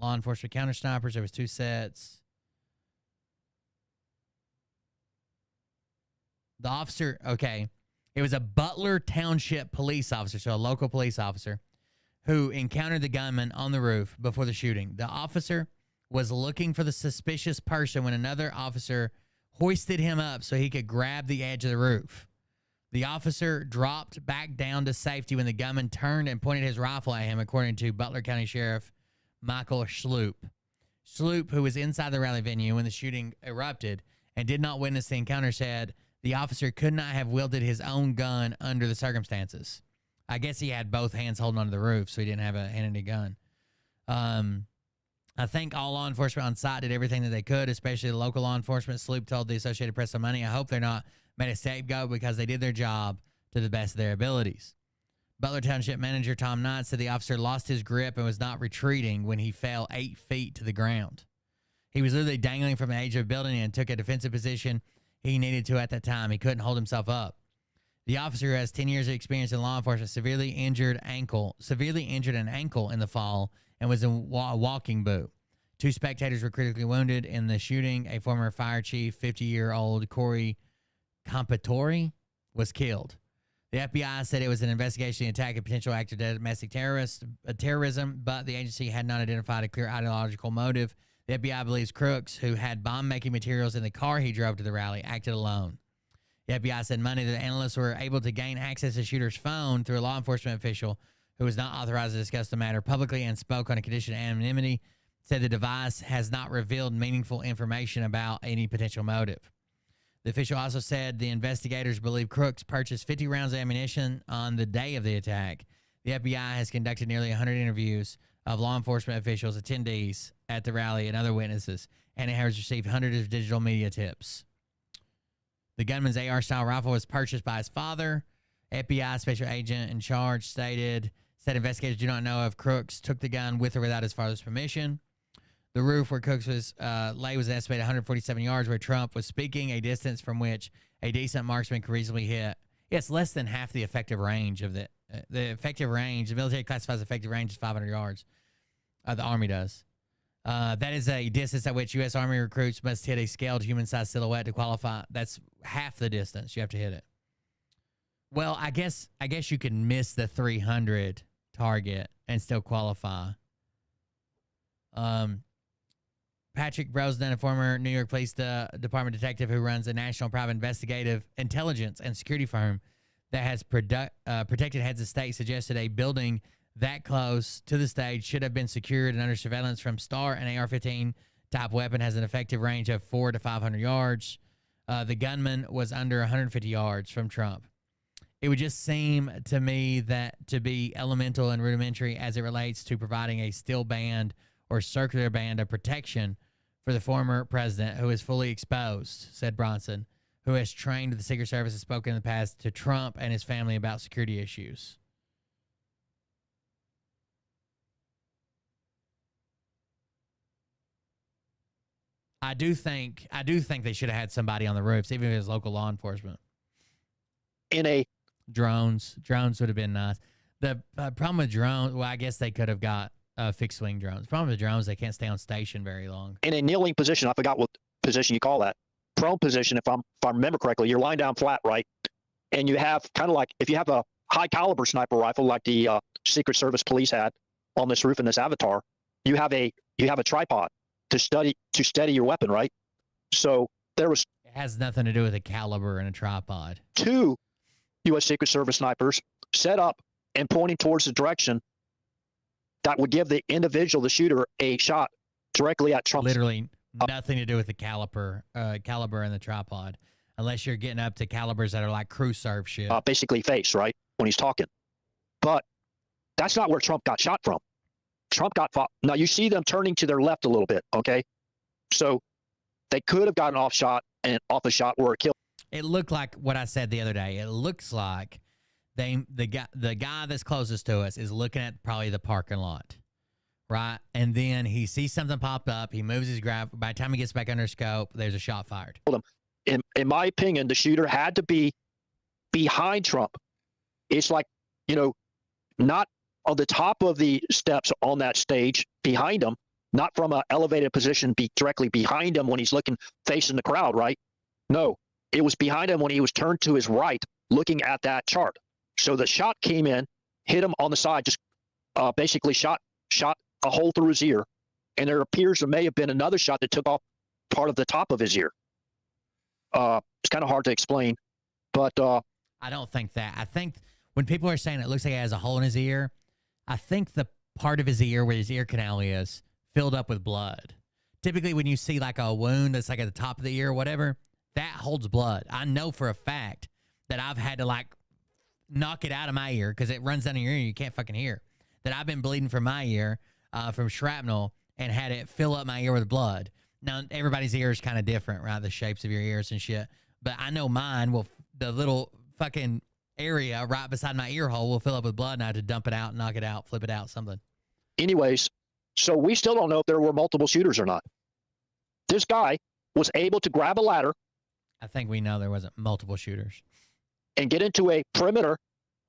enforcement counter snipers. There was 2 sets. The officer, okay, it was a Butler Township police officer, so a local police officer, who encountered the gunman on the roof before the shooting. The officer was looking for the suspicious person when another officer hoisted him up so he could grab the edge of the roof. The officer dropped back down to safety when the gunman turned and pointed his rifle at him, according to Butler County Sheriff Michael Sloop. Sloop, who was inside the rally venue when the shooting erupted and did not witness the encounter, said the officer could not have wielded his own gun under the circumstances. I guess he had both hands holding onto the roof, so he didn't have a hand-in gun. I think all law enforcement on site did everything that they could, especially the local law enforcement. Sloop told the Associated Press on Monday, I hope they're not made a scapegoat because they did their job to the best of their abilities. Butler Township Manager Tom Knight said the officer lost his grip and was not retreating when he fell 8 feet to the ground. He was literally dangling from the edge of a building and took a defensive position he needed to at that time. He couldn't hold himself up. The officer, who has 10 years of experience in law enforcement, severely injured an ankle in the fall and was in a walking boot. 2 spectators were critically wounded in the shooting. A former fire chief, 50-year-old Corey Compatore, was killed. The FBI said it was an investigation to attack a potential act of domestic terrorism, but the agency had not identified a clear ideological motive. The FBI believes Crooks, who had bomb-making materials in the car he drove to the rally, acted alone. The FBI said Monday that analysts were able to gain access to the shooter's phone through a law enforcement official who was not authorized to discuss the matter publicly and spoke on a condition of anonymity, said the device has not revealed meaningful information about any potential motive. The official also said the investigators believe Crooks purchased 50 rounds of ammunition on the day of the attack. The FBI has conducted nearly 100 interviews of law enforcement officials, attendees at the rally, and other witnesses, and it has received hundreds of digital media tips. The gunman's AR-style rifle was purchased by his father. FBI special agent in charge said investigators do not know if Crooks took the gun with or without his father's permission. The roof where Crooks was lay was estimated 147 yards where Trump was speaking, a distance from which a decent marksman could reasonably hit. It's less than half the effective range of the effective range. The military classifies effective range as 500 yards. The Army does. That is a distance at which U.S. Army recruits must hit a scaled human-sized silhouette to qualify. That's half the distance you have to hit it. Well, I guess you could miss the 300 target and still qualify. Patrick Brosnan, a former New York Police Department detective who runs a national private investigative intelligence and security firm that has protected heads of state, suggested a building that close to the stage should have been secured and under surveillance from STAR. An AR-15 type weapon has an effective range of 400 to 500 yards. The gunman was under 150 yards from Trump. It would just seem to me that to be elemental and rudimentary as it relates to providing a steel band or circular band of protection for the former president who is fully exposed, said Bronson, who has trained the Secret Service and spoken in the past to Trump and his family about security issues. I do think they should have had somebody on the roofs, even if it was local law enforcement. Drones would have been nice. The problem with drones, well, I guess they could have got fixed wing drones. The problem with drones, they can't stay on station very long. In a kneeling position, I forgot what position you call that. Prone position, if I remember correctly, you're lying down flat, right? And you have kind of like, if you have a high caliber sniper rifle like the Secret Service police had on this roof in this avatar, you have a tripod to steady your weapon, right? So there was. It has nothing to do with a caliber and a tripod. 2 U.S. Secret Service snipers set up and pointing towards the direction that would give the individual, the shooter, a shot directly at Trump. Literally nothing to do with the caliber and the tripod, unless you're getting up to calibers that are like crew serve shit. Basically face, right, when he's talking. But that's not where Trump got shot from. Trump got fought. Now you see them turning to their left a little bit, okay? So they could have gotten off a shot where it killed. It looked like what I said the other day. It looks like the guy that's closest to us is looking at probably the parking lot, right? And then he sees something pop up. He moves his grab. By the time he gets back under scope, there's a shot fired. In my opinion, the shooter had to be behind Trump. It's like, not on the top of the steps on that stage behind him, not from an elevated position directly behind him when he's facing the crowd, right? No, it was behind him when he was turned to his right looking at that chart. So the shot came in, hit him on the side, just basically shot a hole through his ear. And there appears there may have been another shot that took off part of the top of his ear. It's kind of hard to explain, but I don't think that. I think when people are saying it looks like he has a hole in his ear, I think the part of his ear where his ear canal is filled up with blood. Typically, when you see like a wound that's like at the top of the ear or whatever, that holds blood. I know for a fact that I've had to like knock it out of my ear because it runs down your ear and you can't fucking hear. That I've been bleeding from my ear from shrapnel and had it fill up my ear with blood. Now, everybody's ear is kind of different, right? The shapes of your ears and shit. But I know mine will, the little fucking area right beside my ear hole will fill up with blood and I have to dump it out, knock it out, flip it out, something. Anyways, so we still don't know if there were multiple shooters or not. This guy was able to grab a ladder. I think we know there wasn't multiple shooters. And get into a perimeter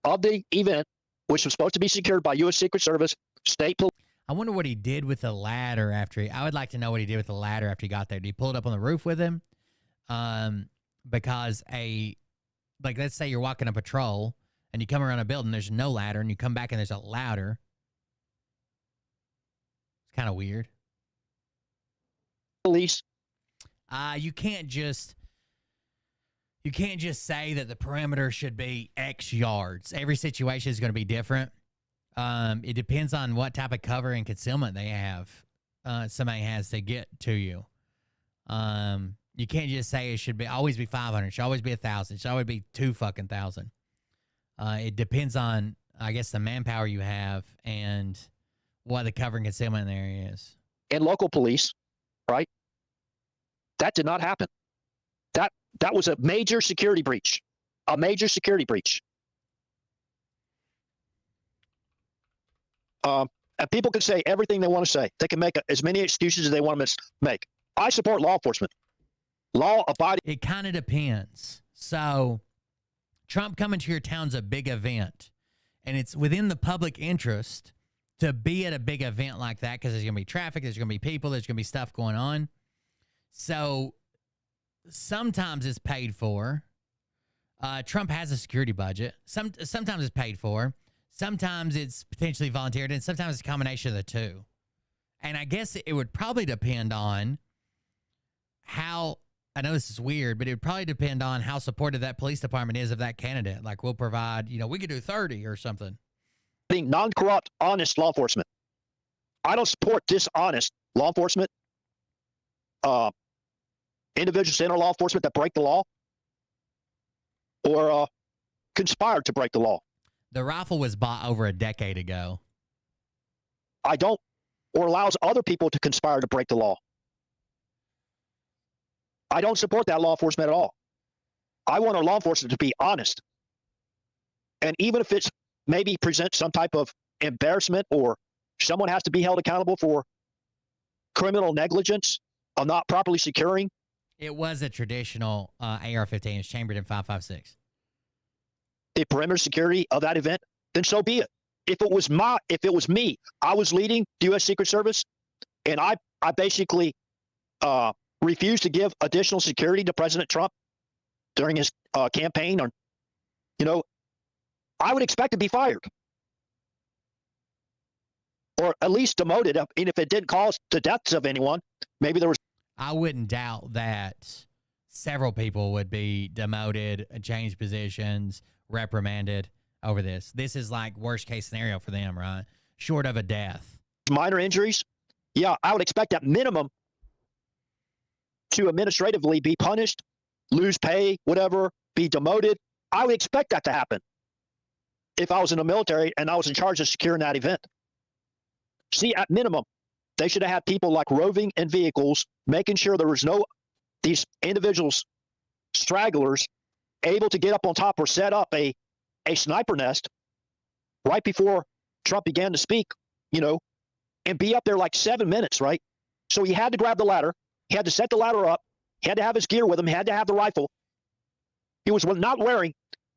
of the event, which was supposed to be secured by U.S. Secret Service, state police. I wonder what he did with the ladder after I would like to know what he did with the ladder after he got there. Did he pull it up on the roof with him? Because let's say you're walking a patrol and you come around a building, there's no ladder, and you come back and there's a ladder. It's kind of weird. Police. You can't just say that the perimeter should be X yards. Every situation is going to be different. It depends on what type of cover and concealment they have. Somebody has to get to you. You can't just say it should always be 500. It should always be 1,000. It should always be 2,000. It depends on, I guess, the manpower you have and what the cover and concealment in the area is. And local police, right? That did not happen. That was a major security breach. A major security breach. And people can say everything they want to say. They can make as many excuses as they want to make. I support law enforcement. Law-abiding. It kind of depends. So Trump coming to your town's a big event, and it's within the public interest to be at a big event like that because there's going to be traffic, there's going to be people, there's going to be stuff going on. So sometimes it's paid for. Trump has a security budget. Sometimes it's paid for. Sometimes it's potentially volunteered, and sometimes it's a combination of the two. And I guess it would probably depend on how, I know this is weird, but it would probably depend on how supportive that police department is of that candidate. Like, we'll provide, we could do 30 or something. Being non-corrupt, honest law enforcement. I don't support dishonest law enforcement. Individuals in our law enforcement that break the law or conspired to break the law. The rifle was bought over a decade ago. I don't, or allows other people to conspire to break the law. I don't support that law enforcement at all. I want our law enforcement to be honest. And even if it's maybe presents some type of embarrassment or someone has to be held accountable for criminal negligence of not properly securing. It was a traditional AR-15. It's chambered in .556. The perimeter security of that event, then so be it. If it was me, I was leading the U.S. Secret Service, and I basically refused to give additional security to President Trump during his campaign, or I would expect to be fired, or at least demoted. And if it didn't cause the deaths of anyone, maybe there was. I wouldn't doubt that several people would be demoted, changed positions, reprimanded over this. This is like worst case scenario for them, right? Short of a death. Minor injuries. Yeah, I would expect at minimum to administratively be punished, lose pay, whatever, be demoted. I would expect that to happen if I was in the military and I was in charge of securing that event. See, at minimum, they should have had people like roving in vehicles, making sure there was no, these individuals, stragglers, able to get up on top or set up a sniper nest right before Trump began to speak, and be up there like 7 minutes, right? So he had to grab the ladder. He had to set the ladder up. He had to have his gear with him. He had to have the rifle. He was not wearing,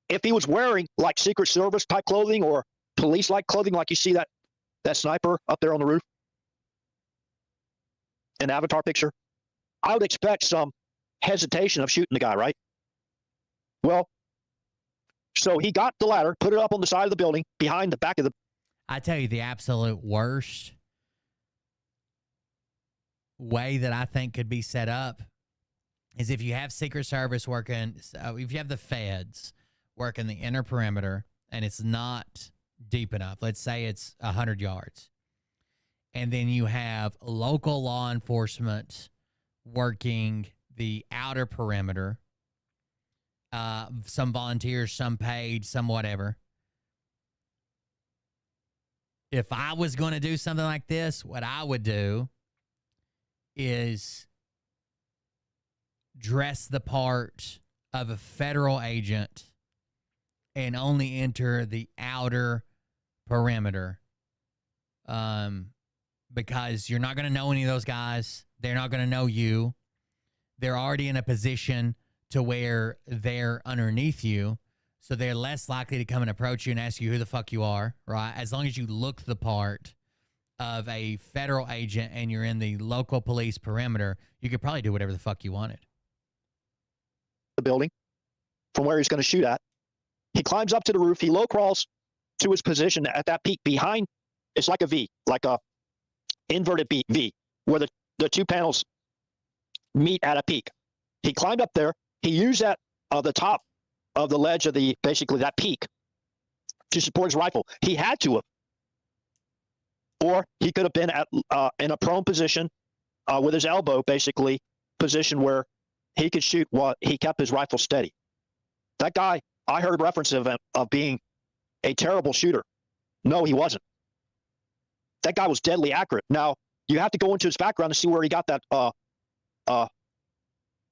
if he was wearing like Secret Service type clothing or police-like clothing, like you see that sniper up there on the roof, an avatar picture, I would expect some hesitation of shooting the guy, right? Well, so he got the ladder, put it up on the side of the building, behind the back of the... I tell you, the absolute worst way that I think could be set up is if you have Secret Service working, if you have the feds working the inner perimeter and it's not deep enough, let's say it's 100 yards, and then you have local law enforcement working the outer perimeter, some volunteers, some paid, some whatever. If I was going to do something like this, what I would do is dress the part of a federal agent and only enter the outer perimeter. Because you're not going to know any of those guys. They're not going to know you. They're already in a position to where they're underneath you. So they're less likely to come and approach you and ask you who the fuck you are, right? As long as you look the part of a federal agent and you're in the local police perimeter, you could probably do whatever the fuck you wanted. The building from where he's going to shoot at. He climbs up to the roof. He low crawls to his position at that peak behind. It's like a V, like a inverted V, where the two panels meet at a peak. He climbed up there. He used that the top of the ledge of basically that peak to support his rifle. He had to have. Or he could have been at in a prone position with his elbow, basically, position where he could shoot while he kept his rifle steady. That guy, I heard reference of him of being a terrible shooter. No, he wasn't. That guy was deadly accurate. Now, you have to go into his background to see where he got that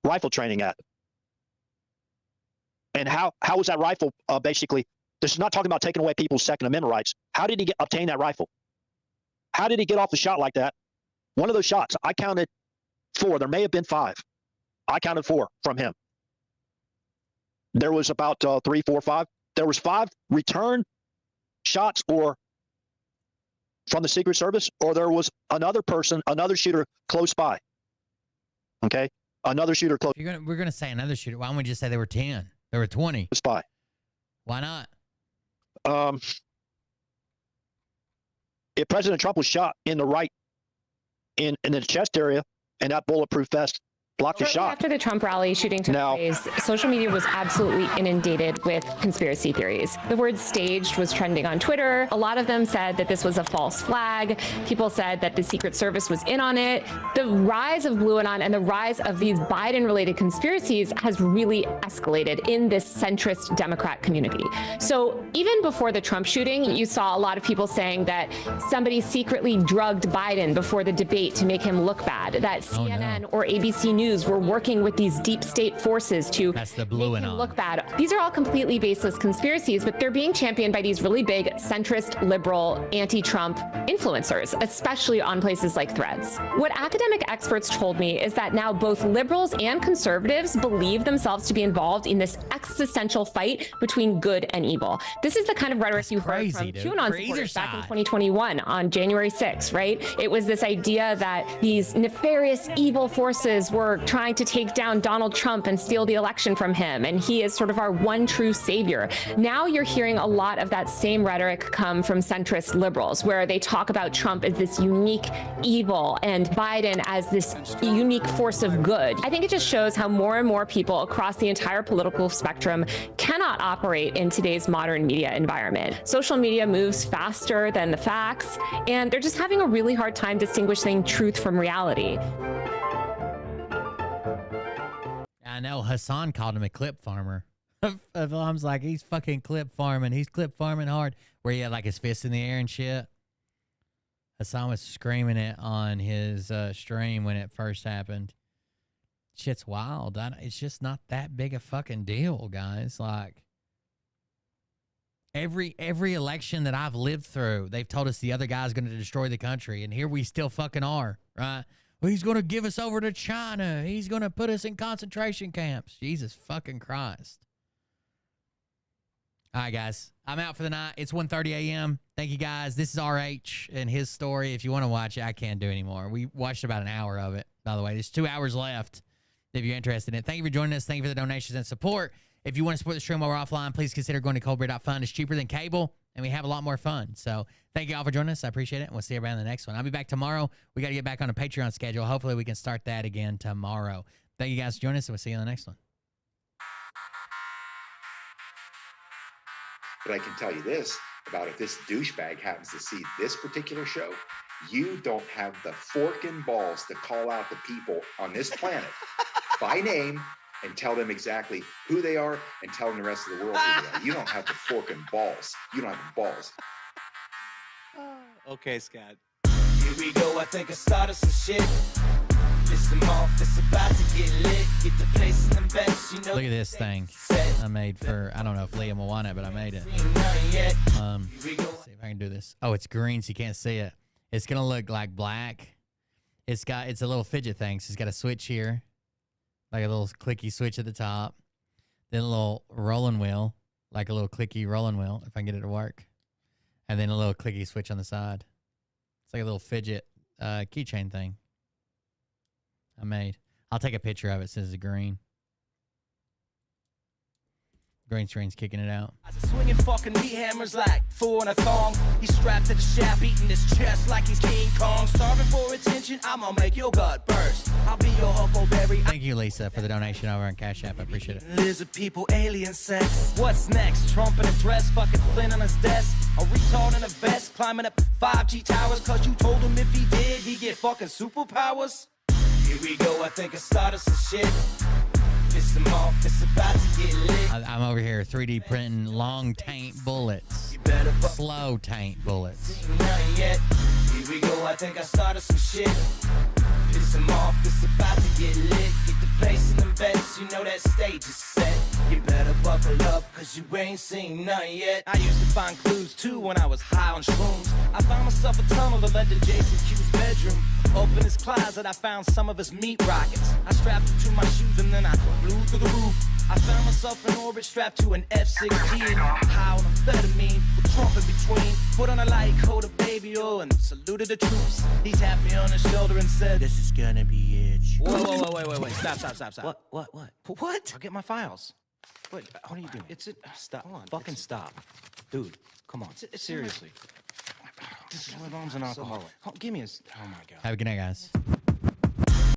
rifle training at. And how was that rifle basically, this is not talking about taking away people's Second Amendment rights. How did he obtain that rifle? How did he get off the shot like that? One of those shots, I counted 4. There may have been 5. I counted 4 from him. There was about 3, 4, 5. There was 5 return shots or from the Secret Service, or there was another person, another shooter close by. Okay? Another shooter close. We're gonna say another shooter. Why don't we just say there were 10? There were 20. Spy. Why not? If President Trump was shot in the right, in the chest area, and that bulletproof vest blocked the shot. After the Trump rally shooting took place, social media was absolutely inundated with conspiracy theories. The word staged was trending on Twitter. A lot of them said that this was a false flag. People said that the Secret Service was in on it. The rise of BlueAnon and the rise of these Biden-related conspiracies has really escalated in this centrist Democrat community. So even before the Trump shooting, you saw a lot of people saying that somebody secretly drugged Biden before the debate to make him look bad, that CNN or ABC News were working with these deep state forces to make him look bad. These are all completely baseless conspiracies, but they're being championed by these really big centrist, liberal, anti-Trump influencers, especially on places like Threads. What academic experts told me is that now both liberals and conservatives believe themselves to be involved in this existential fight between good and evil. This is the kind of rhetoric you heard from QAnon supporters back in 2021 on January 6th, right? It was this idea that these nefarious evil forces were trying to take down Donald Trump and steal the election from him, and he is sort of our one true savior. Now you're hearing a lot of that same rhetoric come from centrist liberals, where they talk about Trump as this unique evil and Biden as this unique force of good. I think it just shows how more and more people across the entire political spectrum cannot operate in today's modern media environment. Social media moves faster than the facts, and they're just having a really hard time distinguishing truth from reality. I know Hassan called him a clip farmer. I was like, he's fucking clip farming. He's clip farming hard. Where he had like his fist in the air and shit. Hassan was screaming it on his stream when it first happened. Shit's wild. It's just not that big a fucking deal, guys. Like, every election that I've lived through, they've told us the other guy's going to destroy the country, and here we still fucking are, right? Well, he's going to give us over to China. He's going to put us in concentration camps. Jesus fucking Christ. All right, guys. I'm out for the night. It's 1:30 a.m. Thank you, guys. This is RH and his story. If you want to watch it, I can't do anymore. We watched about an hour of it, by the way. There's 2 hours left if you're interested in it. Thank you for joining us. Thank you for the donations and support. If you want to support the stream while we're offline, please consider going to coldbeer.fund. It's cheaper than cable, and we have a lot more fun. So thank you all for joining us. I appreciate it, and we'll see everybody in the next one. I'll be back tomorrow. We got to get back on a Patreon schedule. Hopefully we can start that again tomorrow. Thank you guys for joining us, and we'll see you in the next one. But I can tell you this about if this douchebag happens to see this particular show, you don't have the forking balls to call out the people on this planet by name and tell them exactly who they are and tell them the rest of the world who they are. You don't have the forking balls. You don't have the balls. Okay, Scott. Here we go. I think I started some shit. Listen off. It's about to get lit. Get the place in the best. You know. Look at this thing I made for, I don't know if Liam will want it, but I made it. Let's see if I can do this. Oh, it's green, so you can't see it. It's going to look like black. It's a little fidget thing. So it's got a switch here, like a little clicky switch at the top. Then a little rolling wheel, like a little clicky rolling wheel, if I can get it to work. And then a little clicky switch on the side. It's like a little fidget keychain thing I made. I'll take a picture of it since it's green. Green screen's kicking it out. Swinging fucking meat hammers like four in a thong. He's strapped to the shaft, beating his chest like he's King Kong. Starving for attention, I'm gonna make your gut burst. I'll be your huckleberry. Thank you, Lisa, for the donation over on Cash App. I appreciate it. Lizard people, alien sex. What's next? Trump in a dress, fucking Flynn on his desk. A retard in a vest, climbing up 5G towers, cause you told him if he did, he'd get fucking superpowers. Here we go, I think I started some shit. Piss him off, it's about to get lit. I'm over here 3D printing long taint bullets. Slow taint bullets. Nothing yet. Here we go, I think I started some shit. Piss him off, it's about to get lit. Get the place in them beds, you know that stage is set. You better buckle up, cause you ain't seen nothing yet. I used to find clues too when I was high on shrooms. I found myself a tunnel that led to Jason Q's bedroom. Open his closet, I found some of his meat rockets. I strapped them to my shoes and then I flew through the roof. I found myself in orbit strapped to an F-16. High on amphetamine, with Trump in between. Put on a light coat of baby oil and saluted the troops. He tapped me on the shoulder and said, "This is gonna be it." Whoa, wait. Stop. What? I'll get my files. What are you doing? Stop. Fucking stop. Dude, come on. Seriously. This is my mom's an alcoholic. Give me a... Oh, my God. Have a good night, guys.